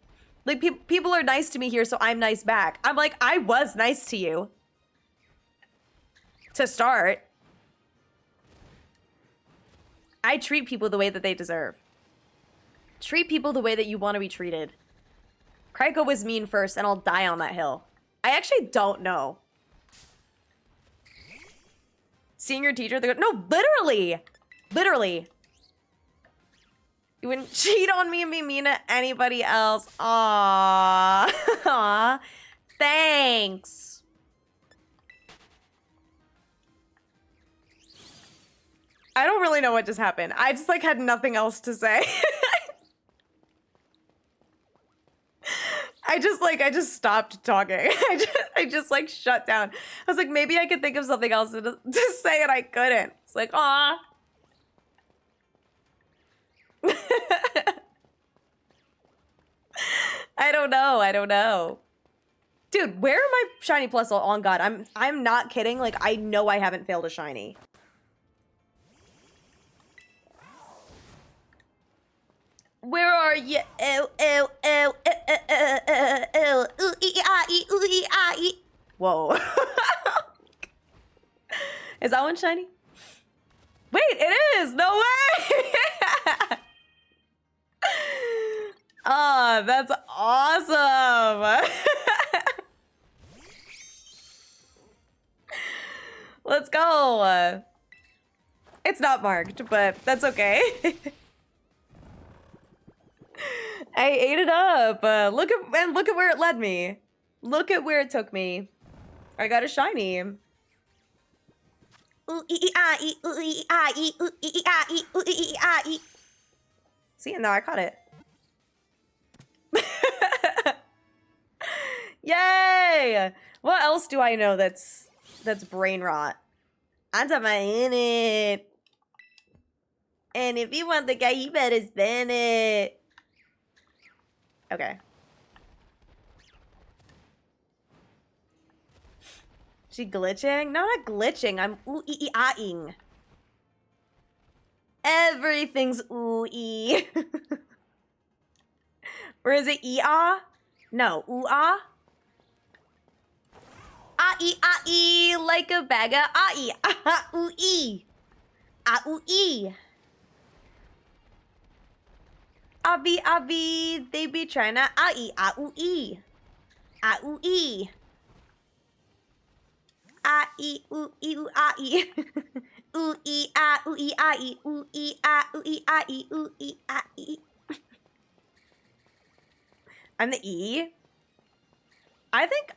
Like people are nice to me here, so I'm nice back. I'm like, I was nice to you. To start. I treat people the way that they deserve. Treat people the way that you want to be treated. Kryko was mean first, and I'll die on that hill. I actually don't know. Seeing your teacher, no, literally. Literally. You wouldn't cheat on me and be mean to anybody else. Aww. Aww. Thanks. I don't really know what just happened. I just like had nothing else to say. I just stopped talking. I just like shut down. I was like, maybe I could think of something else to say, and I couldn't. It's like, aw. I don't know. I don't know. Dude, where are my shiny plus? On God, I'm not kidding. Like, I know I haven't failed a shiny. Where are you? Whoa. Is that one shiny? Wait, it is! No way! Oh, that's awesome! Let's go! It's not marked, but that's okay. I ate it up. Look at where it led me. Look at where it took me. I got a shiny. See, and now I caught it. Yay! What else do I know that's brain rot? I'm talking about in it. And if you want the guy, you better spin it. Okay. She glitching? No, not glitching. I'm ooh-ee-ah-ing. Everything's ooh-ee. Or is it ee-ah? No, ooh-ah? Ah-ee-ah-ee, like a bag of ah-ee. Ah-ooh-ee. Ah-ooh-ee. Ah-bee, they be tryna ah-ee, ah-ooh-ee. Ah-ooh-ee. Ah-ee, ooh-ee, ooh-ah-ee. Ooh-ee, ah, ooh-ee, ah-ee. Ooh-ee, ah, ooh-ee, ah-ee. Ooh-ee, ah-ee. I'm the E? I think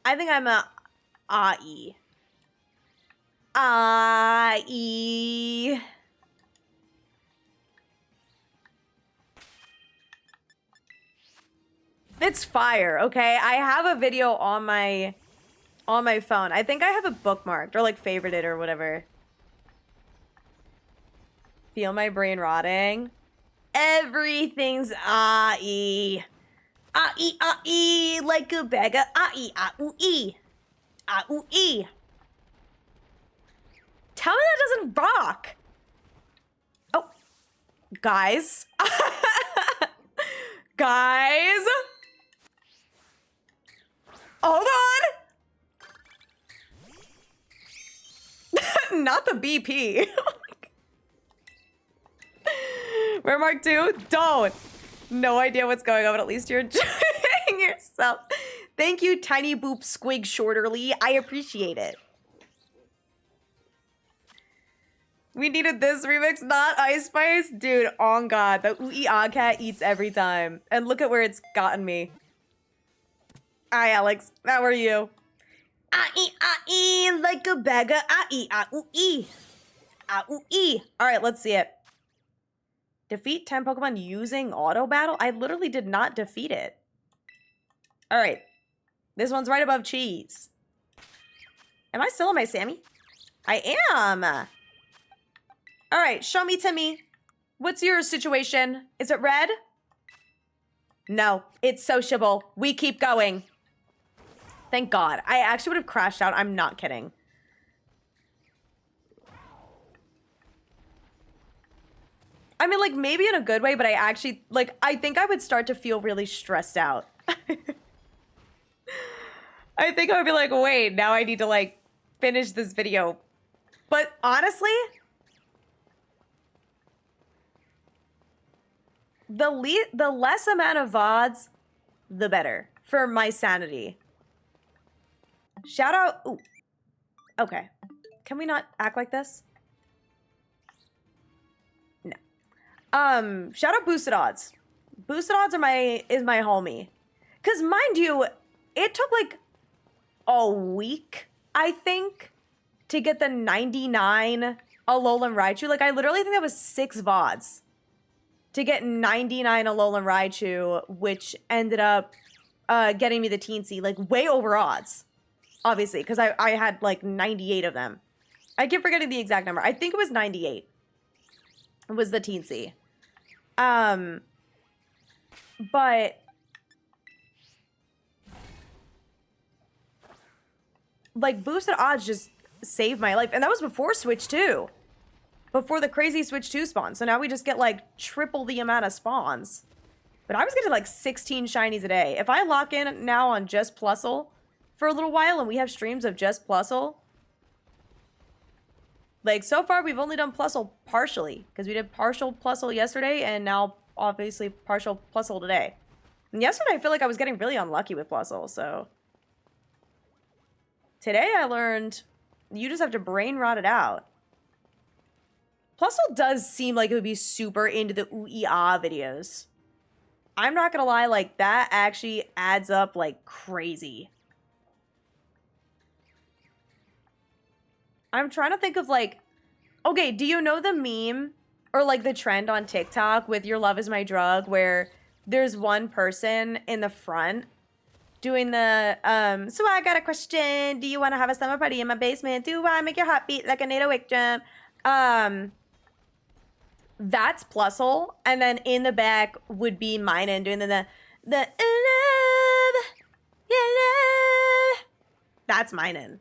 I'm a ah-ee. Ah-ee. It's fire, okay? I have a video on my phone. I think I have it bookmarked or like favorited or whatever. Feel my brain rotting. Everything's ah-ee. Ah-ee, ah-ee, like a bag of ah-ee, ah-ooh-ee. Ah-ooh-ee. Tell me that doesn't rock. Oh, guys. Guys. Hold on. Not the BP. We're Mark 2? Don't. No idea what's going on, but at least you're enjoying yourself. Thank you, Tiny Boop Squig Shorterly. I appreciate it. We needed this remix, not Ice Spice. Dude, on God, the ooh-ee-ah cat eats every time. And look at where it's gotten me. Hi, Alex. How are you? Ah-ee, like a bag of ah-ee, ah-ooh-ee. Ah-ooh-ee. All right, let's see it. Defeat 10 Pokemon using auto battle? I literally did not defeat it. All right. This one's right above cheese. Am I still on my Sammy? I am. All right, show me, Timmy. What's your situation? Is it red? No, it's sociable. We keep going. Thank God. I actually would have crashed out. I'm not kidding. I mean, like, maybe in a good way, but I actually, like, I think I would start to feel really stressed out. I think I would be like, wait, now I need to, like, finish this video. But honestly, the less amount of VODs, the better for my sanity. Shout out. Ooh. Okay. Can we not act like this? No. Shout out Boosted Odds. Boosted Odds is my homie. Cause mind you, it took like a week, I think, to get the 99 Alolan Raichu. Like I literally think that was 6 VODs. to get 99 Alolan Raichu, which ended up getting me the teensy, like way over odds, obviously, because I had like 98 of them. I keep forgetting the exact number. I think it was 98 was the teensy. But like boosted odds just saved my life. And that was before Switch 2. Before the crazy Switch 2 spawn. So now we just get like triple the amount of spawns. But I was getting like 16 shinies a day. If I lock in now on just Plusle for a little while and we have streams of just Plusle, like so far we've only done Plusle partially. Because we did partial Plusle yesterday and now obviously partial Plusle today. And yesterday I feel like I was getting really unlucky with Plusle, so. Today I learned you just have to brain rot it out. Plusle does seem like it would be super into the ooh-ee-ah videos. I'm not gonna lie, like, that actually adds up like crazy. I'm trying to think of like, okay, do you know the meme or like the trend on TikTok with Your Love Is My Drug where there's one person in the front doing the, so I got a question. Do you want to have a summer party in my basement? Do I make your heart beat like a NATO wake drum? That's Plusle. And then in the back would be Minen doing the love, yeah, love. That's Minen.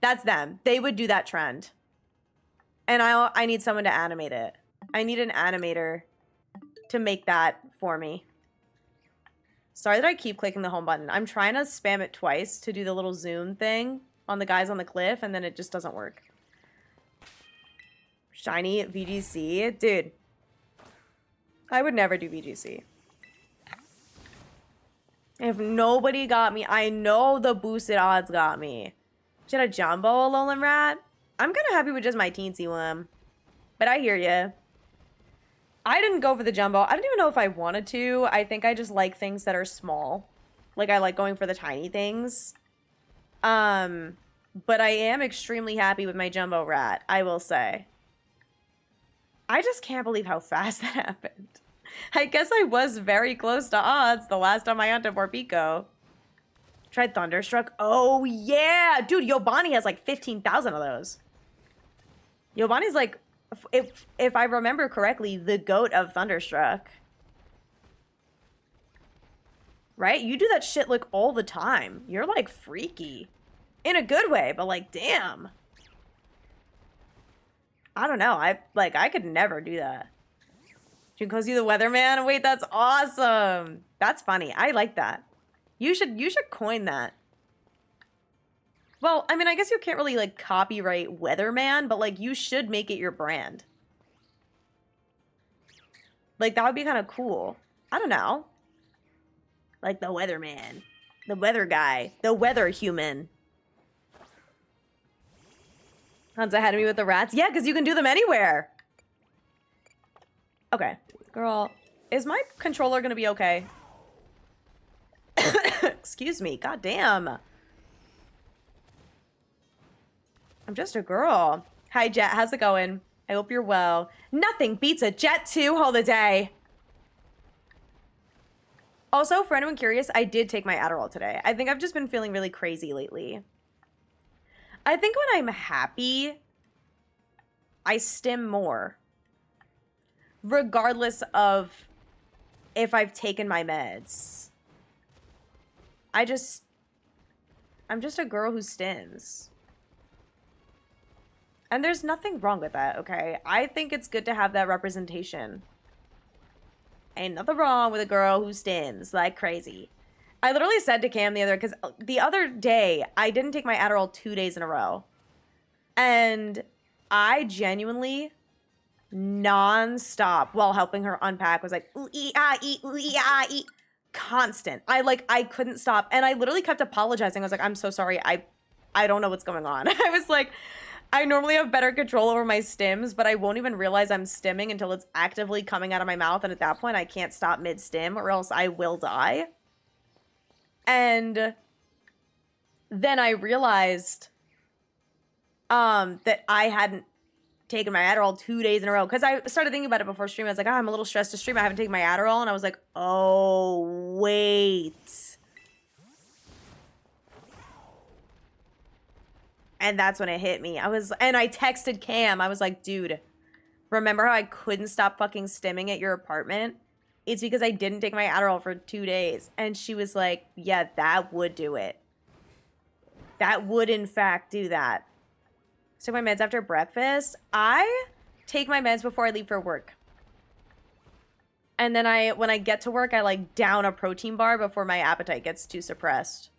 That's them. They would do that trend. And I need someone to animate it. I need an animator to make that for me. Sorry that I keep clicking the home button. I'm trying to spam it twice to do the little zoom thing on the guys on the cliff, and then it just doesn't work. Shiny VGC. Dude. I would never do VGC. If nobody got me, I know the boosted odds got me. Should I jumbo a Alolan Rat? I'm kind of happy with just my teensy one. But I hear ya. I didn't go for the jumbo. I don't even know if I wanted to. I think I just like things that are small. Like, I like going for the tiny things. But I am extremely happy with my jumbo rat, I will say. I just can't believe how fast that happened. I guess I was very close to odds the last time I hunted for Pico. Tried Thunderstruck. Oh, yeah! Dude, Yobani has like 15,000 of those. Yobani's like, if I remember correctly, the goat of Thunderstruck. Right? You do that shit like all the time. You're like freaky. In a good way, but like, damn. I don't know. I could never do that. Jinko's the weatherman? Wait, that's awesome. That's funny. I like that. You should coin that. Well, I mean, I guess you can't really, like, copyright Weatherman, but, like, you should make it your brand. Like, that would be kind of cool. I don't know. Like, the Weatherman. The weather guy. The weather human. Hansa ahead of me with the rats. Yeah, because you can do them anywhere. Okay. Girl, is my controller going to be okay? Excuse me. God damn. I'm just a girl. Hi, Jet. How's it going? I hope you're well. Nothing beats a Jet 2 holiday. Also, for anyone curious, I did take my Adderall today. I think I've just been feeling really crazy lately. I think when I'm happy, I stim more. Regardless of if I've taken my meds. I'm just a girl who stims. And there's nothing wrong with that, okay? I think it's good to have that representation. Ain't nothing wrong with a girl who stims like crazy. I literally said to Cam because the other day, I didn't take my Adderall 2 days in a row. And I genuinely, non-stop, while helping her unpack, was like, ooh-ee-ah-ee, ooh-ee-ah-ee. Constant. I couldn't stop. And I literally kept apologizing. I was like, I'm so sorry. I don't know what's going on. I was like, I normally have better control over my stims, but I won't even realize I'm stimming until it's actively coming out of my mouth. And at that point, I can't stop mid-stim or else I will die. And then I realized that I hadn't taken my Adderall 2 days in a row. Because I started thinking about it before stream. I was like, oh, I'm a little stressed to stream. I haven't taken my Adderall. And I was like, oh, wait. And that's when it hit me. And I texted Cam. I was like, dude, remember how I couldn't stop fucking stimming at your apartment? It's because I didn't take my Adderall for 2 days. And she was like, yeah, that would do it. That would, in fact, do that. So my meds after breakfast. I take my meds before I leave for work. And then when I get to work, I like down a protein bar before my appetite gets too suppressed.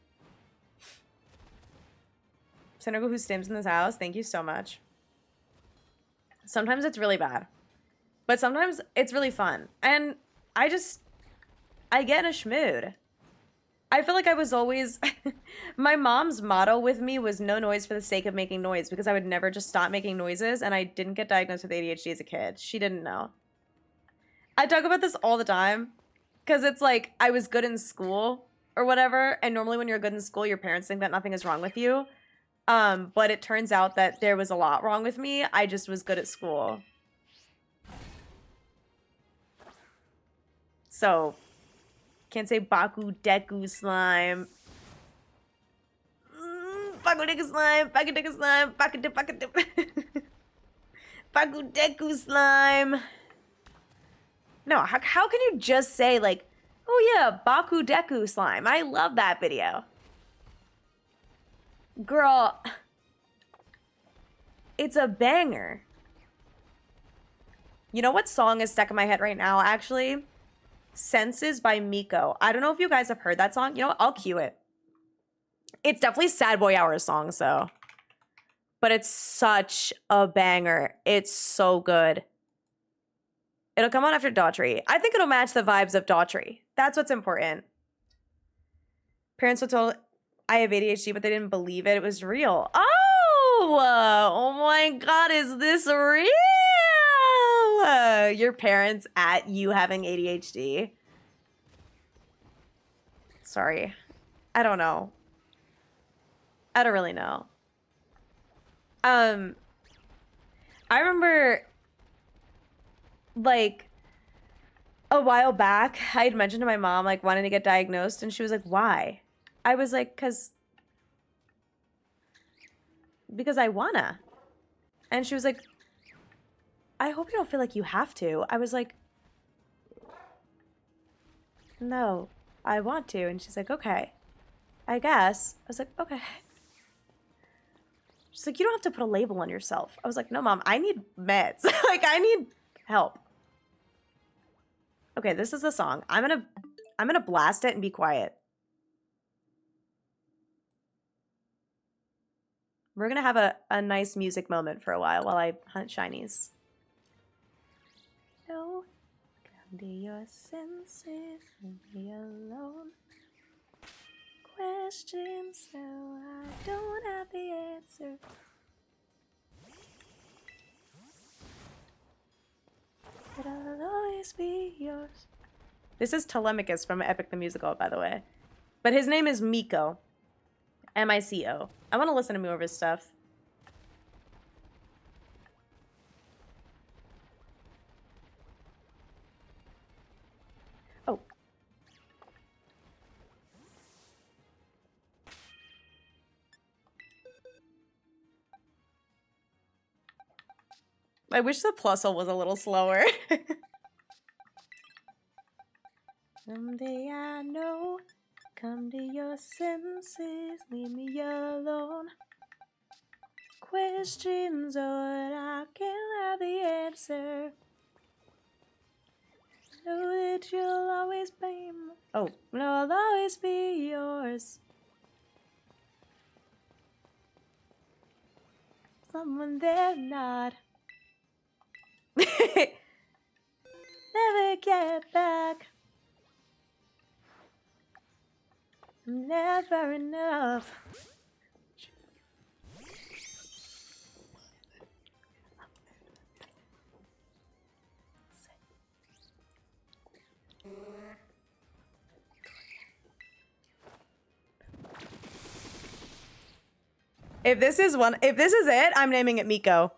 Senegal who stims in this house, thank you so much. Sometimes it's really bad. But sometimes it's really fun. And I get in a schmood. I feel like I was always... My mom's motto with me was no noise for the sake of making noise, because I would never just stop making noises, and I didn't get diagnosed with ADHD as a kid. She didn't know. I talk about this all the time, because it's like I was good in school or whatever, and normally when you're good in school, your parents think that nothing is wrong with you. But it turns out that there was a lot wrong with me. I just was good at school. So... Can't say Baku Deku slime. Baku Deku slime. Baku Deku slime. Baku Deku slime. No, how can you just say like, oh yeah, Baku Deku slime. I love that video. Girl, it's a banger. You know what song is stuck in my head right now, actually? Senses by Miko. I don't know if you guys have heard that song. You know what? I'll cue it. It's definitely Sad Boy Hour song, so. But it's such a banger. It's so good. It'll come on after Daughtry. I think it'll match the vibes of Daughtry. That's what's important. Parents were told I have ADHD, but they didn't believe it. It was real. Oh my God, is this real? Your parents at you having ADHD. Sorry. I don't know. I don't really know. I remember like a while back, I had mentioned to my mom like wanting to get diagnosed, and she was like, why? I was like, because I wanna. And she was like, I hope you don't feel like you have to. I was like, no, I want to. And she's like, okay, I guess. I was like, okay. She's like, you don't have to put a label on yourself. I was like, no, Mom, I need meds. Like, I need help. Okay, this is the song. I'm gonna blast it and be quiet. We're gonna have a nice music moment for a while I hunt shinies. No, come to your senses, leave me alone. Questions, so I don't have the answer. But I'll always be yours. This is Telemachus from Epic the Musical, by the way. But his name is Miko. M-I-C-O. I want to listen to more of his stuff. Oh. I wish the plusle was a little slower. Someday I know, come to your senses, leave me alone. Questions, but I can't have the answer. Know that you'll always be I'll always be yours. Someone they're not. Never get back. Never enough. If this is it, I'm naming it Miko.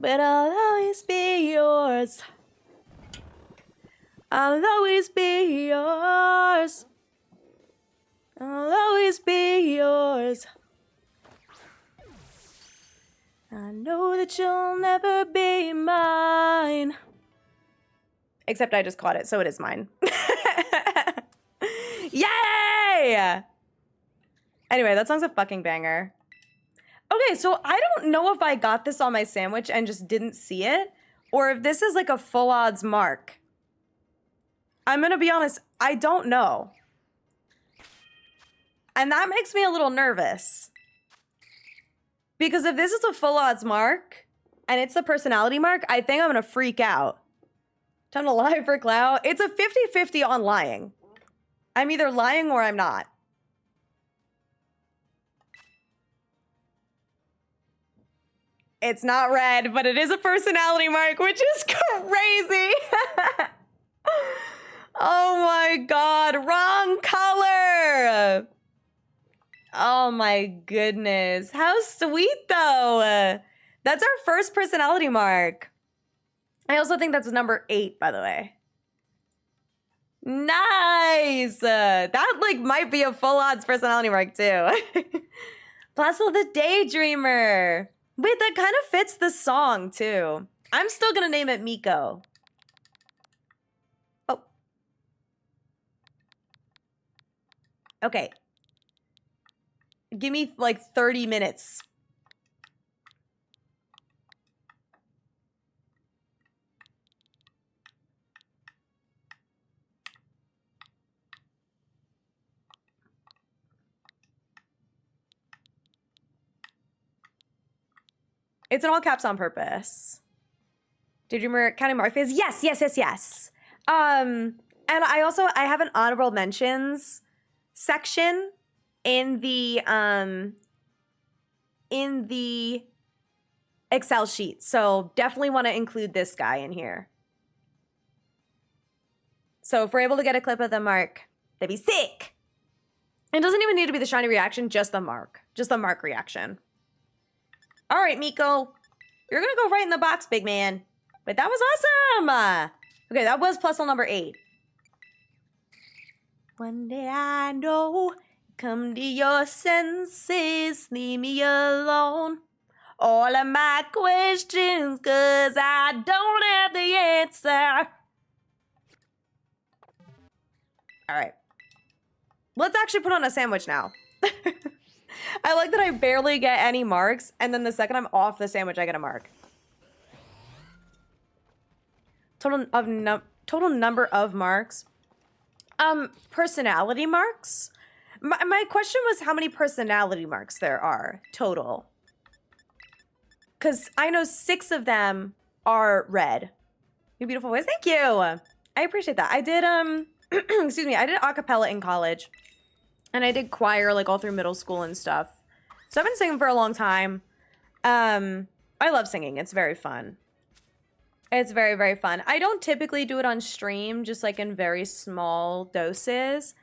but I'll always be yours. I'll always be yours. I'll always be yours. I know that you'll never be mine. Except I just caught it, so it is mine. Yay! Anyway, that song's a fucking banger. Okay, so I don't know if I got this on my sandwich and just didn't see it, or if this is like a full odds mark. I'm gonna be honest, I don't know. And that makes me a little nervous. Because if this is a full odds mark, and it's the personality mark, I think I'm gonna freak out. Time to lie for clout. It's a 50-50 on lying. I'm either lying or I'm not. It's not red, but it is a personality mark, which is crazy. Oh my God, wrong color. Oh my goodness. How sweet though. That's our first personality mark. I also think that's number 8, by the way. Nice. That like might be a full odds personality mark too. Placido the Daydreamer. Wait, that kind of fits the song too. I'm still gonna name it Miko. Oh. Okay. Give me like 30 minutes. It's in all caps on purpose. Daydreamer counting mark phase. Yes. And I have an honorable mentions section in the Excel sheet. So definitely want to include this guy in here. So if we're able to get a clip of the mark, that'd be sick. It doesn't even need to be the shiny reaction, just the mark. Just the mark reaction. All right, Miko. You're going to go right in the box, big man. But that was awesome. Okay, that was puzzle number 8. One day I know, come to your senses, leave me alone. All of my questions, 'cause I don't have the answer. All right. Let's actually put on a sandwich now. I like that I barely get any marks, and then the second I'm off the sandwich, I get a mark. Total number of marks. Personality marks? My question was how many personality marks there are total. Because I know 6 of them are red. You beautiful voice. Thank you. I appreciate that. I did, excuse me, I did a cappella in college. And I did choir like all through middle school and stuff. So I've been singing for a long time. I love singing. It's very fun. It's very, very fun. I don't typically do it on stream, just like in very small doses.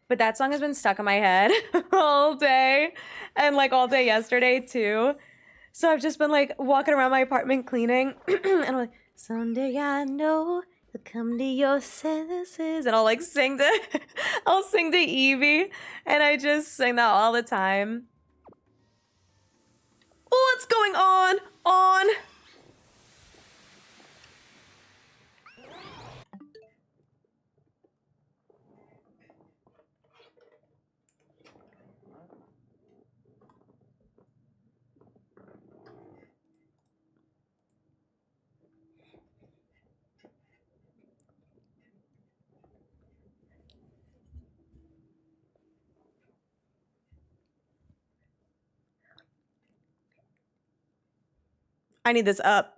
But that song has been stuck in my head all day. And like all day yesterday too. So I've just been like walking around my apartment cleaning. And I'm like, someday I know you'll come to your senses. And I'll like sing to, I'll sing to Evie. And I just sing that all the time. What's going on? I need this up.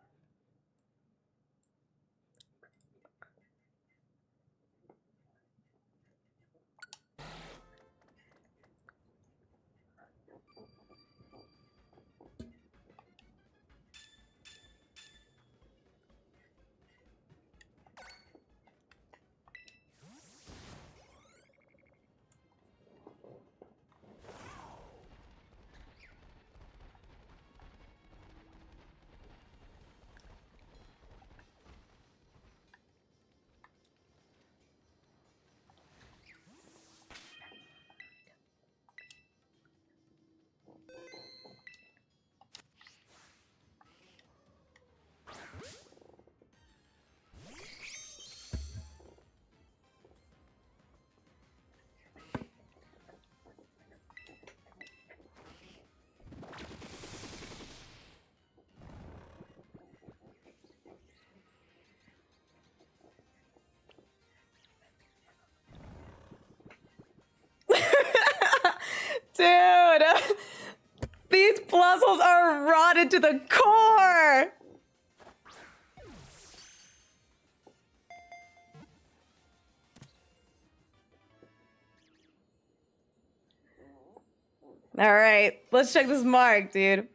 Dude, these puzzles are rotted to the core. All right, let's check this mark, dude.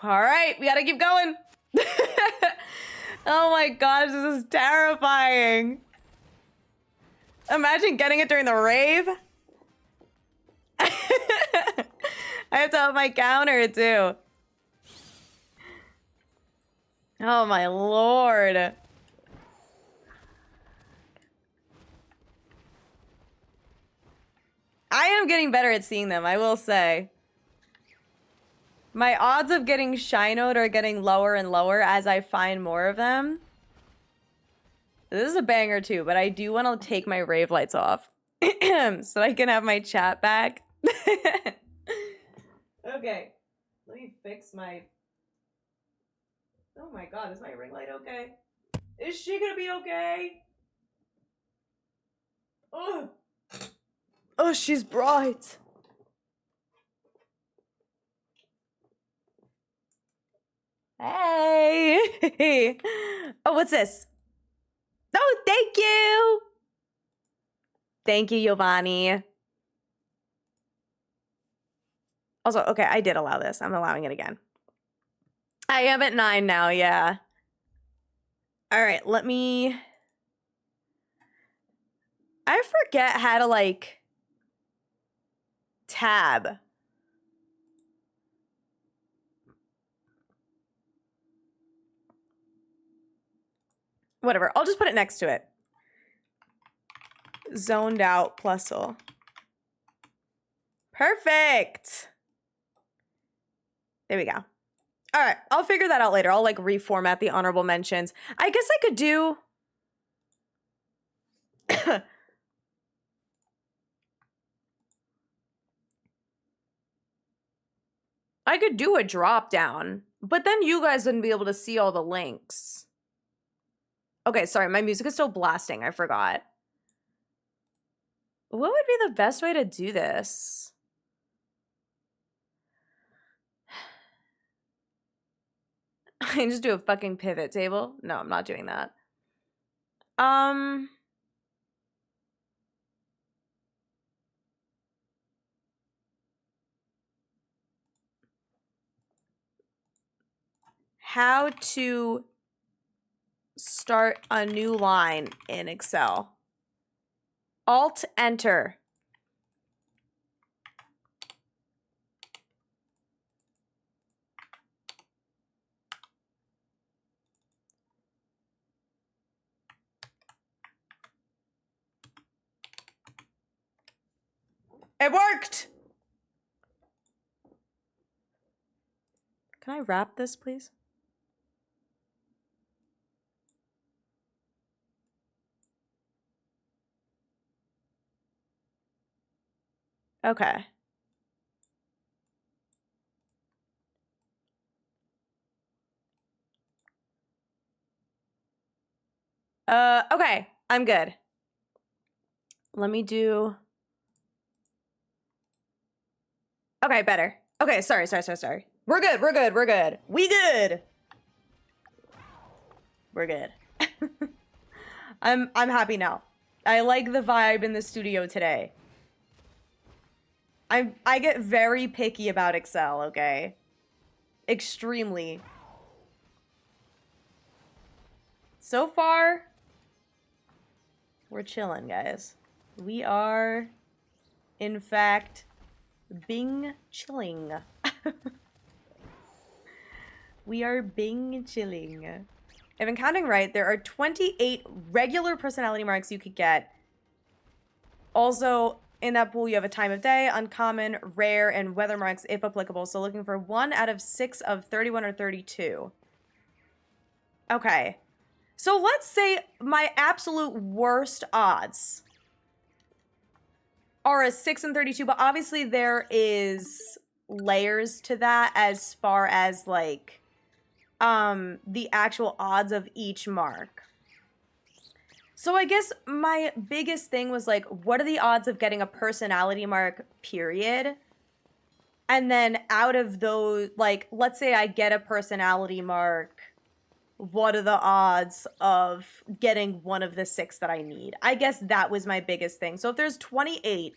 All right, we gotta keep going. Oh my gosh, this is terrifying. Imagine getting it during the rave. I have to have my counter too. Oh my lord. I am getting better at seeing them, I will say. My odds of getting shinoed are getting lower and lower as I find more of them. This is a banger too, but I do want to take my rave lights off so I can have my chat back. Okay, let me fix my... Oh my god, is my ring light okay? Is she gonna be okay? Oh, oh, she's bright. Hey. Oh, what's this? Oh, thank you. Thank you, Giovanni. Also, okay, I did allow this. I'm allowing it again. I am at 9 now, yeah. All right, let me... I forget how to, like, tab. Whatever, I'll just put it next to it. Zoned out plusle. Perfect. There we go. All right, I'll figure that out later. I'll like reformat the honorable mentions. I guess I could do... I could do a drop down, but then you guys wouldn't be able to see all the links. Okay, sorry, my music is still blasting. I forgot. What would be the best way to do this? I just do a fucking pivot table? No, I'm not doing that. How to start a new line in Excel. Alt-Enter. It worked! Can I wrap this, please? Okay. Okay, I'm good. Let me do... Okay, better. Okay, sorry. We're good. We good. We're good. I'm happy now. I like the vibe in the studio today. I get very picky about Excel, okay? Extremely. So far, we're chilling, guys. We are, in fact, bing chilling. We are bing chilling. If I'm counting right, there are 28 regular personality marks you could get. Also, in that pool, you have a time of day, uncommon, rare, and weather marks if applicable. So looking for 1 out of 6 of 31 or 32. Okay. So let's say my absolute worst odds are a 6 and 32, but obviously there is layers to that as far as like the actual odds of each mark. So I guess my biggest thing was like, what are the odds of getting a personality mark, period? And then out of those, like, let's say I get a personality mark, what are the odds of getting one of the 6 that I need? I guess that was my biggest thing. So if there's 28,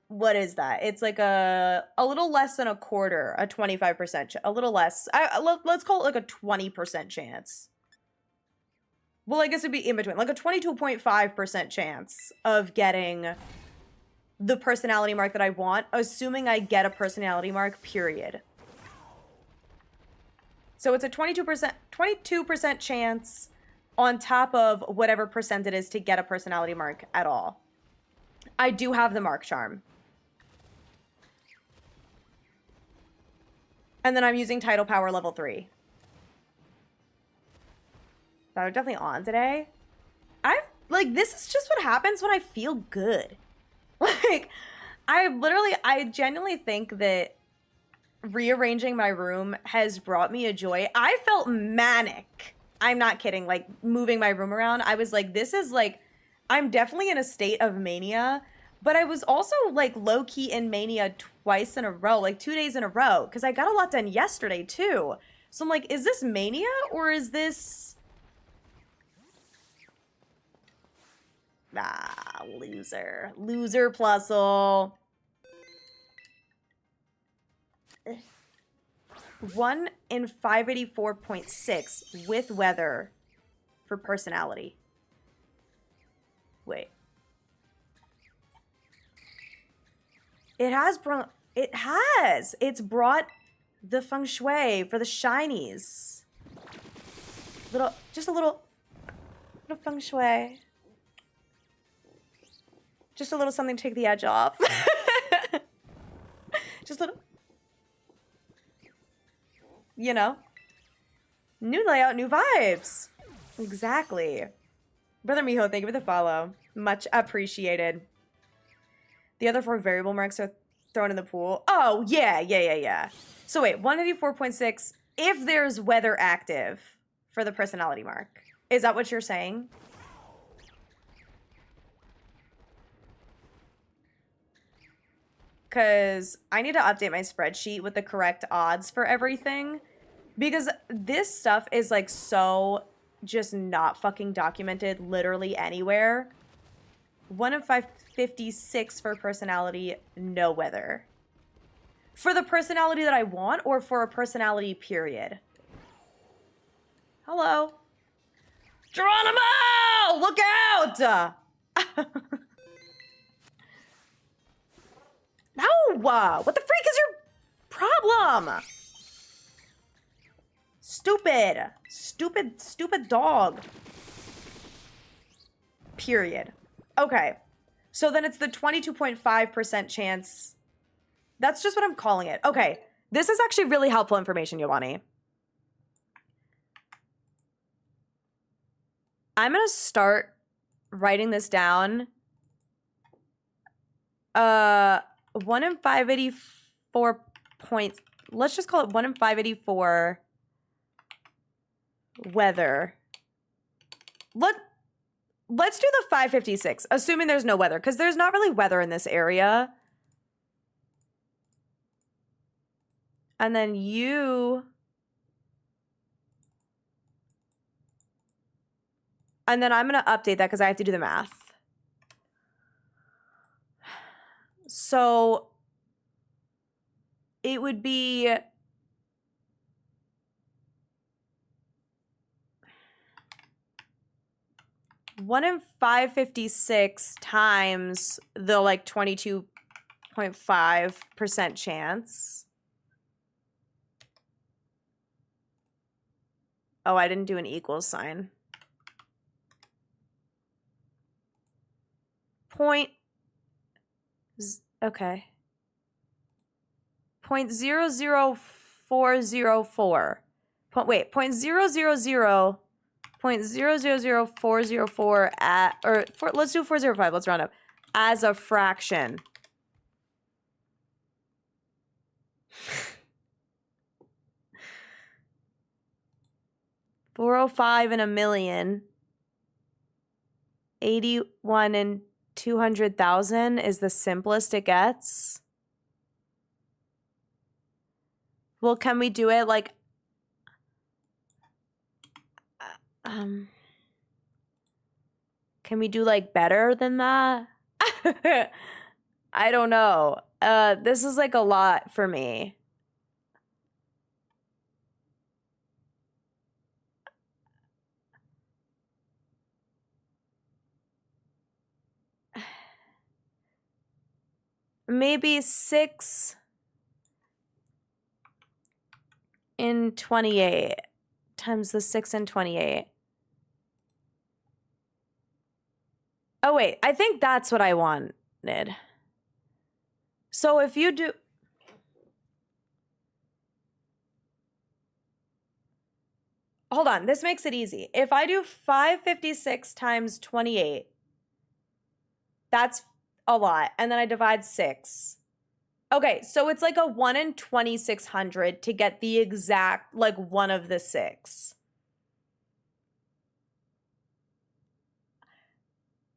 what is that? It's like a little less than a quarter, a 25%, a little less. Let's call it like a 20% chance. Well, I guess it'd be in between, like a 22.5% chance of getting the personality mark that I want, assuming I get a personality mark, period. So it's a 22% chance on top of whatever percent it is to get a personality mark at all. I do have the mark charm. And then I'm using title power level 3. They're definitely on today. This is just what happens when I feel good. Like, I genuinely think that rearranging my room has brought me a joy. I felt manic. I'm not kidding. Like, moving my room around, I was like, this is like, I'm definitely in a state of mania, but I was also like low-key in mania twice in a row, like 2 days in a row, because I got a lot done yesterday too. So I'm like, is this mania or is this... Ah, loser. Loser plusle. 1 in 584.6 with weather for personality. Wait. It has brought... It has! It's brought the feng shui for the shinies. Just a little feng shui. Just a little something to take the edge off. Just a little... You know? New layout, new vibes. Exactly. Brother Miho, thank you for the follow. Much appreciated. The other 4 variable marks are thrown in the pool. Oh, yeah. So wait, 184.6 if there's weather active for the personality mark. Is that what you're saying? Because I need to update my spreadsheet with the correct odds for everything. Because this stuff is like so just not fucking documented literally anywhere. 1 in 556 for personality, no weather. For the personality that I want or for a personality period? Hello? Geronimo! Look out! No! What the freak is your problem? Stupid dog. Period. Okay. So then it's the 22.5% chance. That's just what I'm calling it. Okay. This is actually really helpful information, Giovanni. I'm going to start writing this down. 1 in 584 points. Let's just call it 1 in 584 weather. Let's do the 556, assuming there's no weather, because there's not really weather in this area. And then you... And then I'm going to update that because I have to do the math. So it would be 1 in 556 times the like 22.5% chance. Oh, I didn't do an equals sign. Okay. 0.00404. Wait, 0.000404 at, or let's do 405, let's round up, as a fraction. $405 in a million. 81 in 200,000 is the simplest it gets. Well, can we do it like can we do like better than that? I don't know. This is like a lot for me. Maybe 6 in 28 times the 6 in 28. Oh, wait. I think that's what I wanted. So if you do... Hold on. This makes it easy. If I do 556 times 28, that's a lot. And then I divide 6. Okay, so it's like a 1 in 2,600 to get the exact, like, one of the 6.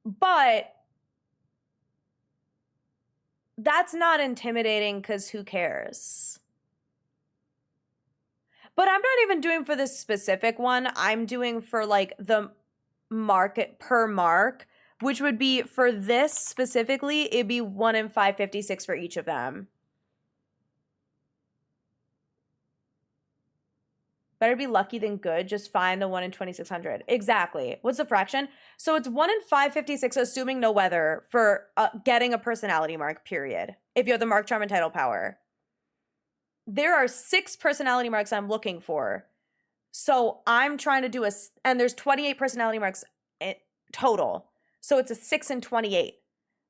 But that's not intimidating because who cares? But I'm not even doing for this specific one. I'm doing for like the market per mark, which would be for this specifically, it'd be 1 in 556 for each of them. Better be lucky than good. Just find the 1 in 2,600. Exactly. What's the fraction? So it's 1 in 556, assuming no weather, for getting a personality mark, period. If you have the mark, charm, and title power. There are 6 personality marks I'm looking for. So I'm trying to do and there's 28 personality marks total. So it's a 6 in 28.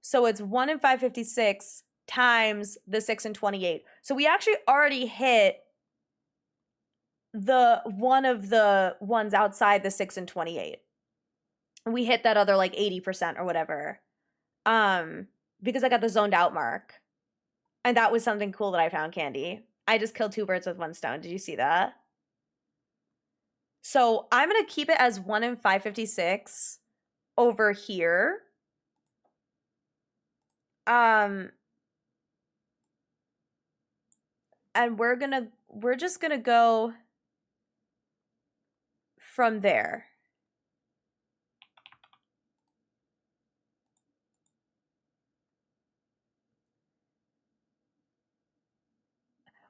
So it's 1 in 556 times the 6 in 28. So we actually already hit the one of the ones outside the 6 and 28. We hit that other like 80% or whatever. Because I got the zoned out mark. And that was something cool that I found, Candy. I just killed 2 birds with 1 stone. Did you see that? So I'm going to keep it as 1 in 556 over here. And we're just going to go from there.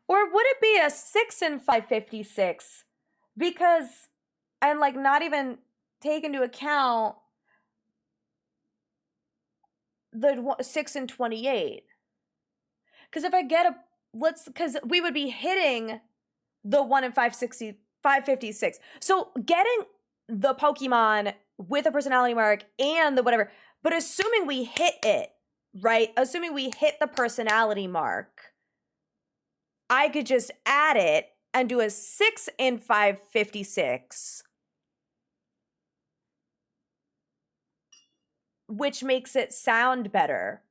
Or would it be a 6 in 556? Because, and like not even take into account the 6 in 28. Because if I get because we would be hitting the 1 in 556. So getting the Pokemon with a personality mark and the whatever, but assuming we hit it, right? Assuming we hit the personality mark, I could just add it and do a 6 in 556, which makes it sound better.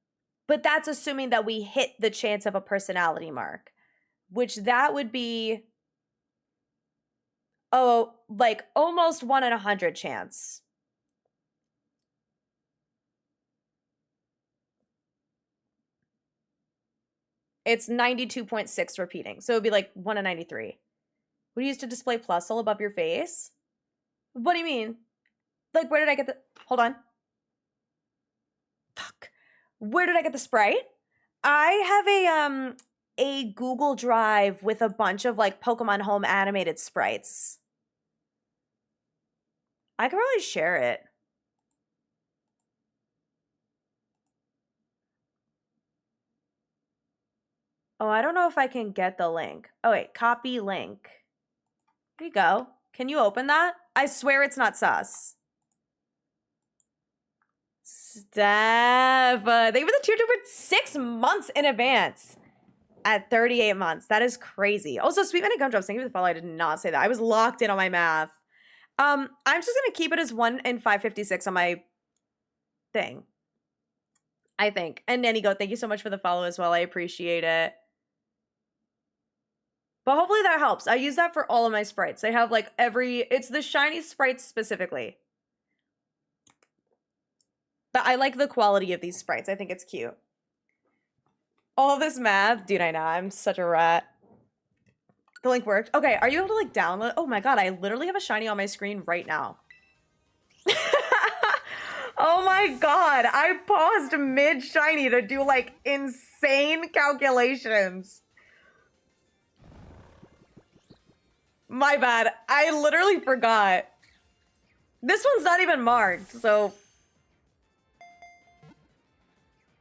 But that's assuming that we hit the chance of a personality mark, which that would be, like almost 1 in 100 chance. It's 92.6 repeating. So it would be like 1 in 93. Would you use to display plus all above your face? What do you mean? Like, where did I get the... Hold on. Fuck. Where did I get the Sprite? I have a Google Drive with a bunch of like Pokemon Home animated sprites. I could probably share it. Oh, I don't know if I can get the link. Oh, wait. Copy link. Here you go. Can you open that? I swear it's not sus. Steph. They were the tier 2 for 6 months in advance. At 38 months. That is crazy. Also, Sweet Minute Gumdrops, thank you for the follow. I did not say that. I was locked in on my math. I'm just going to keep it as 1 in 556 on my thing. I think. And Nanny Goat, thank you so much for the follow as well. I appreciate it. But hopefully that helps. I use that for all of my sprites. They have like it's the shiny sprites specifically. But I like the quality of these sprites. I think it's cute. All this math. Dude, I know. I'm such a rat. The link worked. Okay, are you able to like download? Oh my god, I literally have a shiny on my screen right now. Oh my god, I paused mid-shiny to do like insane calculations. My bad. I literally forgot. This one's not even marked, so...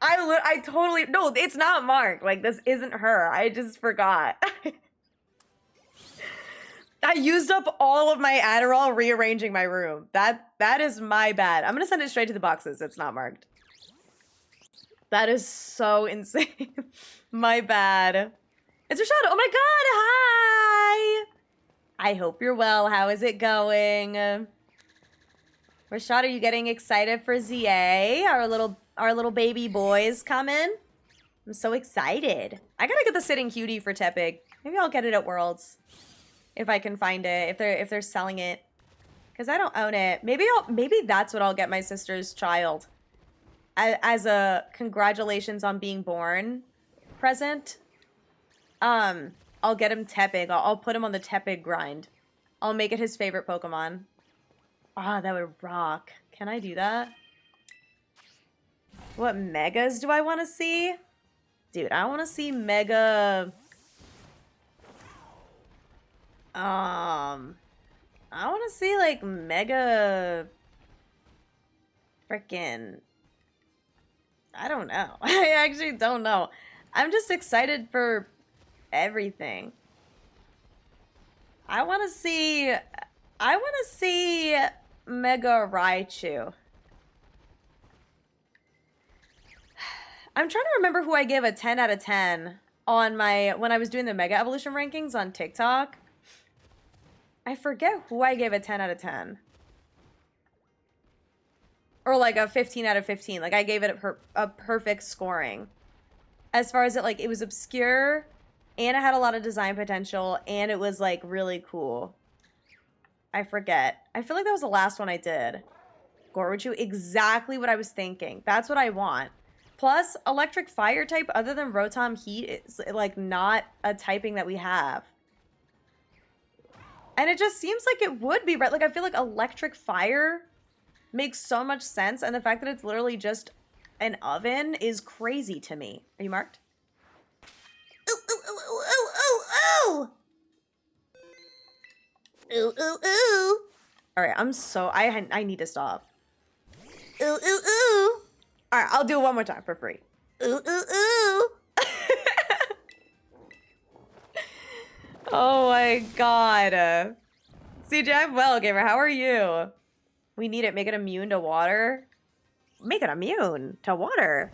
I totally... No, it's not marked. Like, this isn't her. I just forgot. I used up all of my Adderall rearranging my room. That is my bad. I'm gonna send it straight to the boxes. It's not marked. That is so insane. My bad. It's Rashad. Oh my god, hi! I hope you're well. How is it going? Rashad, are you getting excited for ZA? Our little baby boys coming? I'm so excited. I gotta get the sitting cutie for Tepig. Maybe I'll get it at Worlds. If I can find it. If they're selling it. Because I don't own it. Maybe that's what I'll get my sister's child. As a congratulations on being born present. I'll get him Tepig. I'll put him on the Tepig grind. I'll make it his favorite Pokemon. Ah, that would rock. Can I do that? What megas do I want to see? Dude, I want to see mega... I want to see, like, mega... Frickin'... I don't know. I actually don't know. I'm just excited for everything. I want to see Mega Raichu. I'm trying to remember who I gave a 10 out of 10 on when I was doing the Mega Evolution rankings on TikTok. I forget who I gave a 10 out of 10. Or like a 15 out of 15. Like I gave it a perfect scoring. As far as it was obscure and it had a lot of design potential and it was like really cool. I forget. I feel like that was the last one I did. Goruchu, exactly what I was thinking. That's what I want. Plus, electric fire type other than Rotom Heat is like not a typing that we have. And it just seems like it would be right. Like I feel like electric fire makes so much sense, and the fact that it's literally just an oven is crazy to me. Are you marked? Ooh, ooh, ooh, ooh, ooh, ooh, ooh. Ooh, ooh, ooh. All right, I need to stop. Ooh, ooh, ooh. All right, I'll do it one more time for free. Ooh, ooh, ooh. Oh my god. CJ, I'm well, gamer. How are you? We need it. Make it immune to water. Make it immune to water.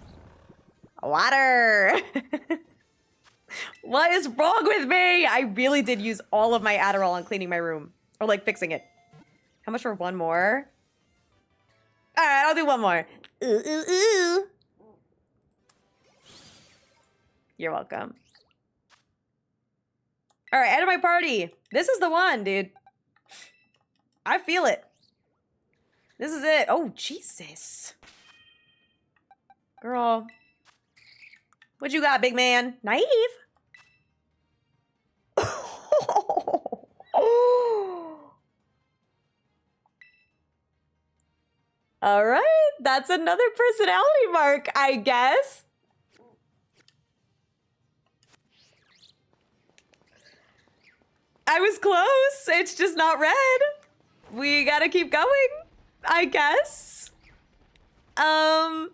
Water. What is wrong with me? I really did use all of my Adderall on cleaning my room. Or like fixing it. How much for one more? Alright, I'll do one more. Ooh, ooh, ooh. You're welcome. Alright, end of my party. This is the one, dude. I feel it. This is it. Oh, Jesus. Girl. What you got, big man? Naive? All right. That's another personality mark, I guess. I was close. It's just not red. We gotta keep going, I guess. I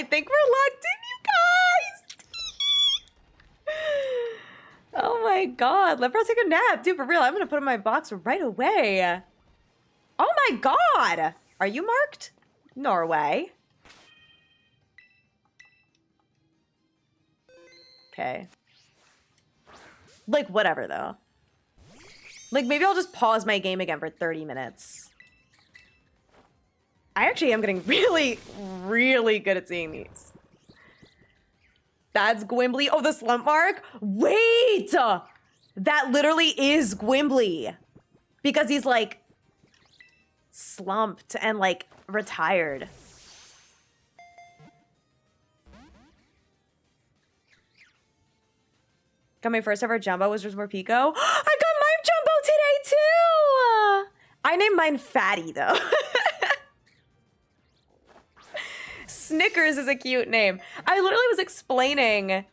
think we're locked in, you guys. Oh my god. Let bro take a nap. Dude, for real, I'm gonna put in my box right away. Oh my god. Are you marked? Norway. Okay. Like, whatever, though. Like, maybe I'll just pause my game again for 30 minutes. I actually am getting really, really good at seeing these. That's Gwimbly. Oh, the slump mark? Wait! That literally is Gwimbly. Because he's like slumped and like retired. Got my first ever jumbo, was just more Pico. I got my jumbo today too! I named mine Fatty though. Snickers is a cute name. I literally was explaining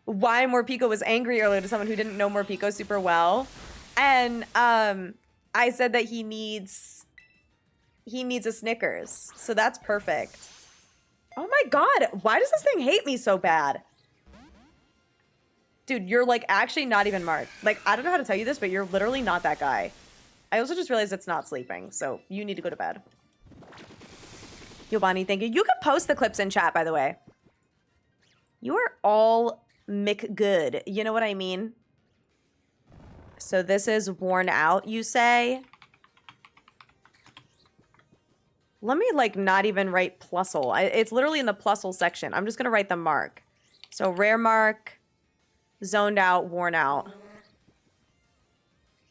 why Morpico was angry earlier to someone who didn't know Morpico super well. And I said that he needs a Snickers. So that's perfect. Oh my god, why does this thing hate me so bad? Dude, you're like actually not even marked. Like, I don't know how to tell you this, but you're literally not that guy. I also just realized it's not sleeping, so you need to go to bed. Yo, Bonnie, thank you. You could post the clips in chat, by the way. You are all McGood. You know what I mean? So this is worn out, you say? Let me, like, not even write plusle. It's literally in the plusle section. I'm just going to write the mark. So rare mark, zoned out, worn out.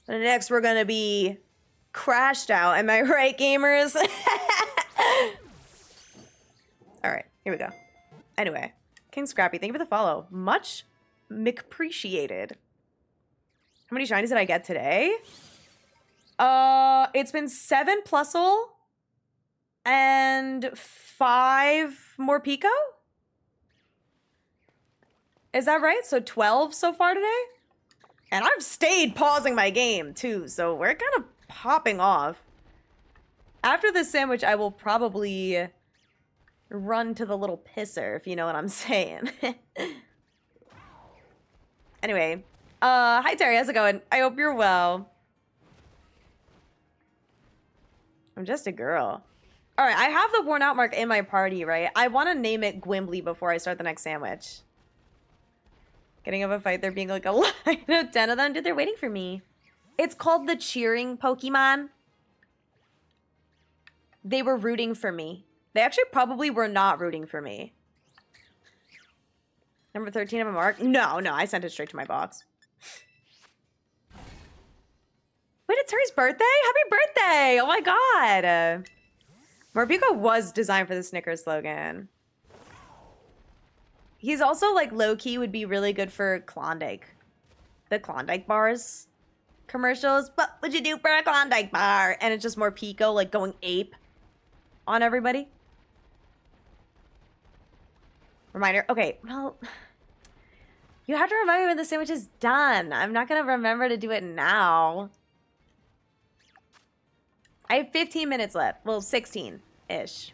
And next we're going to be crashed out. Am I right, gamers? All right, here we go. Anyway, King Scrappy, thank you for the follow. Much McPreciated. How many shinies did I get today? It's been 7 plusle and 5 more Pico? Is that right? So 12 so far today? And I've stayed pausing my game too, so we're kind of popping off. After this sandwich, I will probably run to the little pisser, if you know what I'm saying. Anyway, hi Terry, how's it going? I hope you're well. I'm just a girl. All right, I have the worn out mark in my party, right? I want to name it Gwimbly before I start the next sandwich. Getting of a fight, there being like a line of 10 of them. Dude, they're waiting for me. It's called the cheering Pokemon. They were rooting for me. They actually probably were not rooting for me. Number 13 of a mark? No, I sent it straight to my box. Wait, it's Terry's birthday? Happy birthday! Oh my god! Morpico was designed for the Snickers slogan. He's also, like, low-key would be really good for Klondike. The Klondike bars commercials. What would you do for a Klondike bar? And it's just Morpico, like, going ape on everybody. Reminder. Okay, well, you have to remind me when the sandwich is done. I'm not going to remember to do it now. I have 15 minutes left. Well, 16-ish.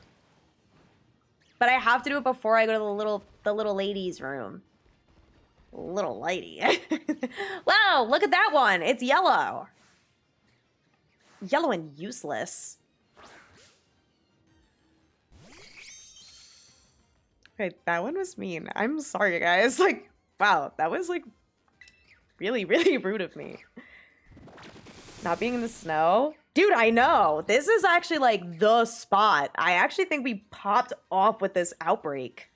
But I have to do it before I go to the little lady's room. Little lady. Wow, look at that one. It's yellow. Yellow and useless. Okay, that one was mean. I'm sorry, guys. Like, wow, that was like really, really rude of me. Not being in the snow. Dude, I know. This is actually like the spot. I actually think we popped off with this outbreak.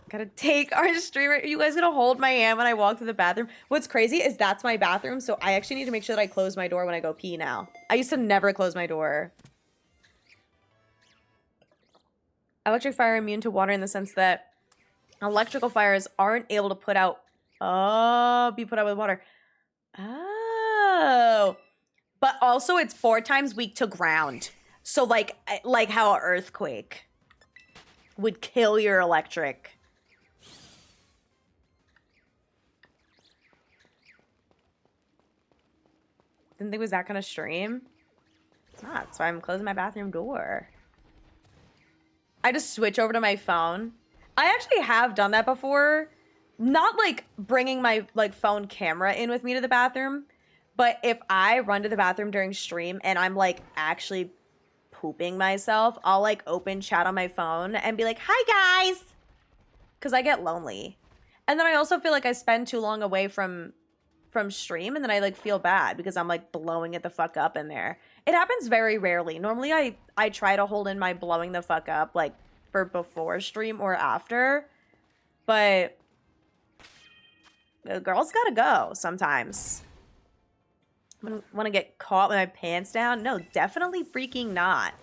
Gotta take our streamer. Are you guys gonna hold my hand when I walk to the bathroom? What's crazy is that's my bathroom, so I actually need to make sure that I close my door when I go pee now. I used to never close my door. Electric fire immune to water in the sense that electrical fires aren't able to be put out with water. Oh. But also it's 4 times weak to ground. So like how an earthquake would kill your electric. Didn't think it was that kind of stream. It's not, so I'm closing my bathroom door. I just switch over to my phone. I actually have done that before. Not like bringing my like phone camera in with me to the bathroom. But if I run to the bathroom during stream and I'm like actually pooping myself, I'll like open chat on my phone and be like, hi guys. Because I get lonely. And then I also feel like I spend too long away from stream and then I like feel bad because I'm like blowing it the fuck up in there. It happens very rarely. Normally I try to hold in my blowing the fuck up like for before stream or after. But the girls gotta go sometimes. Want to get caught with my pants down? No, definitely freaking not.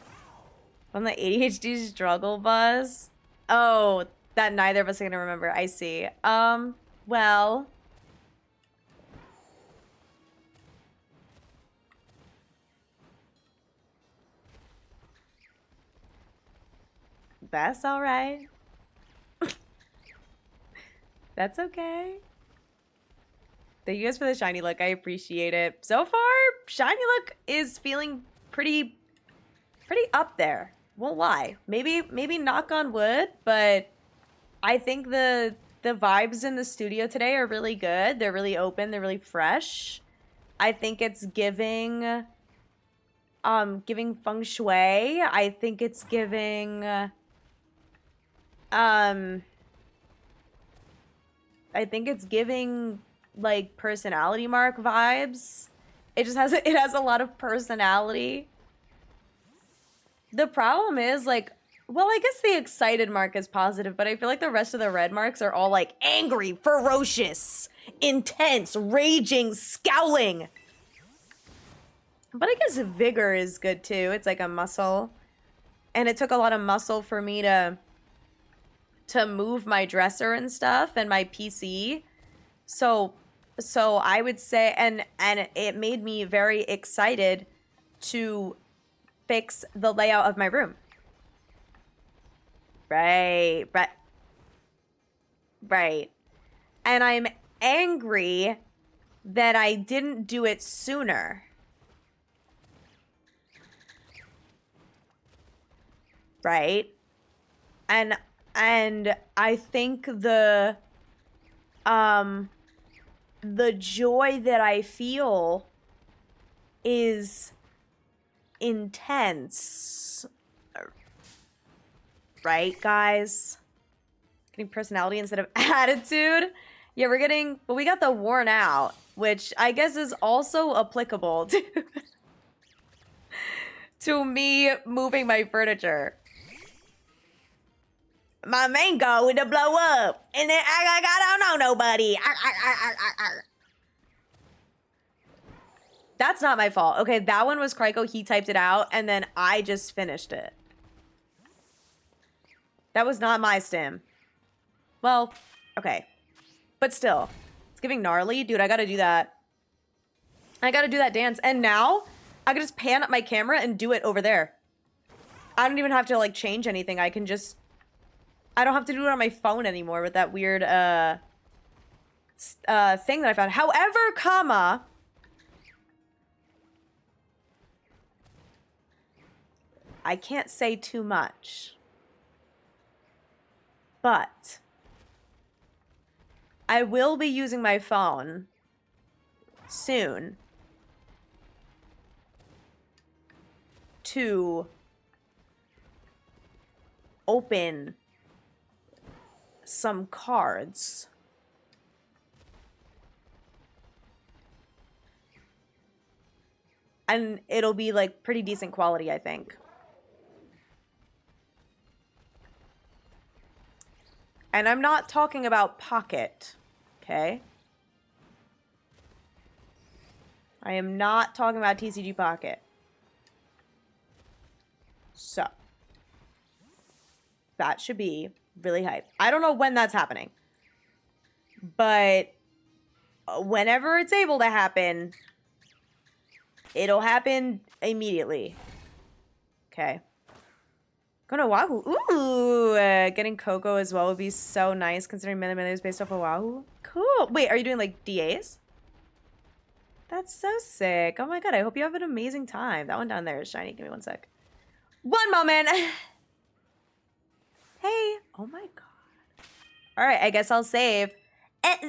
From the ADHD struggle buzz? Oh, that neither of us are gonna remember. I see. Well. That's all right. That's okay. Thank you guys for the shiny look. I appreciate it. So far, shiny look is feeling pretty up there. Won't lie. Maybe knock on wood, but I think the vibes in the studio today are really good. They're really open. They're really fresh. I think it's giving feng shui. I think it's giving I think it's giving like personality mark vibes. It has a lot of personality. The problem is like, well, I guess the excited mark is positive, but I feel like the rest of the red marks are all like angry, ferocious, intense, raging, scowling. But I guess vigor is good too. It's like a muscle. And it took a lot of muscle for me to move my dresser and stuff and my PC. So I would say, and it made me very excited to fix the layout of my room. Right. And I'm angry that I didn't do it sooner. Right? And I think the joy that I feel is intense. Right, guys? Getting personality instead of attitude. Yeah, but we got the worn out, which I guess is also applicable to me moving my furniture. My mango would blow up, and then I don't know nobody. That's not my fault. Okay, that one was Kryko. He typed it out, and then I just finished it. That was not my stim. Well, okay. But still, it's giving gnarly. Dude, I gotta do that. I gotta do that dance. And now, I can just pan up my camera and do it over there. I don't even have to, like, change anything. I can just... I don't have to do it on my phone anymore with that weird, thing that I found. However, comma... I can't say too much. But... I will be using my phone soon to open some cards. And it'll be like pretty decent quality, I think. And I'm not talking about Pocket, okay? I am not talking about TCG Pocket. So, that should be really hype. I don't know when that's happening. But whenever it's able to happen, it'll happen immediately. Okay. Going to Wahoo. Ooh, getting Coco as well would be so nice considering Melee Melee is based off of Wahoo. Cool. Wait, are you doing like DAs? That's so sick. Oh my god, I hope you have an amazing time. That one down there is shiny. Give me one sec. One moment. Hey. Oh my god. All right, I guess I'll save. Hello.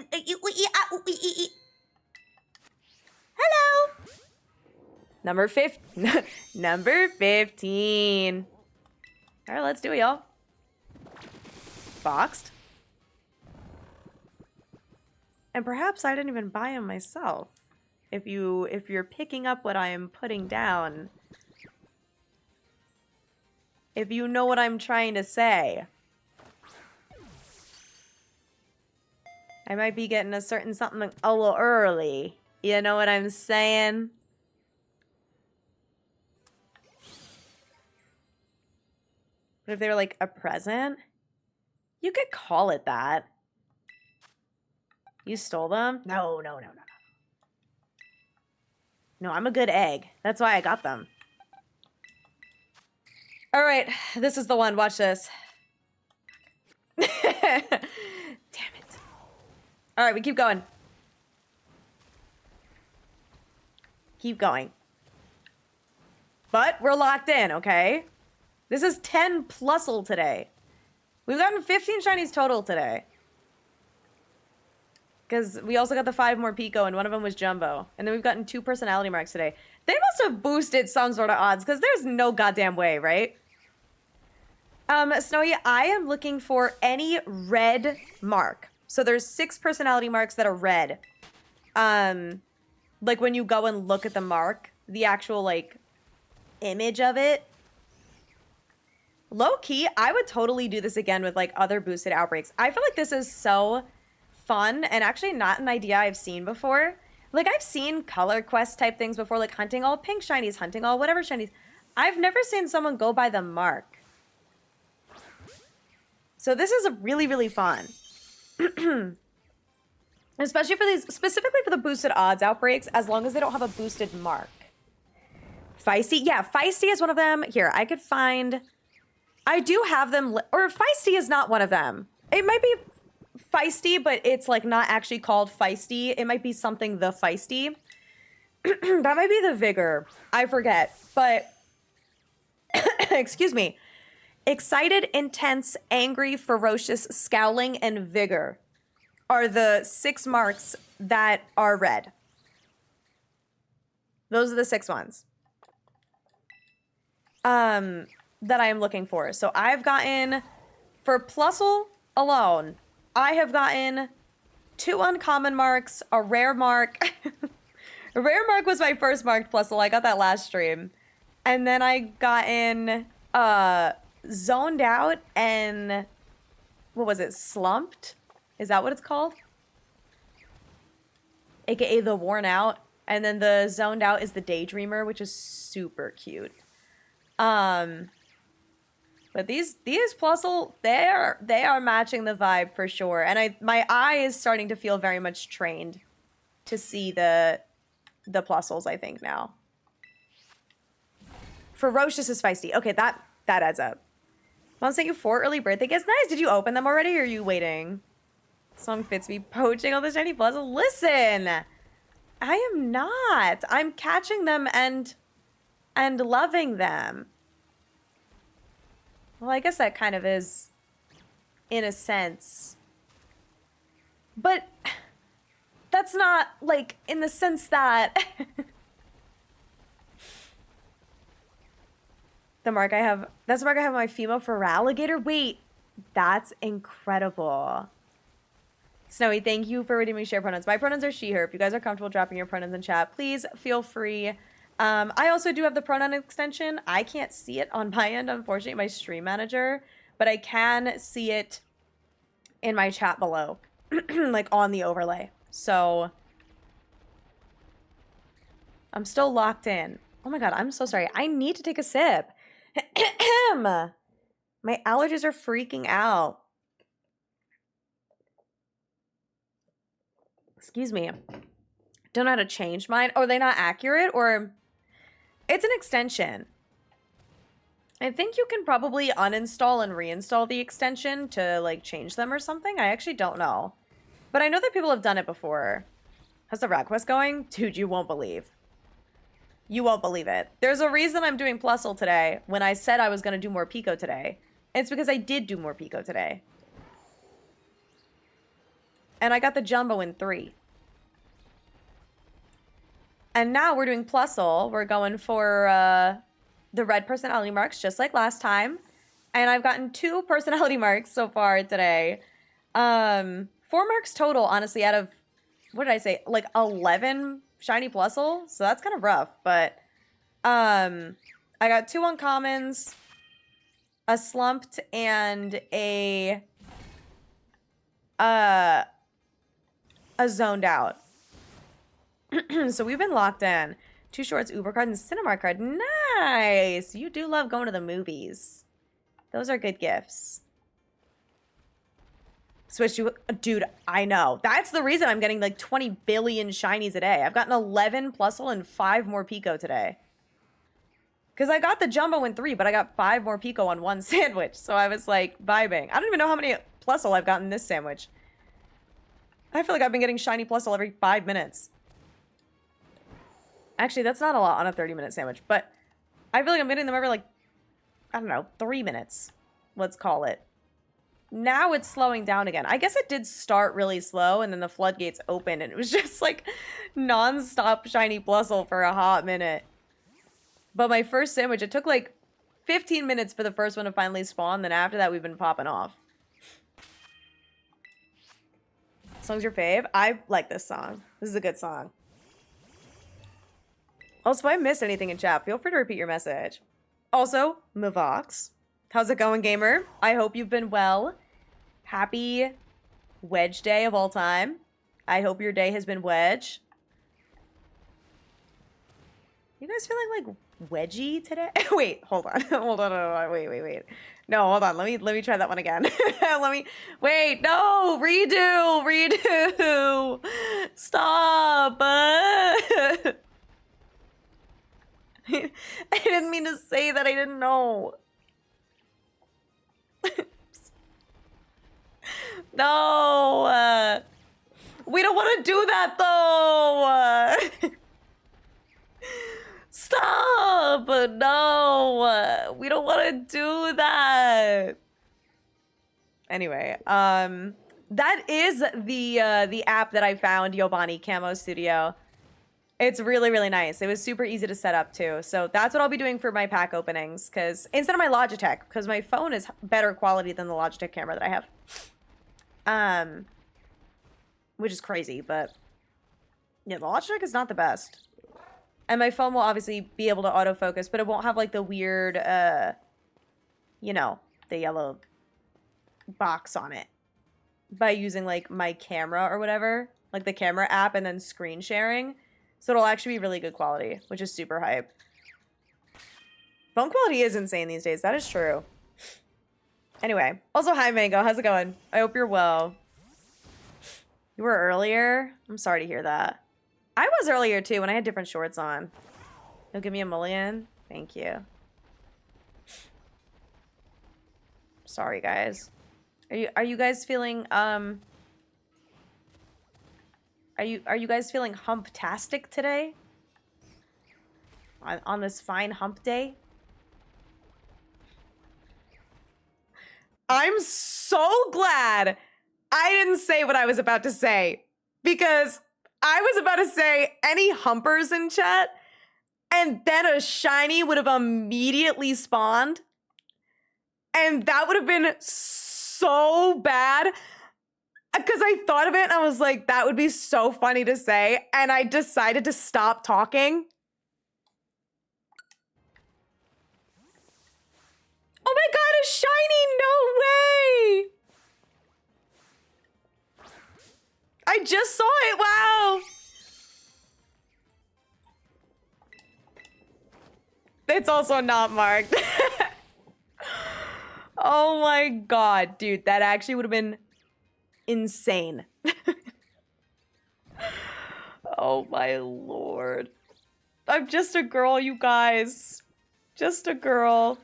Number 15. All right, let's do it, y'all. Boxed. And perhaps I didn't even buy them myself. If you're picking up what I am putting down. If you know what I'm trying to say. I might be getting a certain something a little early. You know what I'm saying? But if they were like a present, you could call it that. You stole them? No. No, I'm a good egg. That's why I got them. All right, this is the one. Watch this. Damn it. All right, we keep going. Keep going. But we're locked in, okay? This is 10 plusle today. We've gotten 15 shinies total today. Because we also got the 5 more Pico, and one of them was Jumbo. And then we've gotten 2 personality marks today. They must have boosted some sort of odds, because there's no goddamn way, right? Snowy, I am looking for any red mark. So there's 6 personality marks that are red. Like when you go and look at the mark, the actual, like, image of it. Low key, I would totally do this again with, like, other boosted outbreaks. I feel like this is so fun and actually not an idea I've seen before. Like, I've seen color quest type things before, like hunting all pink shinies, hunting all whatever shinies. I've never seen someone go by the mark. So this is really, really fun. Especially for these, specifically for the boosted odds outbreaks, as long as they don't have a boosted mark. Feisty, yeah, Feisty is one of them. Here, I could find, I do have them, or Feisty is not one of them. It might be Feisty, but it's like not actually called Feisty. It might be something the Feisty. That might be the Vigor. I forget, but excuse me. Excited, intense, angry, ferocious, scowling, and vigor are the 6 marks that are red. Those are the 6 ones. That I am looking for. So I've gotten, for Plusle alone, I have gotten 2 uncommon marks, a rare mark. A rare mark was my first marked Plusle. I got that last stream. And then I gotten, zoned out and, what was it, slumped? Is that what it's called? AKA the worn out. And then the zoned out is the daydreamer, which is super cute. But these Plusle, they are matching the vibe for sure. And my eye is starting to feel very much trained to see the Plusles, I think, now. Ferocious is Feisty. Okay, that adds up. Mom sent you 4 early birthday gifts. Nice. Did you open them already, or are you waiting? Song fits me poaching all the shiny Plusles. Listen, I am not. I'm catching them and loving them. Well, I guess that kind of is, in a sense. But that's not, like, in the sense that the mark I have, that's the mark I have on my female for alligator. Wait, that's incredible. Snowy, thank you for redeeming share pronouns. My pronouns are she, her. If you guys are comfortable dropping your pronouns in chat, please feel free. I also do have the pronoun extension. I can't see it on my end, unfortunately, my stream manager, but I can see it in my chat below, like on the overlay. So I'm still locked in. Oh my God, I'm so sorry. I need to take a sip. My allergies are freaking out. Excuse me. Don't know how to change mine. Or are they not accurate? Or it's an extension. I think you can probably uninstall and reinstall the extension to like change them or something. I actually don't know. But I know that people have done it before. How's the rat quest going? Dude, you won't believe. You won't believe it. There's a reason I'm doing Plusle today when I said I was going to do more Pico today. It's because I did do more Pico today. And I got the Jumbo in 3. And now we're doing Plusle. We're going for the red personality marks, just like last time. And I've gotten 2 personality marks so far today. 4 marks total, honestly, out of, what did I say? Like 11 shiny Plusle. So that's kind of rough. But I got 2 uncommons, a slumped, and a zoned out. So we've been locked in. 2 shorts, Uber card, and Cinemark card. Nice! You do love going to the movies. Those are good gifts. Switch to... Dude, I know. That's the reason I'm getting like 20 billion shinies a day. I've gotten 11 Plusle and 5 more Pico today. Because I got the Jumbo in 3, but I got 5 more Pico on 1 sandwich. So I was like vibing. I don't even know how many Plusle I've gotten this sandwich. I feel like I've been getting shiny Plusle every 5 minutes. Actually, that's not a lot on a 30-minute sandwich, but I feel like I'm getting them every, like, I don't know, 3 minutes. Let's call it. Now it's slowing down again. I guess it did start really slow, and then the floodgates opened, and it was just, like, non-stop shiny Plusle for a hot minute. But my first sandwich, it took, like, 15 minutes for the first one to finally spawn, then after that, we've been popping off. Song's your fave? I like this song. This is a good song. Also, if I missed anything in chat, feel free to repeat your message. Also, Mavox. How's it going, gamer? I hope you've been well. Happy Wedge Day of all time. I hope your day has been wedge. You guys feeling like wedgy today? Wait, hold on. Hold on. Wait. No, hold on. Let me try that one again. Wait, no, redo. Stop. I didn't mean to say that. I didn't know. No. We don't want to do that, though. Stop. No. We don't want to do that. Anyway, that is the app that I found, Yobani Camo Studio. It's really, really nice. It was super easy to set up too. So that's what I'll be doing for my pack openings, because instead of my Logitech, because my phone is better quality than the Logitech camera that I have. Which is crazy, but yeah, the Logitech is not the best. And my phone will obviously be able to autofocus, but it won't have like the weird, you know, the yellow box on it by using like my camera or whatever, like the camera app and then screen sharing. So it'll actually be really good quality, which is super hype. Phone quality is insane these days. That is true. Anyway. Also, hi, Mango. How's it going? I hope you're well. You were earlier? I'm sorry to hear that. I was earlier, too, when I had different shorts on. You'll give me a mulligan? Thank you. Sorry, guys. Are you guys feeling, Are you guys feeling humptastic today? On this fine hump day? I'm so glad I didn't say what I was about to say, because I was about to say any humpers in chat, and then a shiny would have immediately spawned, and that would have been so bad. Because I thought of it and I was like, that would be so funny to say. And I decided to stop talking. Oh my god, a shiny! No way! I just saw it, wow! It's also not marked. Oh my god, dude, that actually would have been insane. Oh my lord. I'm just a girl, you guys. Just a girl.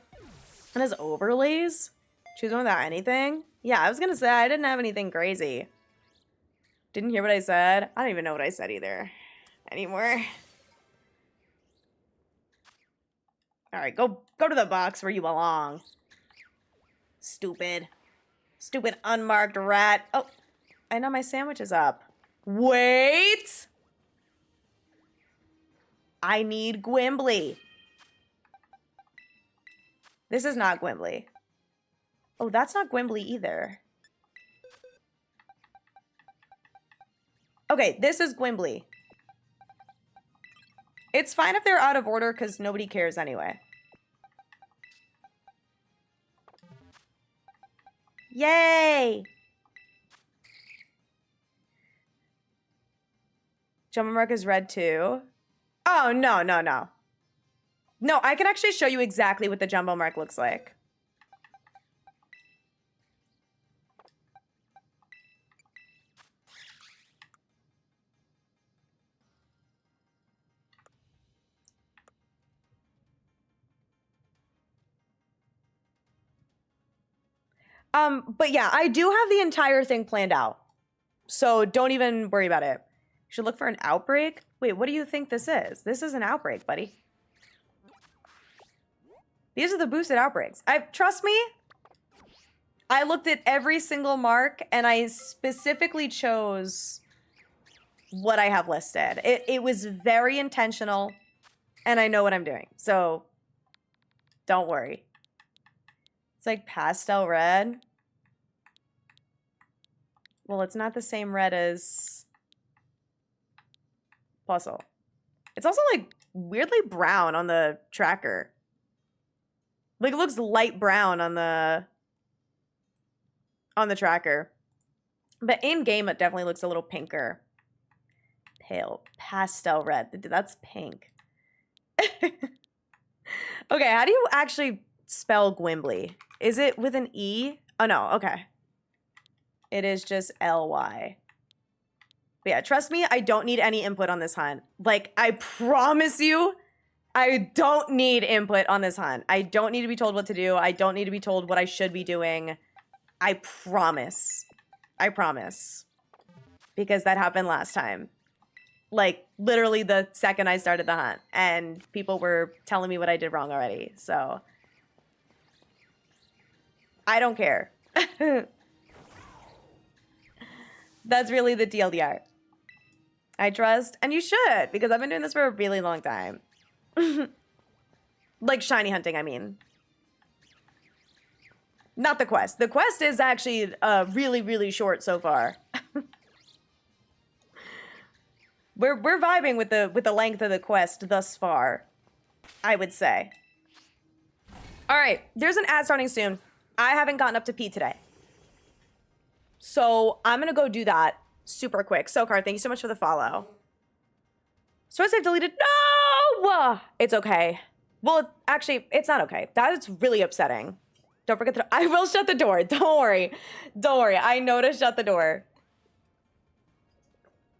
And has overlays? Choose one without anything? Yeah, I was gonna say I didn't have anything crazy. Didn't hear what I said? I don't even know what I said either anymore. Alright, go to the box where you belong. Stupid. Stupid unmarked rat. Oh, I know my sandwich is up. Wait! I need Gwimbly. This is not Gwimbly. Oh, that's not Gwimbly either. Okay, this is Gwimbly. It's fine if they're out of order because nobody cares anyway. Yay! Jumbo mark is red too. Oh, no, no, no. No, I can actually show you exactly what the jumbo mark looks like. But yeah, I do have the entire thing planned out. So don't even worry about it. You should look for an outbreak. Wait, what do you think this is? This is an outbreak, buddy. These are the boosted outbreaks. Trust me, I looked at every single mark and I specifically chose what I have listed. It was very intentional and I know what I'm doing. So don't worry. It's like pastel red. Well, it's not the same red as Puzzle. It's also like weirdly brown on the tracker. Like it looks light brown on the tracker. But in game it definitely looks a little pinker. Pale pastel red. That's pink. Okay, how do you actually spell Gwimbly? Is it with an E? Oh no, okay. It is just L-Y. But yeah, trust me, I don't need any input on this hunt. Like, I promise you, I don't need input on this hunt. I don't need to be told what to do. I don't need to be told what I should be doing. I promise. I promise. Because that happened last time. Like, literally the second I started the hunt. And people were telling me what I did wrong already. So, I don't care. That's really the TLDR. I trust, and you should, because I've been doing this for a really long time. Like shiny hunting, I mean. Not the quest. The quest is actually really, really short so far. We're vibing with the length of the quest thus far, I would say. All right, there's an ad starting soon. I haven't gotten up to pee today. So I'm going to go do that super quick. Sokar, thank you so much for the follow. Source I've deleted. No! It's okay. Well, actually, it's not okay. That is really upsetting. Don't forget that I will shut the door. Don't worry. Don't worry. I know to shut the door.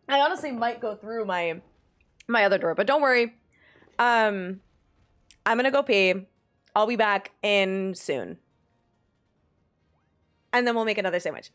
I honestly might go through my other door, but don't worry. I'm going to go pee. I'll be back in soon. And then we'll make another sandwich.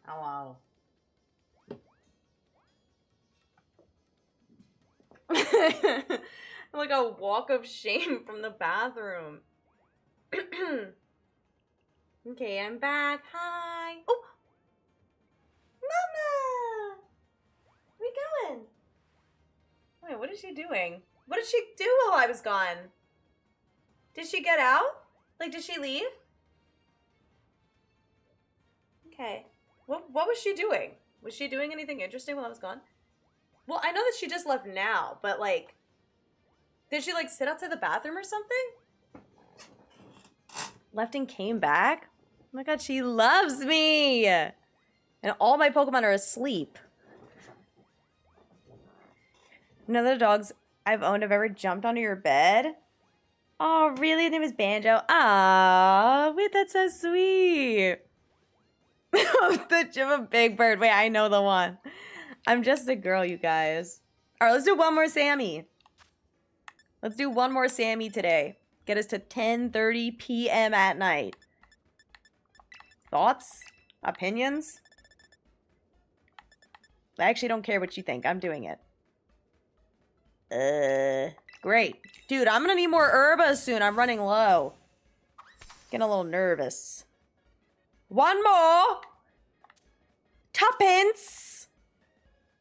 Oh, wow. Like a walk of shame from the bathroom. Okay, I'm back. Hi. Oh! Mama! Where we going? Wait, what is she doing? What did she do while I was gone? Did she get out? Like, did she leave? Okay. What was she doing? Was she doing anything interesting while I was gone? Well, I know that she just left now, but like, did she like sit outside the bathroom or something? Left and came back? Oh my god, she loves me! And all my Pokemon are asleep. None of the dogs I've owned have ever jumped onto your bed. Oh, really? His name is Banjo. Ah, wait, that's so sweet. The Jim of Big Bird. Wait, I know the one. I'm just a girl, you guys. All right, let's do one more Sammy. Let's do one more Sammy today. Get us to 10:30 p.m. at night. Thoughts? Opinions? I actually don't care what you think. I'm doing it. Great. Dude, I'm gonna need more herbas soon. I'm running low. Getting a little nervous. One more! Tuppence!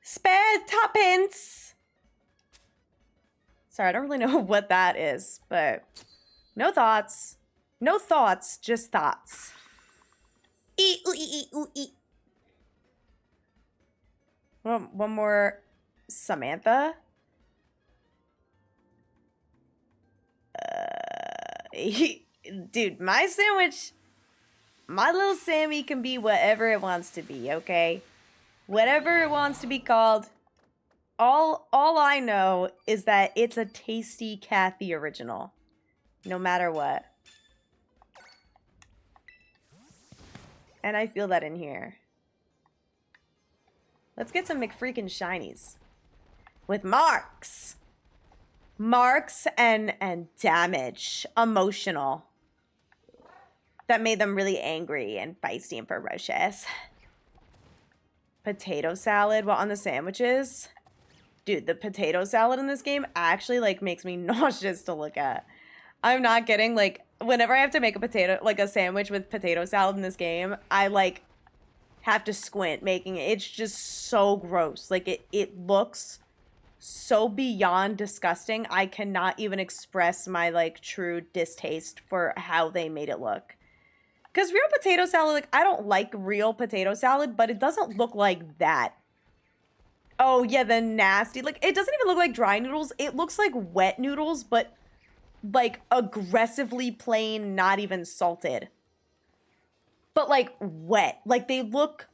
Spare tuppence! Sorry, I don't really know what that is, but no thoughts. No thoughts, just thoughts. One more Samantha. Dude, my sandwich, my little Sammy can be whatever it wants to be, okay? Whatever it wants to be called. All I know is that it's a tasty Kathy original. No matter what. And I feel that in here. Let's get some McFreakin' Shinies. With marks. Marks and damage. Emotional. That made them really angry and feisty and ferocious. Potato salad while on the sandwiches. Dude, the potato salad in this game actually, like, makes me nauseous to look at. I'm not kidding. Like, whenever I have to make a sandwich with potato salad in this game, I, like, have to squint making it. It's just so gross. Like, it looks so beyond disgusting. I cannot even express my, like, true distaste for how they made it look. Because real potato salad, like, I don't like real potato salad, but it doesn't look like that. Oh, yeah, the nasty. Like, it doesn't even look like dry noodles. It looks like wet noodles, but, like, aggressively plain, not even salted. But, like, wet. Like, they look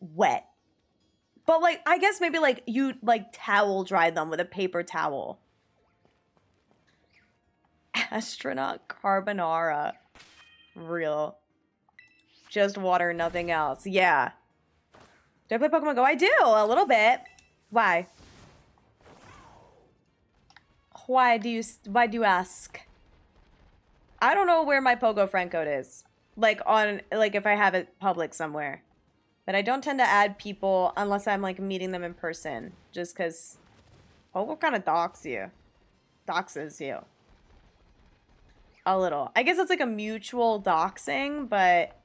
wet. But, like, I guess maybe, like, you, like, towel dry them with a paper towel. Astronaut carbonara. Real. Just water, nothing else. Yeah. Do I play Pokemon Go? I do, a little bit. Why? Why do you ask? I don't know where my Pogo friend code is. Like, if I have it public somewhere. But I don't tend to add people unless I'm, like, meeting them in person. Just because Pogo kind of doxes you. A little. I guess it's, like, a mutual doxing, but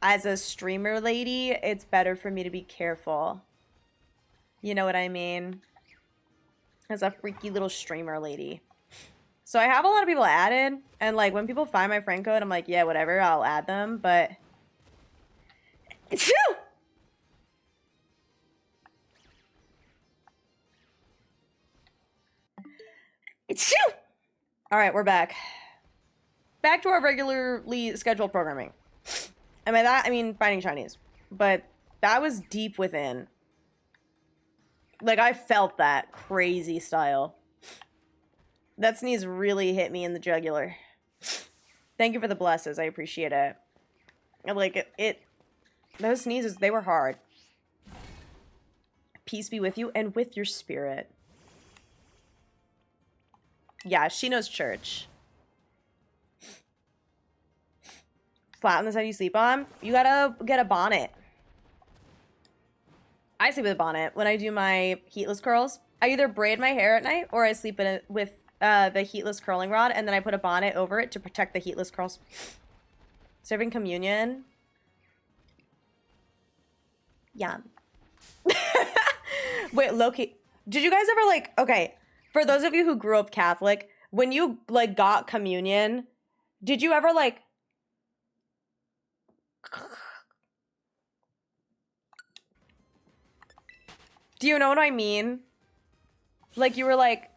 as a streamer lady, it's better for me to be careful. You know what I mean? As a freaky little streamer lady. So I have a lot of people added, and, like, when people find my friend code, I'm like, yeah, whatever, I'll add them, but... Alright, we're back. Back to our regularly scheduled programming. And by that, I mean finding Chinese. But that was deep within. Like, I felt that crazy style. That sneeze really hit me in the jugular. Thank you for the blesses. I appreciate it. Like, those sneezes, they were hard. Peace be with you and with your spirit. Yeah, she knows church. Flat on the side you sleep on? You gotta get a bonnet. I sleep with a bonnet when I do my heatless curls. I either braid my hair at night or I sleep in it with the heatless curling rod, and then I put a bonnet over it to protect the heatless curls. Serving communion. Yum. Wait, Loki. Did you guys ever like, okay, for those of you who grew up Catholic, when you like got communion, did you ever like do you know what I mean? Like you were like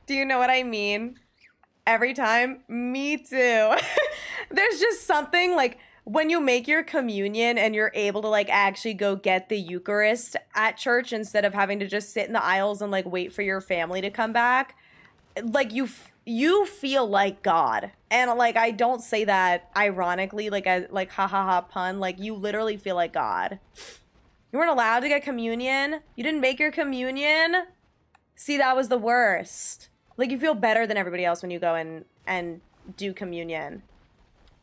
do you know what I mean? Every time? Me too. There's just something like when you make your communion and you're able to like actually go get the Eucharist at church instead of having to just sit in the aisles and like wait for your family to come back, like you feel like God. And like I don't say that ironically, like I like ha ha ha pun, like you literally feel like God. You weren't allowed to get communion? You didn't make your communion? See, that was the worst. Like you feel better than everybody else when you go and do communion.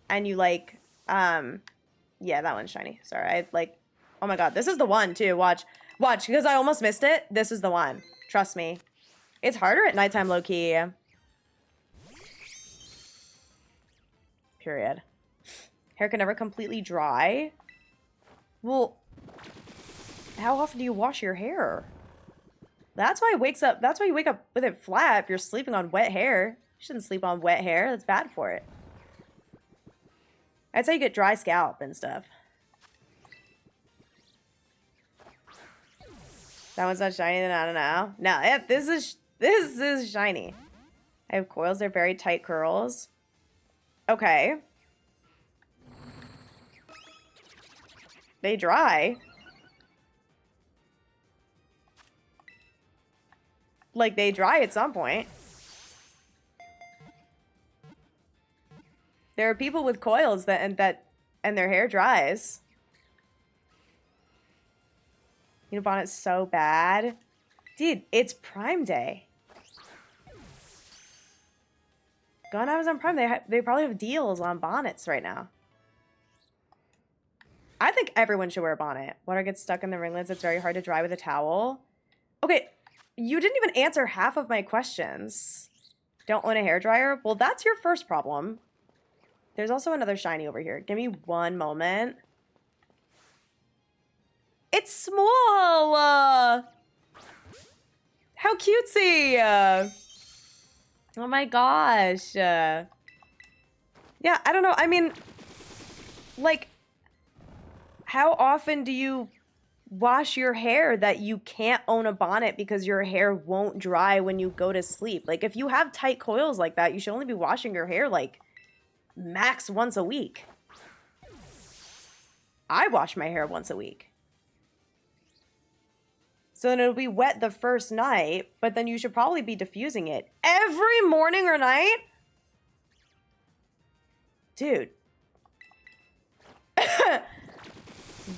And you like yeah, that one's shiny. Sorry. I like oh my god, this is the one too. Watch because I almost missed it. This is the one. Trust me. It's harder at nighttime, low key. Period. Hair can never completely dry. Well, how often do you wash your hair? That's why you wake up with it flat if you're sleeping on wet hair. You shouldn't sleep on wet hair. That's bad for it. That's how you get dry scalp and stuff. That one's not shiny, then I don't know. No, yeah, this is shiny. I have coils. They're very tight curls. Okay. They dry. Like, they dry at some point. There are people with coils and their hair dries. You know, bonnet's so bad. Dude, it's Prime Day. Go on Amazon Prime. They probably have deals on bonnets right now. I think everyone should wear a bonnet. Water gets stuck in the ringlets. It's very hard to dry with a towel. Okay, you didn't even answer half of my questions. Don't own a hairdryer? Well, that's your first problem. There's also another shiny over here. Give me one moment. It's small! How cutesy! Oh my gosh. Yeah, I don't know. I mean, like, how often do you wash your hair that you can't own a bonnet because your hair won't dry when you go to sleep? Like, if you have tight coils like that, you should only be washing your hair, like, max once a week. I wash my hair once a week. So then it'll be wet the first night, but then you should probably be diffusing it every morning or night? Dude.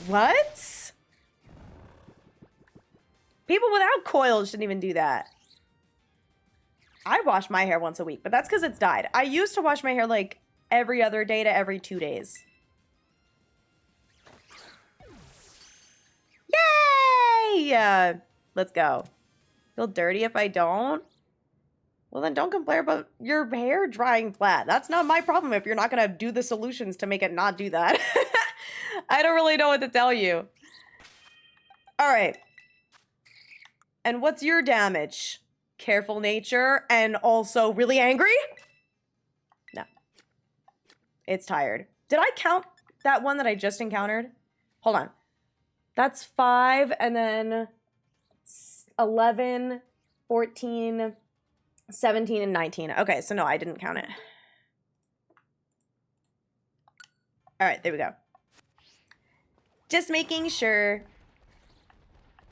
What? People without coils shouldn't even do that. I wash my hair once a week, but that's because it's dyed. I used to wash my hair like every other day to every 2 days. Yay! Let's go. Feel dirty if I don't? Well, then don't complain about your hair drying flat. That's not my problem if you're not going to do the solutions to make it not do that. I don't really know what to tell you. All right. And what's your damage? Careful nature and also really angry? No. It's tired. Did I count that one that I just encountered? Hold on. That's 5 and then 11, 14, 17, and 19. Okay, so no, I didn't count it. All right, there we go. Just making sure.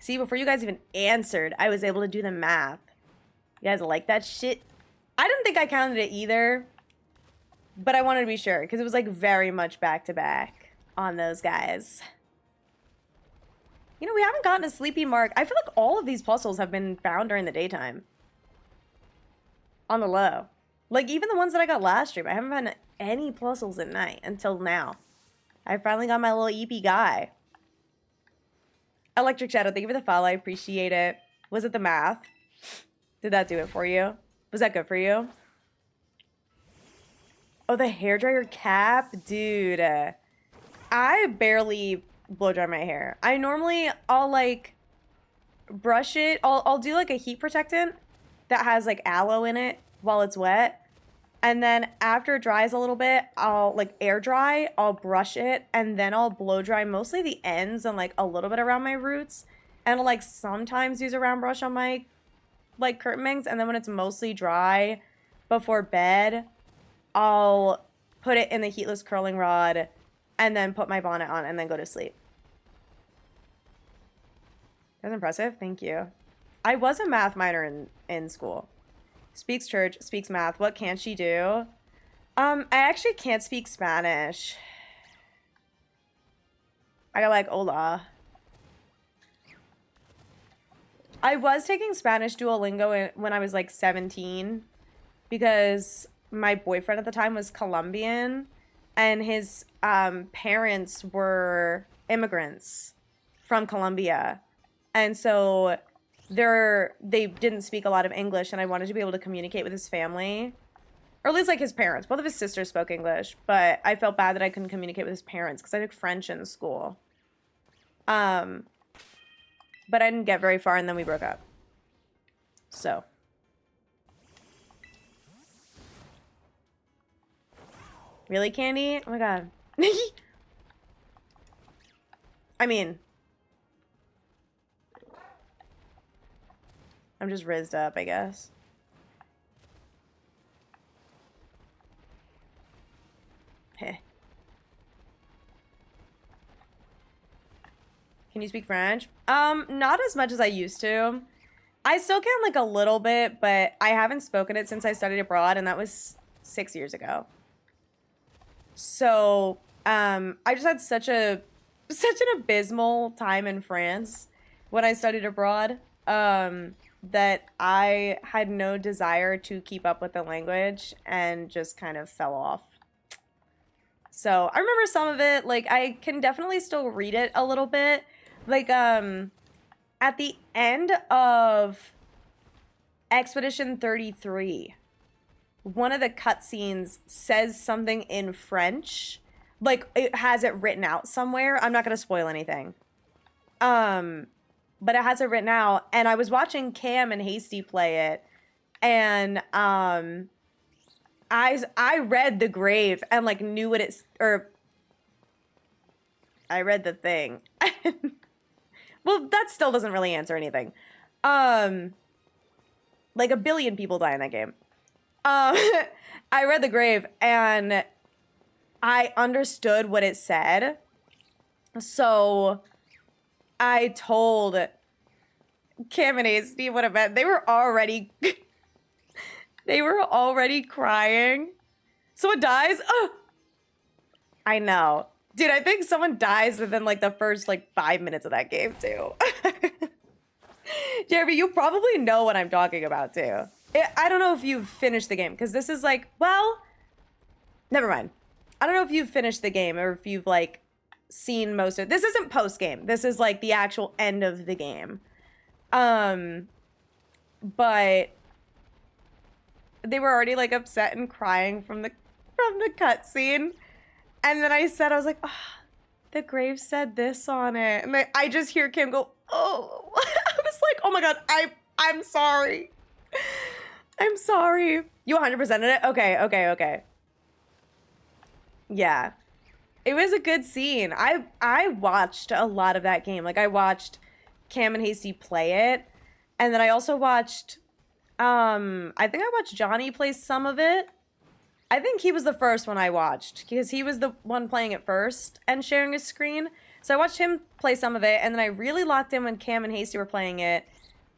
See, before you guys even answered, I was able to do the math. You guys like that shit? I didn't think I counted it either, but I wanted to be sure because it was like very much back to back on those guys. You know, we haven't gotten a sleepy mark. I feel like all of these puzzles have been found during the daytime. on the low. Like, even the ones that I got last stream, I haven't found any plussels at night until now. I finally got my little EP guy. Electric Shadow, thank you for the follow. I appreciate it. Was it the math? Did that do it for you? Was that good for you? Oh, the hairdryer cap? Dude. I barely blow dry my hair. I'll like brush it. I'll do like a heat protectant that has like aloe in it while it's wet. And then after it dries a little bit, I'll like air dry, I'll brush it, and then I'll blow dry mostly the ends and like a little bit around my roots. And I'll like sometimes use a round brush on my like curtain bangs. And then when it's mostly dry before bed, I'll put it in the heatless curling rod and then put my bonnet on and then go to sleep. That's impressive. Thank you. I was a math minor in school. Speaks church, speaks math. What can she do? I actually can't speak Spanish. I got like hola. I was taking Spanish Duolingo when I was like 17 because my boyfriend at the time was Colombian and his parents were immigrants from Colombia. And so they didn't speak a lot of English, and I wanted to be able to communicate with his family. Or at least like his parents. Both of his sisters spoke English, but I felt bad that I couldn't communicate with his parents because I took French in school. But I didn't get very far, and then we broke up. So. Really, Candy? Oh my god. I mean, I'm just rizzed up, I guess. Heh. Can you speak French? Not as much as I used to. I still can like a little bit, but I haven't spoken it since I studied abroad, and that was 6 years ago. So, I just had such an abysmal time in France when I studied abroad, that I had no desire to keep up with the language and just kind of fell off. So, I remember some of it, like, I can definitely still read it a little bit. Like, at the end of Expedition 33, one of the cutscenes says something in French. Like, it has it written out somewhere. I'm not going to spoil anything. But it has it written out. And I was watching Cam and Hasty play it. And I read The Grave and, like, knew what it's... Or... I read the thing. Well, that still doesn't really answer anything. Like, 1 billion people die in that game. I read The Grave, and I understood what it said. So, I told Cam and Hasty what it meant. They were already... they were already crying. Someone dies? Oh! I know. Dude, I think someone dies within, like, the first, like, 5 minutes of that game, too. Jeremy, you probably know what I'm talking about, too. I don't know if you've finished the game, because this is, like, well... Never mind. I don't know if you've finished the game, or if you've, like, seen most of it. This isn't post-game. This is, like, the actual end of the game. But... They were already, like, upset and crying from the cutscene. And then I was like, oh, The Grave said this on it. And I just hear Kim go, oh. I was like, oh my god, I'm sorry. I'm sorry. You 100%ed it? Okay. Yeah. It was a good scene. I watched a lot of that game. Like, I watched Cam and Hasty play it. And then I also watched, I think I watched Johnny play some of it. I think he was the first one I watched because he was the one playing it first and sharing his screen. So I watched him play some of it, and then I really locked in when Cam and Hasty were playing it.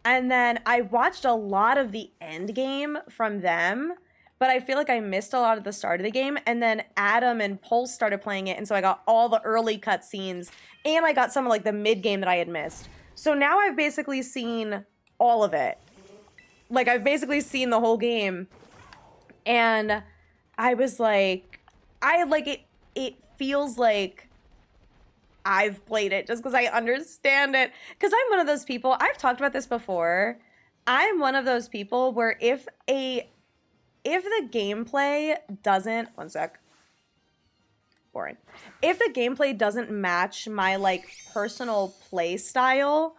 And then I watched a lot of the end game from them, but I feel like I missed a lot of the start of the game. And then Adam and Pulse started playing it, and so I got all the early cutscenes, and I got some of like the mid game that I had missed. So now I've basically seen all of it. Like, I've basically seen the whole game And I was like, it feels like I've played it just because I understand it. Because I'm one of those people, I've talked about this before. I'm one of those people where if the gameplay doesn't, one sec, boring. If the gameplay doesn't match my like personal play style,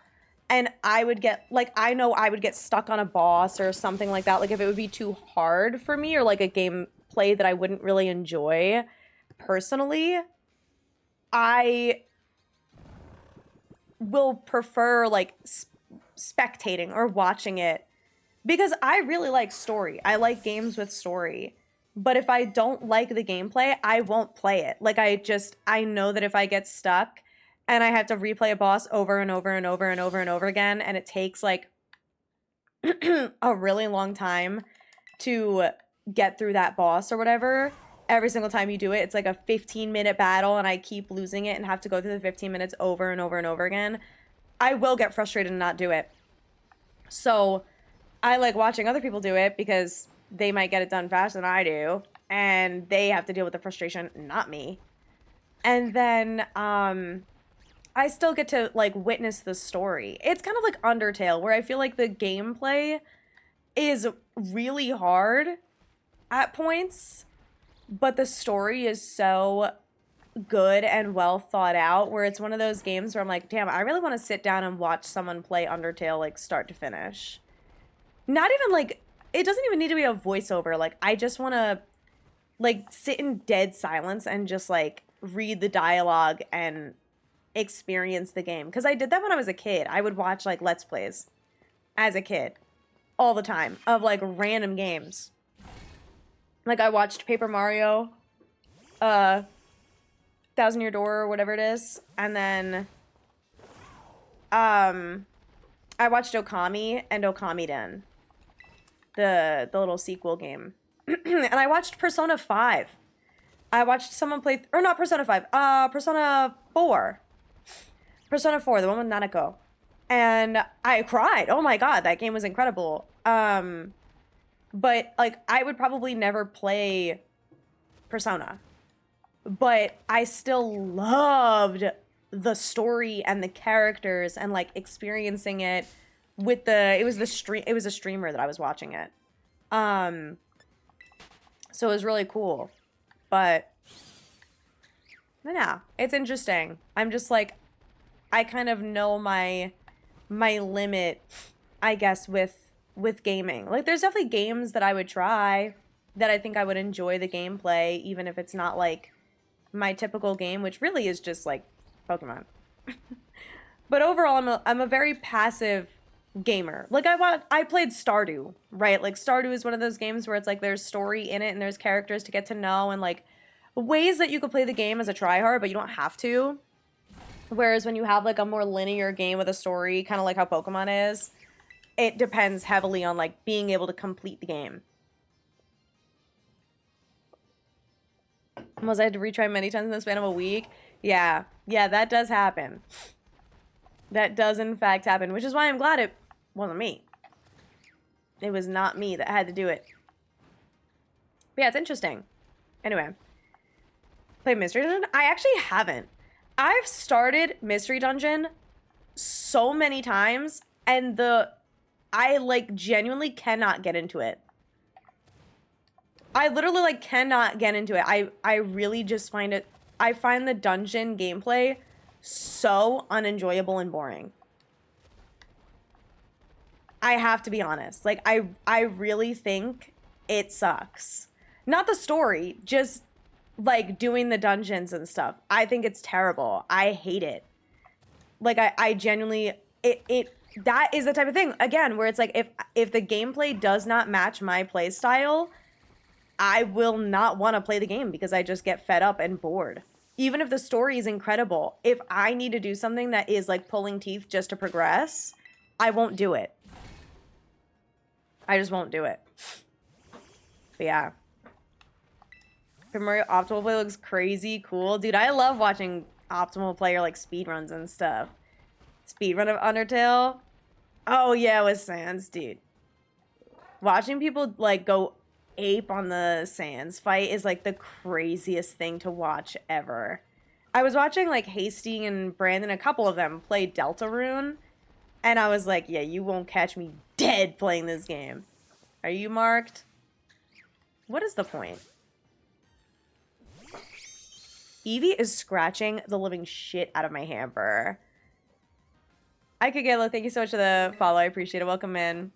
and I would get, like, I know I would get stuck on a boss or something like that. Like, if it would be too hard for me or, like, a gameplay that I wouldn't really enjoy personally, I will prefer, like, spectating or watching it. Because I really like story. I like games with story. But if I don't like the gameplay, I won't play it. Like, I know that if I get stuck and I have to replay a boss over and over and over and over and over again, and it takes like a really long time to get through that boss or whatever, every single time you do it, it's like a 15-minute battle and I keep losing it and have to go through the 15 minutes over and over and over again, I will get frustrated and not do it. So I like watching other people do it because they might get it done faster than I do, and they have to deal with the frustration, not me. And then, I still get to, like, witness the story. It's kind of like Undertale, where I feel like the gameplay is really hard at points, but the story is so good and well thought out, where it's one of those games where I'm like, damn, I really want to sit down and watch someone play Undertale, like, start to finish. Not even, like, it doesn't even need to be a voiceover. Like, I just want to, like, sit in dead silence and just, like, read the dialogue and experience the game. Because I did that when I was a kid. I would watch, like, Let's Plays as a kid all the time of, like, random games. Like, I watched Paper Mario, Thousand Year Door or whatever it is. And then, I watched Okami and Okamiden, the little sequel game. And I watched Persona 5. I watched someone play, or not Persona 5, Persona 4. Persona 4, the one with Nanako. And I cried. Oh my god, that game was incredible. But, like, I would probably never play Persona. But I still loved the story and the characters and, like, experiencing it with it was a streamer that I was watching it. So it was really cool. But yeah, it's interesting. I'm just like, I kind of know my limit, I guess, with gaming. Like, there's definitely games that I would try that I think I would enjoy the gameplay, even if it's not like my typical game, which really is just like Pokemon. But overall, I'm a very passive gamer. Like, I played Stardew, right? Like, Stardew is one of those games where it's like there's story in it and there's characters to get to know and like ways that you could play the game as a tryhard, but you don't have to. Whereas when you have like a more linear game with a story, kind of like how Pokemon is, it depends heavily on like being able to complete the game. Was I had to retry many times in the span of a week? Yeah, that does happen. That does in fact happen, which is why I'm glad it wasn't me. It was not me that had to do it. But yeah, it's interesting. Anyway. Play Mystery Dungeon? I actually haven't. I've started Mystery Dungeon so many times, and I like genuinely cannot get into it. I literally like cannot get into it. I really just find the dungeon gameplay so unenjoyable and boring. I have to be honest. Like, I really think it sucks. Not the story, just like doing the dungeons and stuff. I think it's terrible. I hate it. Like, I genuinely, that is the type of thing, again, where it's like, if the gameplay does not match my play style, I will not want to play the game because I just get fed up and bored. Even if the story is incredible, if I need to do something that is like pulling teeth just to progress, I won't do it. I just won't do it. But yeah. Super Mario Optimal Play looks crazy cool. Dude, I love watching Optimal Player like speedruns and stuff. Speedrun of Undertale? Oh yeah, with Sans, dude. Watching people like go ape on the Sans fight is like the craziest thing to watch ever. I was watching like Hasty and Brandon, a couple of them play Deltarune, and I was like, yeah, you won't catch me dead playing this game. Are you marked? What is the point? Evie is scratching the living shit out of my hamper. I could get thank you so much for the follow. I appreciate it. Welcome in.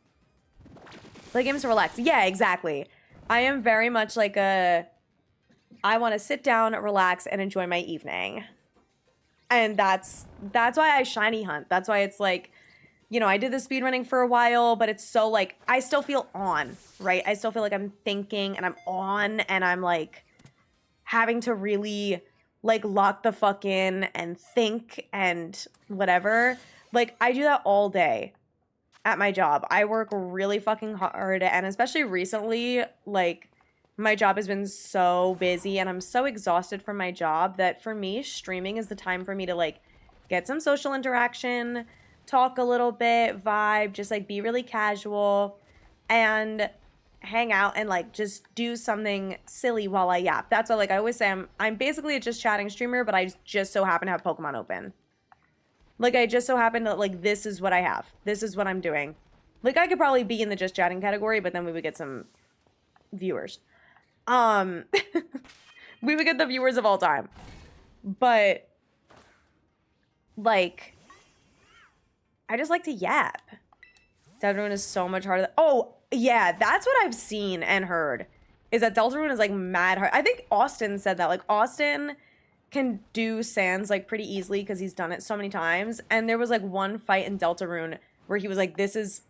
Play games to relax. Yeah, exactly. I am very much like I want to sit down, relax, and enjoy my evening. And that's why I shiny hunt. That's why it's like, you know, I did the speedrunning for a while, but it's so like, I still feel on, right? I still feel like I'm thinking and I'm on and I'm like having to really like lock the fuck in and think and whatever. Like I do that all day at my job. I work really fucking hard, and especially recently, like my job has been so busy and I'm so exhausted from my job that for me, streaming is the time for me to like get some social interaction, talk a little bit, vibe, just like be really casual and hang out and like just do something silly while I yap. That's what like I always say I'm basically a just chatting streamer, but I just so happen to have Pokemon open. Like I just so happen to like this is what I have. This is what I'm doing. Like I could probably be in the just chatting category, but then we would get some viewers. We would get the viewers of all time. But like I just like to yap. Deltarune is so much harder. Oh, yeah, that's what I've seen and heard. Is that Deltarune is like mad hard. I think Austin said that. Like Austin can do Sans like pretty easily because he's done it so many times. And there was like one fight in Deltarune where he was like, this is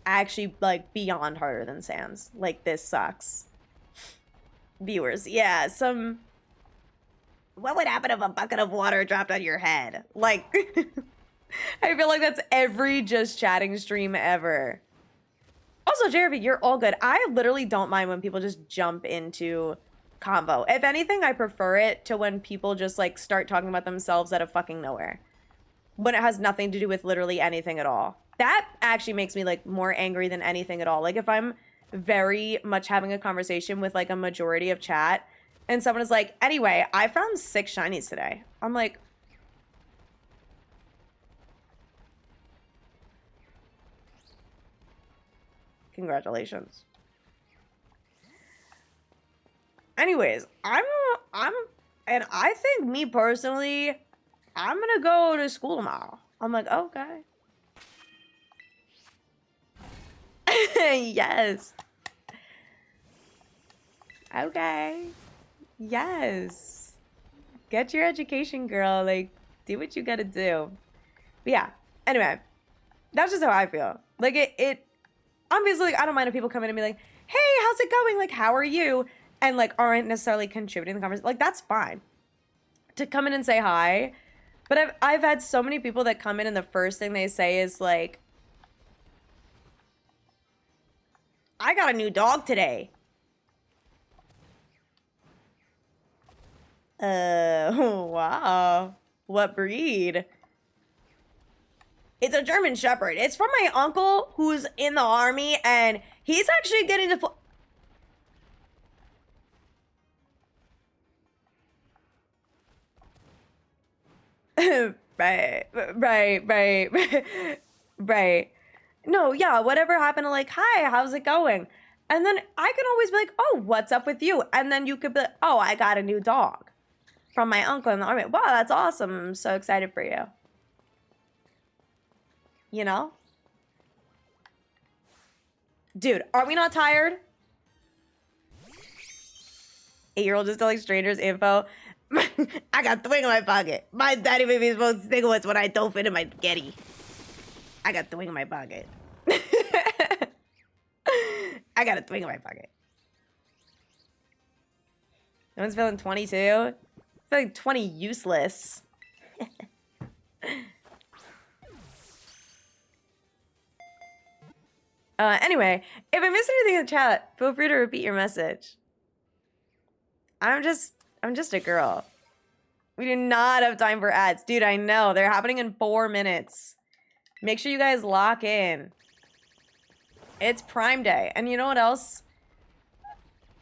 actually like beyond harder than Sans. Like this sucks. Viewers, yeah, some... What would happen if a bucket of water dropped on your head? Like, I feel like that's every just chatting stream ever. Also, JRV, you're all good. I literally don't mind when people just jump into convo. If anything, I prefer it to when people just like start talking about themselves out of fucking nowhere. When it has nothing to do with literally anything at all. That actually makes me like more angry than anything at all. Like if I'm very much having a conversation with like a majority of chat and someone is like, anyway, I found 6 shinies today. I'm like, congratulations. Anyways, and I think me personally, I'm gonna go to school tomorrow. I'm like, okay. Yes. Okay. Yes. Get your education, girl. Like, do what you gotta do. But yeah. Anyway, that's just how I feel. Like, it obviously, like, I don't mind if people come in and be like, hey, how's it going? Like, how are you? And, like, aren't necessarily contributing to the conversation. Like, that's fine. To come in and say hi. But I've had so many people that come in and the first thing they say is, like, I got a new dog today. Wow. What breed? It's a German Shepherd. It's from my uncle who's in the army, and he's actually getting to... Right. No, yeah, whatever happened to like, hi, how's it going? And then I can always be like, oh, what's up with you? And then you could be like, oh, I got a new dog from my uncle in the army. Wow, that's awesome. I'm so excited for you. You know? Dude, are we not tired? 8-year-old just telling strangers info. I got Thwing in my pocket. My daddy made me smoke cigarettes when I don't fit in my getty. I got Thwing in my pocket. I got a Thwing in my pocket. No one's feeling 22? Feeling 20 useless. Anyway, if I missed anything in the chat, feel free to repeat your message. I'm just a girl. We do not have time for ads. Dude, I know. They're happening in 4 minutes. Make sure you guys lock in. It's Prime Day. And you know what else?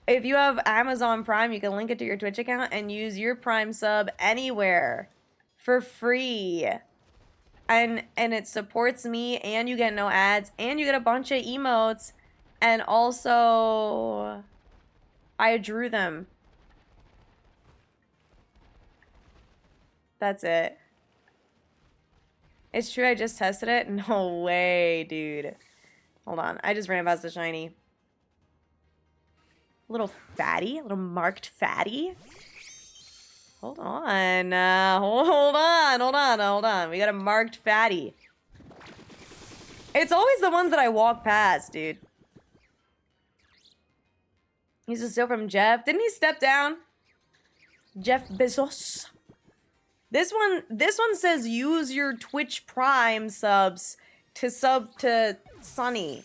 if you have Amazon Prime, you can link it to your Twitch account and use your Prime sub anywhere for free. And it supports me, and you get no ads, and you get a bunch of emotes, and also I drew them. That's it. It's true, I just tested it? No way, dude. Hold on, I just ran past the shiny. A little fatty, a little marked fatty. Hold on, hold on. We got a marked fatty. It's always the ones that I walk past, dude. He's a steal from Jeff. Didn't he step down? Jeff Bezos. This one says use your Twitch Prime subs to sub to Sunny.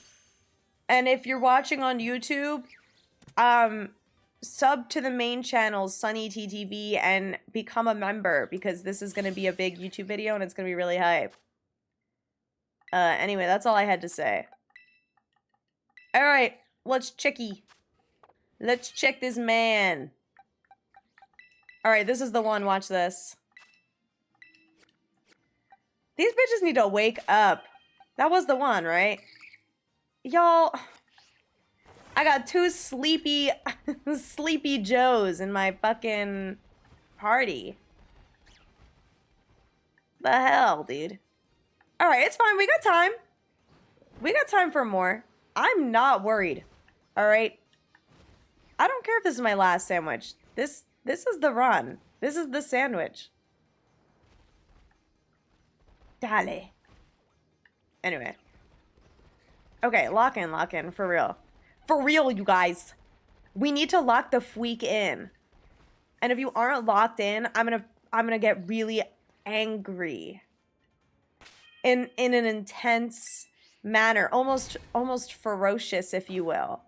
And if you're watching on YouTube, sub to the main channel, Sunny TTV, and become a member, because this is going to be a big YouTube video and it's going to be really hype. Anyway, that's all I had to say. Alright, let's checky. Let's check this man. Alright, this is the one. Watch this. These bitches need to wake up. That was the one, right? Y'all, I got two sleepy Joes in my fucking party. The hell, dude. Alright, it's fine. We got time. We got time for more. I'm not worried. Alright? I don't care if this is my last sandwich. This is the run. This is the sandwich. Dale. Anyway. Okay, lock in, for real. For real, you guys. We need to lock the freak in. And if you aren't locked in, I'm gonna get really angry. In an intense manner. Almost ferocious, if you will.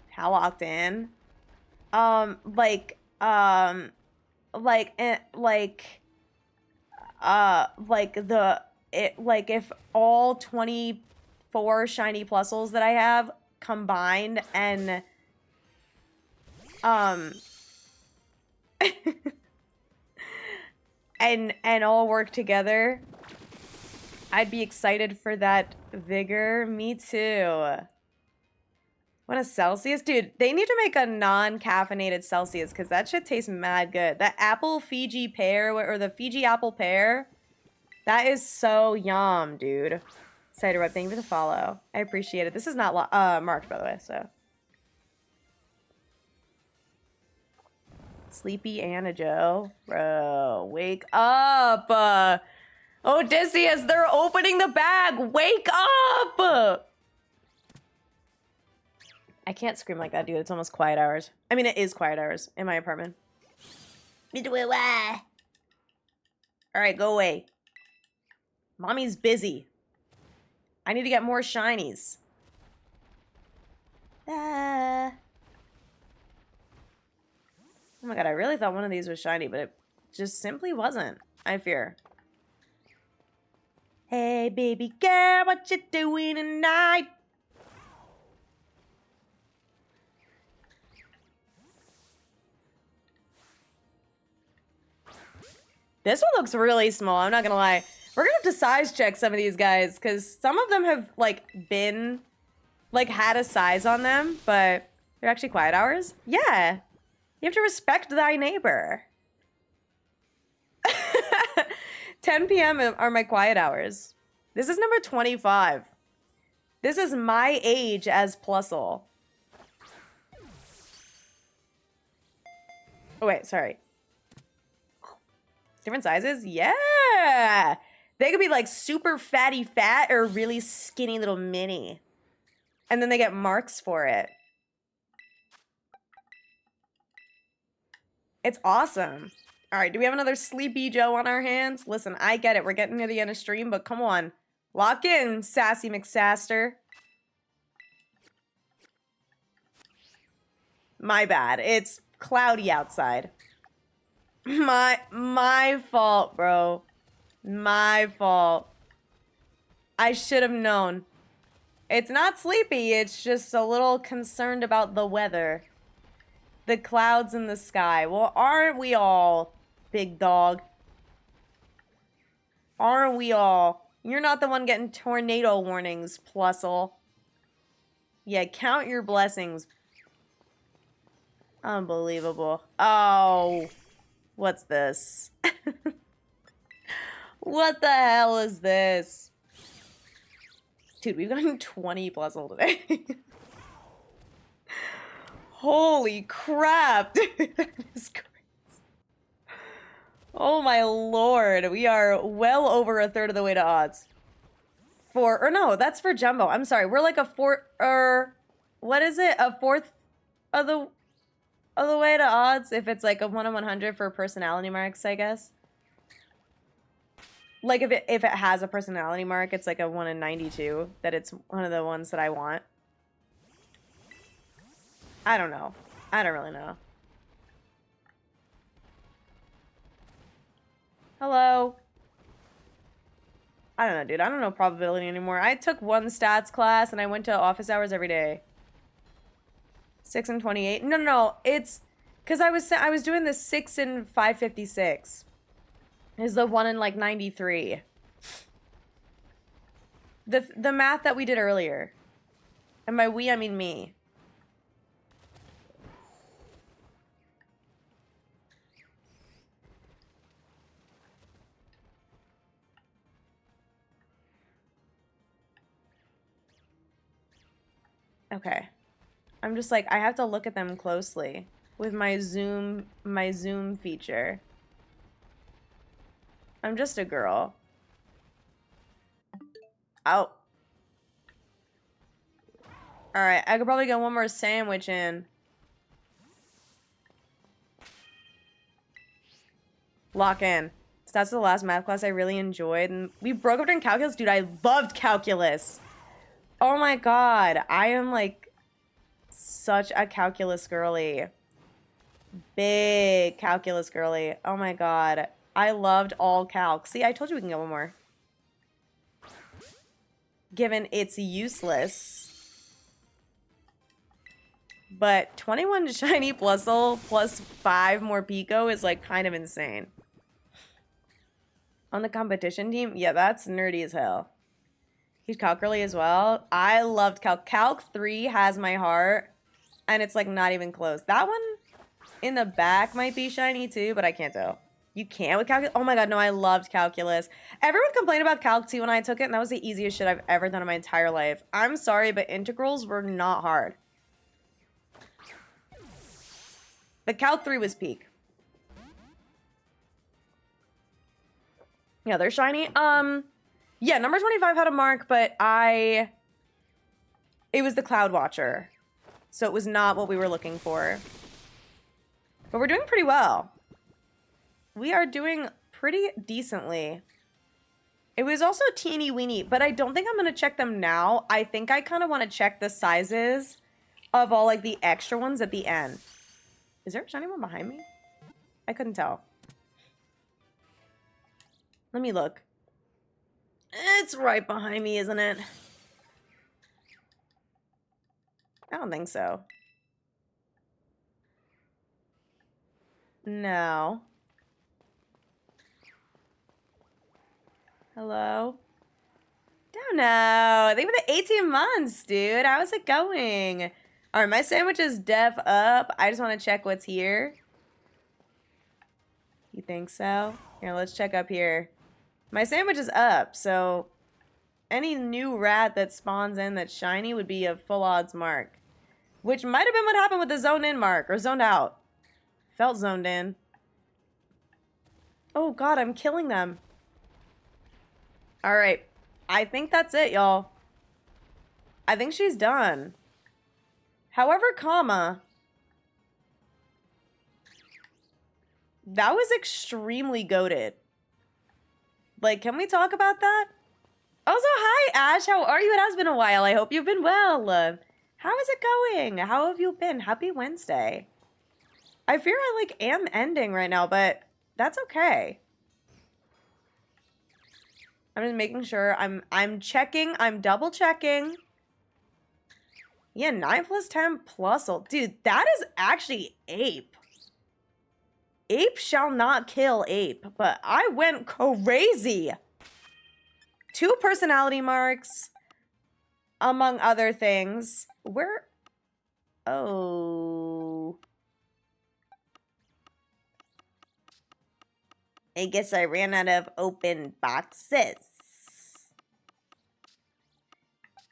How locked in? Like if all 24 shiny plusles that I have combined and and all work together, I'd be excited for that vigor. Me too. What a Celsius? Dude, they need to make a non-caffeinated Celsius, because that shit tastes mad good. That apple Fiji pear, or the Fiji apple pear, that is so yum, dude. Cider Web, thank you for the follow. I appreciate it. This is not marked, by the way, so. Sleepy Anna Joe. Bro, wake up. Odysseus, they're opening the bag. Wake up. I can't scream like that, dude. It's almost quiet hours. I mean, it is quiet hours in my apartment. Alright, go away. Mommy's busy. I need to get more shinies. Oh my god, I really thought one of these was shiny, but it just simply wasn't. I fear. Hey, baby girl, what you doing tonight? This one looks really small, I'm not gonna lie. We're gonna have to size check some of these guys, because some of them have, had a size on them, but they're actually quiet hours? Yeah. You have to respect thy neighbor. 10 p.m. are my quiet hours. This is number 25. This is my age as Plusle. Oh, wait, sorry. Different sizes? Yeah! They could be like super fatty fat or really skinny little mini. And then they get marks for it. It's awesome. All right, do we have another Sleepy Joe on our hands? Listen, I get it. We're getting near the end of stream, but come on. Lock in, Sassy McSaster. My bad. It's cloudy outside. My fault, bro. My fault. I should have known. It's not sleepy, it's just a little concerned about the weather. The clouds in the sky. Well, aren't we all, big dog? Aren't we all? You're not the one getting tornado warnings, Plusle. Yeah, count your blessings. Unbelievable. Oh, what's this? What the hell is this? Dude, we've gotten 20 Plusle today. Holy crap, dude, that is crazy. Oh my lord, we are well over a third of the way to odds. Or no, that's for Jumbo. I'm sorry, we're like a fourth, what is it? A fourth of the way to odds if it's like a 1 in 100 for personality marks, I guess. Like if it has a personality mark, it's like a 1 in 92 that it's one of the ones that I want. I don't know. I don't really know. Hello. I don't know, dude. I don't know probability anymore. I took one stats class and I went to office hours every day. 6 and 28. No. It's because I was doing the 6 and 556. Is the 1 in like 93. The math that we did earlier. And by we, I mean me. Okay. I'm just like, I have to look at them closely with my zoom feature. I'm just a girl. Oh. Alright, I could probably get one more sandwich in. Lock in. So that's the last math class I really enjoyed. And we broke up during calculus. Dude, I loved calculus. Oh my god. I am like such a calculus girly. Big calculus girly. Oh my god. I loved all calc. See, I told you we can get one more. Given it's useless. But 21 shiny Plusle plus 5 more Pico is like kind of insane. On the competition team? Yeah, that's nerdy as hell. He's calc girly as well. I loved calc. Calc 3 has my heart. And it's like not even close. That one in the back might be shiny too, but I can't tell. You can with calculus? Oh my god, no, I loved calculus. Everyone complained about calc 2 when I took it, and that was the easiest shit I've ever done in my entire life. I'm sorry, but integrals were not hard. But calc 3 was peak. Yeah, they're shiny. Yeah, number 25 had a mark, but it was the Cloud Watcher. So it was not what we were looking for. But we're doing pretty well. We are doing pretty decently. It was also teeny weeny, but I don't think I'm going to check them now. I think I kind of want to check the sizes of all like the extra ones at the end. Is there a shiny one behind me? I couldn't tell. Let me look. It's right behind me, isn't it? I don't think so. No. Hello? Don't know. Thank you for the 18 months, dude. How's it going? All right, my sandwich is def up. I just want to check what's here. You think so? Here, let's check up here. My sandwich is up, so any new rat that spawns in that's shiny would be a full odds mark. Which might have been what happened with the zoned in mark, or zoned out. Felt zoned in. Oh god, I'm killing them. Alright, I think that's it, y'all. I think she's done. However, comma. That was extremely goated. Like, can we talk about that? Also, hi, Ash. How are you? It has been a while. I hope you've been well. How is it going? How have you been? Happy Wednesday. I fear I, like, am ending right now, but that's okay. I'm just making sure. I'm checking. I'm double checking. Yeah, 9 plus 10 plus. Dude, that is actually ape. Ape shall not kill ape, but I went crazy. 2 personality marks, among other things. Where? Oh. I guess I ran out of open boxes.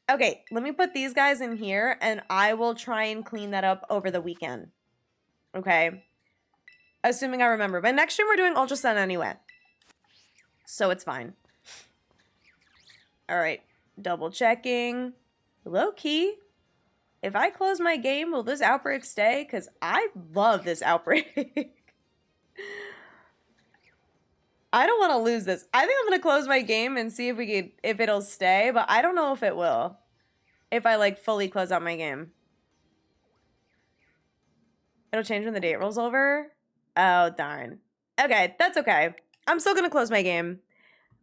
Okay, let me put these guys in here, and I will try and clean that up over the weekend. Okay? Assuming I remember. But next stream we're doing Ultra Sun anyway. So it's fine. Alright, double checking. Low key. If I close my game, will this outbreak stay? Because I love this outbreak. I don't want to lose this. I think I'm going to close my game and see if it'll stay, but I don't know if it will. If I like fully close out my game. It'll change when the date rolls over. Oh, darn. Okay, that's okay. I'm still going to close my game,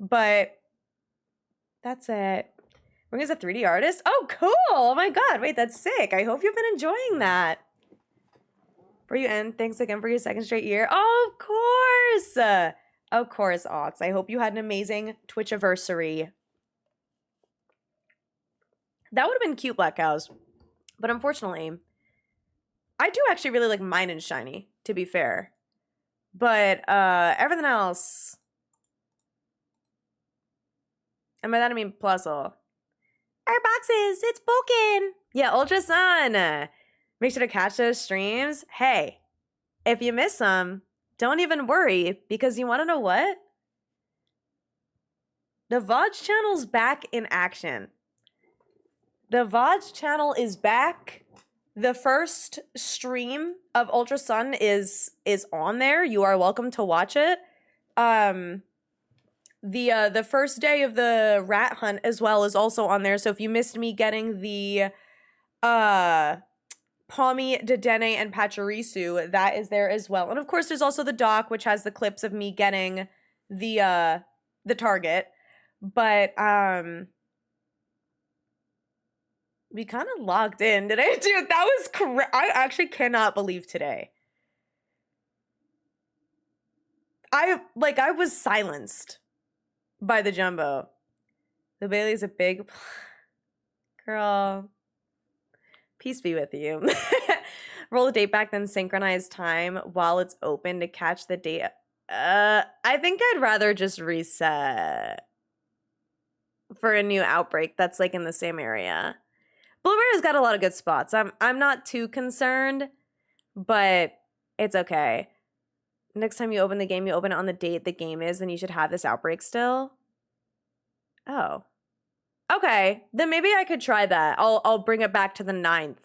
but that's it. Ring is a 3D artist? Oh, cool. Oh my God. Wait, that's sick. I hope you've been enjoying that. For you, and thanks again for your 2nd straight year. Oh, of course. Of course, Ox. I hope you had an amazing Twitch-iversary. That would have been cute, Black Cows. But unfortunately, I do actually really like mine and shiny, to be fair. But everything else... And by that I mean Plusle. Our boxes, it's broken. Yeah, Ultra Sun. Make sure to catch those streams. Hey, if you miss them, don't even worry, because you want to know what? The VODs channel's back in action. The VODs channel is back. The first stream of Ultra Sun is on there. You are welcome to watch it. The first day of the rat hunt as well is also on there. So if you missed me getting the Palmy, Dedenne, and Pachirisu, that is there as well. And of course, there's also the doc, which has the clips of me getting the target. But we kind of logged in, did I? Dude, that was correct. I actually cannot believe today. I was silenced by the jumbo. The Bailey's a big girl. Peace be with you. Roll the date back, then synchronize time while it's open to catch the date. I think I'd rather just reset for a new outbreak that's like in the same area. Blueberry's got a lot of good spots. I'm not too concerned, but it's okay. Next time you open the game, you open it on the date the game is, and you should have this outbreak still. Oh. Okay, then maybe I could try that. I'll bring it back to the 9th.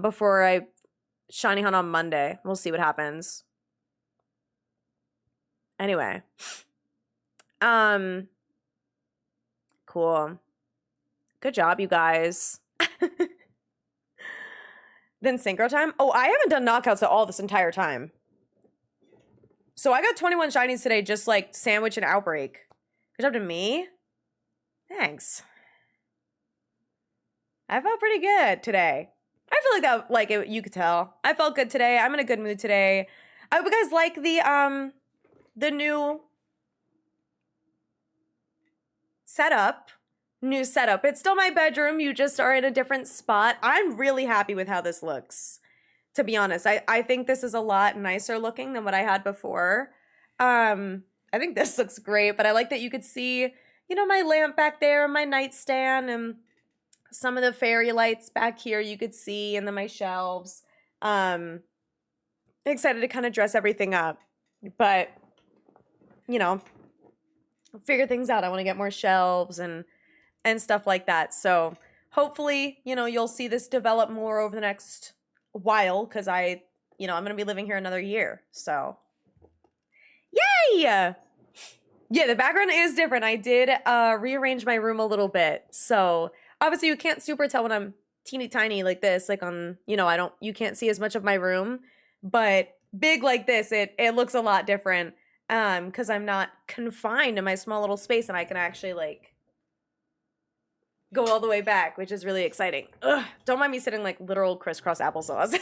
Before I shiny hunt on Monday. We'll see what happens. Anyway. Cool. Good job, you guys. Then synchro time? Oh, I haven't done knockouts at all this entire time. So I got 21 shinies today, just like sandwich and outbreak. Good job to me. Thanks. I felt pretty good today. I feel like that, you could tell. I felt good today. I'm in a good mood today. I hope you guys like the new setup. New setup. It's still my bedroom. You just are in a different spot. I'm really happy with how this looks, to be honest. I think this is a lot nicer looking than what I had before. I think this looks great, but I like that you could see, you know, my lamp back there, my nightstand, and some of the fairy lights back here you could see, and then my shelves. Excited to kind of dress everything up, but, you know, figure things out. I want to get more shelves and stuff like that. So hopefully, you know, you'll see this develop more over the next while, because I'm going to be living here another year. So, yay! Yeah, the background is different. I did rearrange my room a little bit. So obviously you can't super tell when I'm teeny tiny like this, like on, you know, you can't see as much of my room, but big like this, it looks a lot different. because I'm not confined in my small little space and I can actually like go all the way back, which is really exciting. Ugh, don't mind me sitting like literal crisscross applesauce.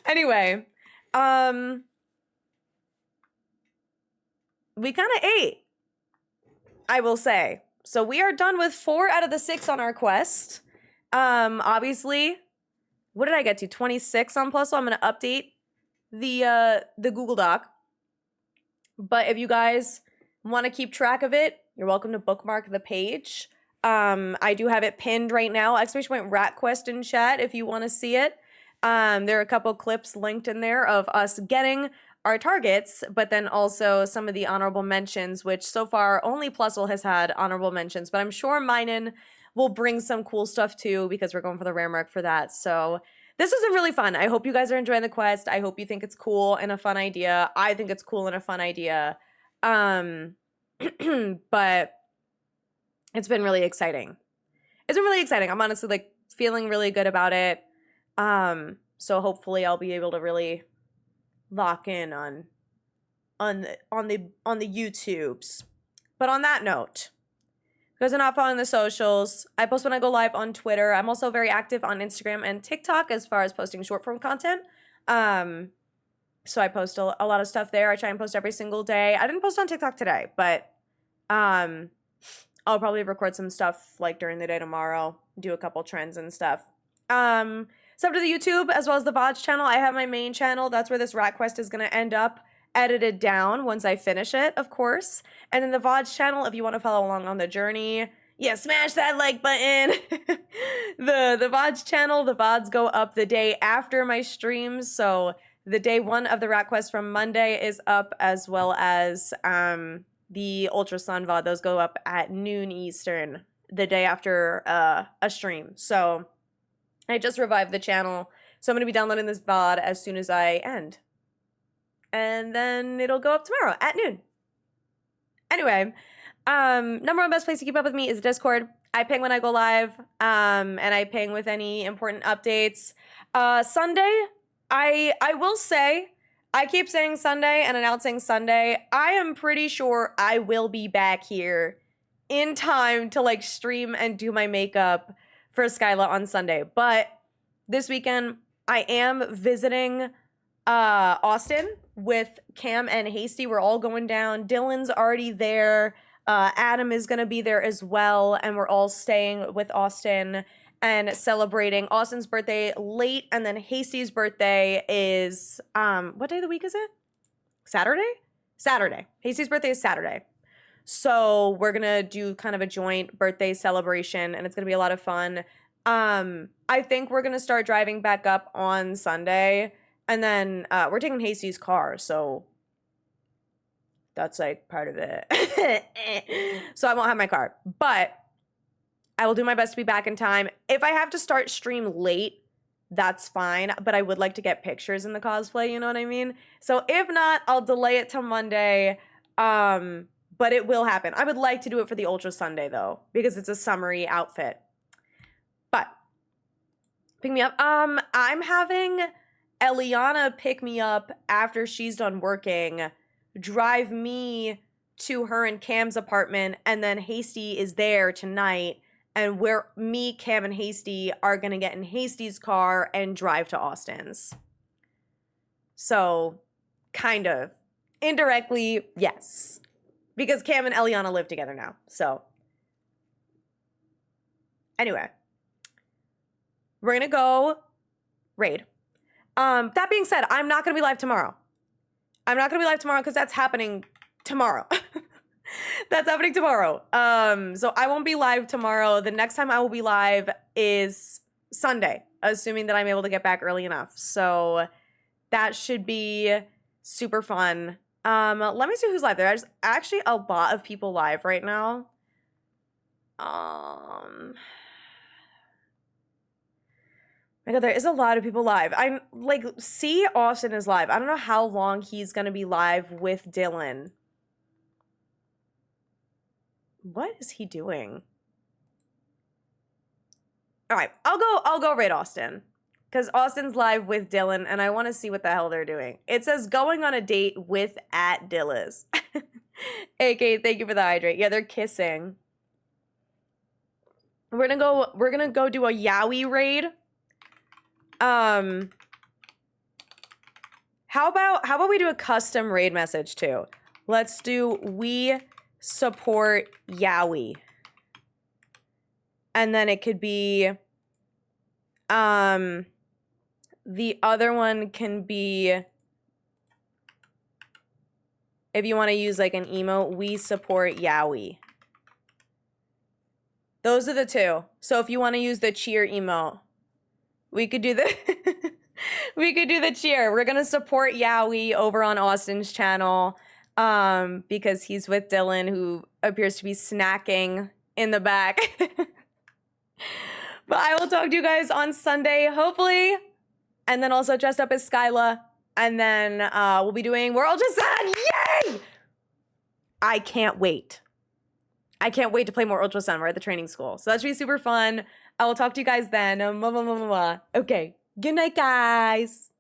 Anyway, we kind of ate, I will say. So we are done with 4 out of the 6 on our quest. Obviously, what did I get to? 26 on Plus, so I'm gonna update the Google Doc. But if you guys want to keep track of it, you're welcome to bookmark the page. I do have it pinned right now. Exclamation point rat quest in chat if you want to see it. There are a couple clips linked in there of us getting our targets, but then also some of the honorable mentions, which so far only Plusle has had honorable mentions, but I'm sure Minen will bring some cool stuff too because we're going for the rare mark for that. So this has been really fun. I hope you guys are enjoying the quest. I hope you think it's cool and a fun idea. I think it's cool and a fun idea. But it's been really exciting. It's been really exciting. I'm honestly like feeling really good about it. So hopefully I'll be able to really lock in on the YouTubes. But on that note, if you guys are not following the socials, I post when I go live on Twitter. I'm also very active on Instagram and TikTok as far as posting short form content. So I post a lot of stuff there. I try and post every single day. I didn't post on TikTok today, but I'll probably record some stuff like during the day tomorrow, do a couple trends and stuff. So to the YouTube as well as the VODs channel, I have my main channel. That's where this rat quest is going to end up edited down once I finish it, of course. And then the VODs channel, if you want to follow along on the journey, yeah, smash that like button. The VODs channel, the VODs go up the day after my streams. So the day 1 of the rat quest from Monday is up, as well as the Ultra Sun VOD. Those go up at noon Eastern the day after a stream. So I just revived the channel, so I'm going to be downloading this VOD as soon as I end. And then it'll go up tomorrow at noon. Anyway, number 1 best place to keep up with me is Discord. I ping when I go live, and I ping with any important updates. Sunday, I will say, I keep saying Sunday and announcing Sunday. I am pretty sure I will be back here in time to like stream and do my makeup for Skyla on Sunday. But this weekend, I am visiting Austin with Cam and Hasty. We're all going down. Dylan's already there. Adam is going to be there as well. And we're all staying with Austin and celebrating Austin's birthday late. And then Hasty's birthday is, what day of the week is it? Saturday? Saturday. Hasty's birthday is Saturday. So we're going to do kind of a joint birthday celebration, and it's going to be a lot of fun. I think we're going to start driving back up on Sunday, and then we're taking Hasty's car, so that's like part of it. So I won't have my car, but I will do my best to be back in time. If I have to start stream late, that's fine, but I would like to get pictures in the cosplay, you know what I mean? So if not, I'll delay it till Monday. But it will happen. I would like to do it for the Ultra Sunday, though, because it's a summery outfit. But pick me up. I'm having Eliana pick me up after she's done working, drive me to her and Cam's apartment, and then Hasty is there tonight, and me, Cam, and Hasty are gonna get in Hasty's car and drive to Austin's. So, kind of. Indirectly, yes. Because Cam and Eliana live together now. So, anyway. We're going to go raid. That being said, I'm not going to be live tomorrow. I'm not going to be live tomorrow because that's happening tomorrow. That's happening tomorrow. So I won't be live tomorrow. The next time I will be live is Sunday, assuming that I'm able to get back early enough. So that should be super fun. Let me see who's live. There's actually a lot of people live right now. My God, there is a lot of people live. I'm like, see, Austin is live. I don't know how long he's gonna be live with Dylan. What is he doing? All right, I'll go raid Austin because Austin's live with Dylan, and I want to see what the hell they're doing. It says going on a date with @Dillas. AK, thank you for the hydrate. Yeah, they're kissing. We're gonna go do a Yowie raid. How about we do a custom raid message too? Let's do we support Yowie. And then it could be the other one can be, if you want to use like an emote, we support Yowie. Those are the two. So if you want to use the cheer emote, we could do the we could do the cheer. We're gonna support Yowie over on Austin's channel because he's with Dylan, who appears to be snacking in the back. But I will talk to you guys on Sunday, hopefully. And then also dressed up as Skyla. And then we'll be doing We're All Just Sad. Yay! I can't wait. I can't wait to play more Ultra Sun. We're at the training school. So that should be super fun. I will talk to you guys then. Okay. Good night, guys.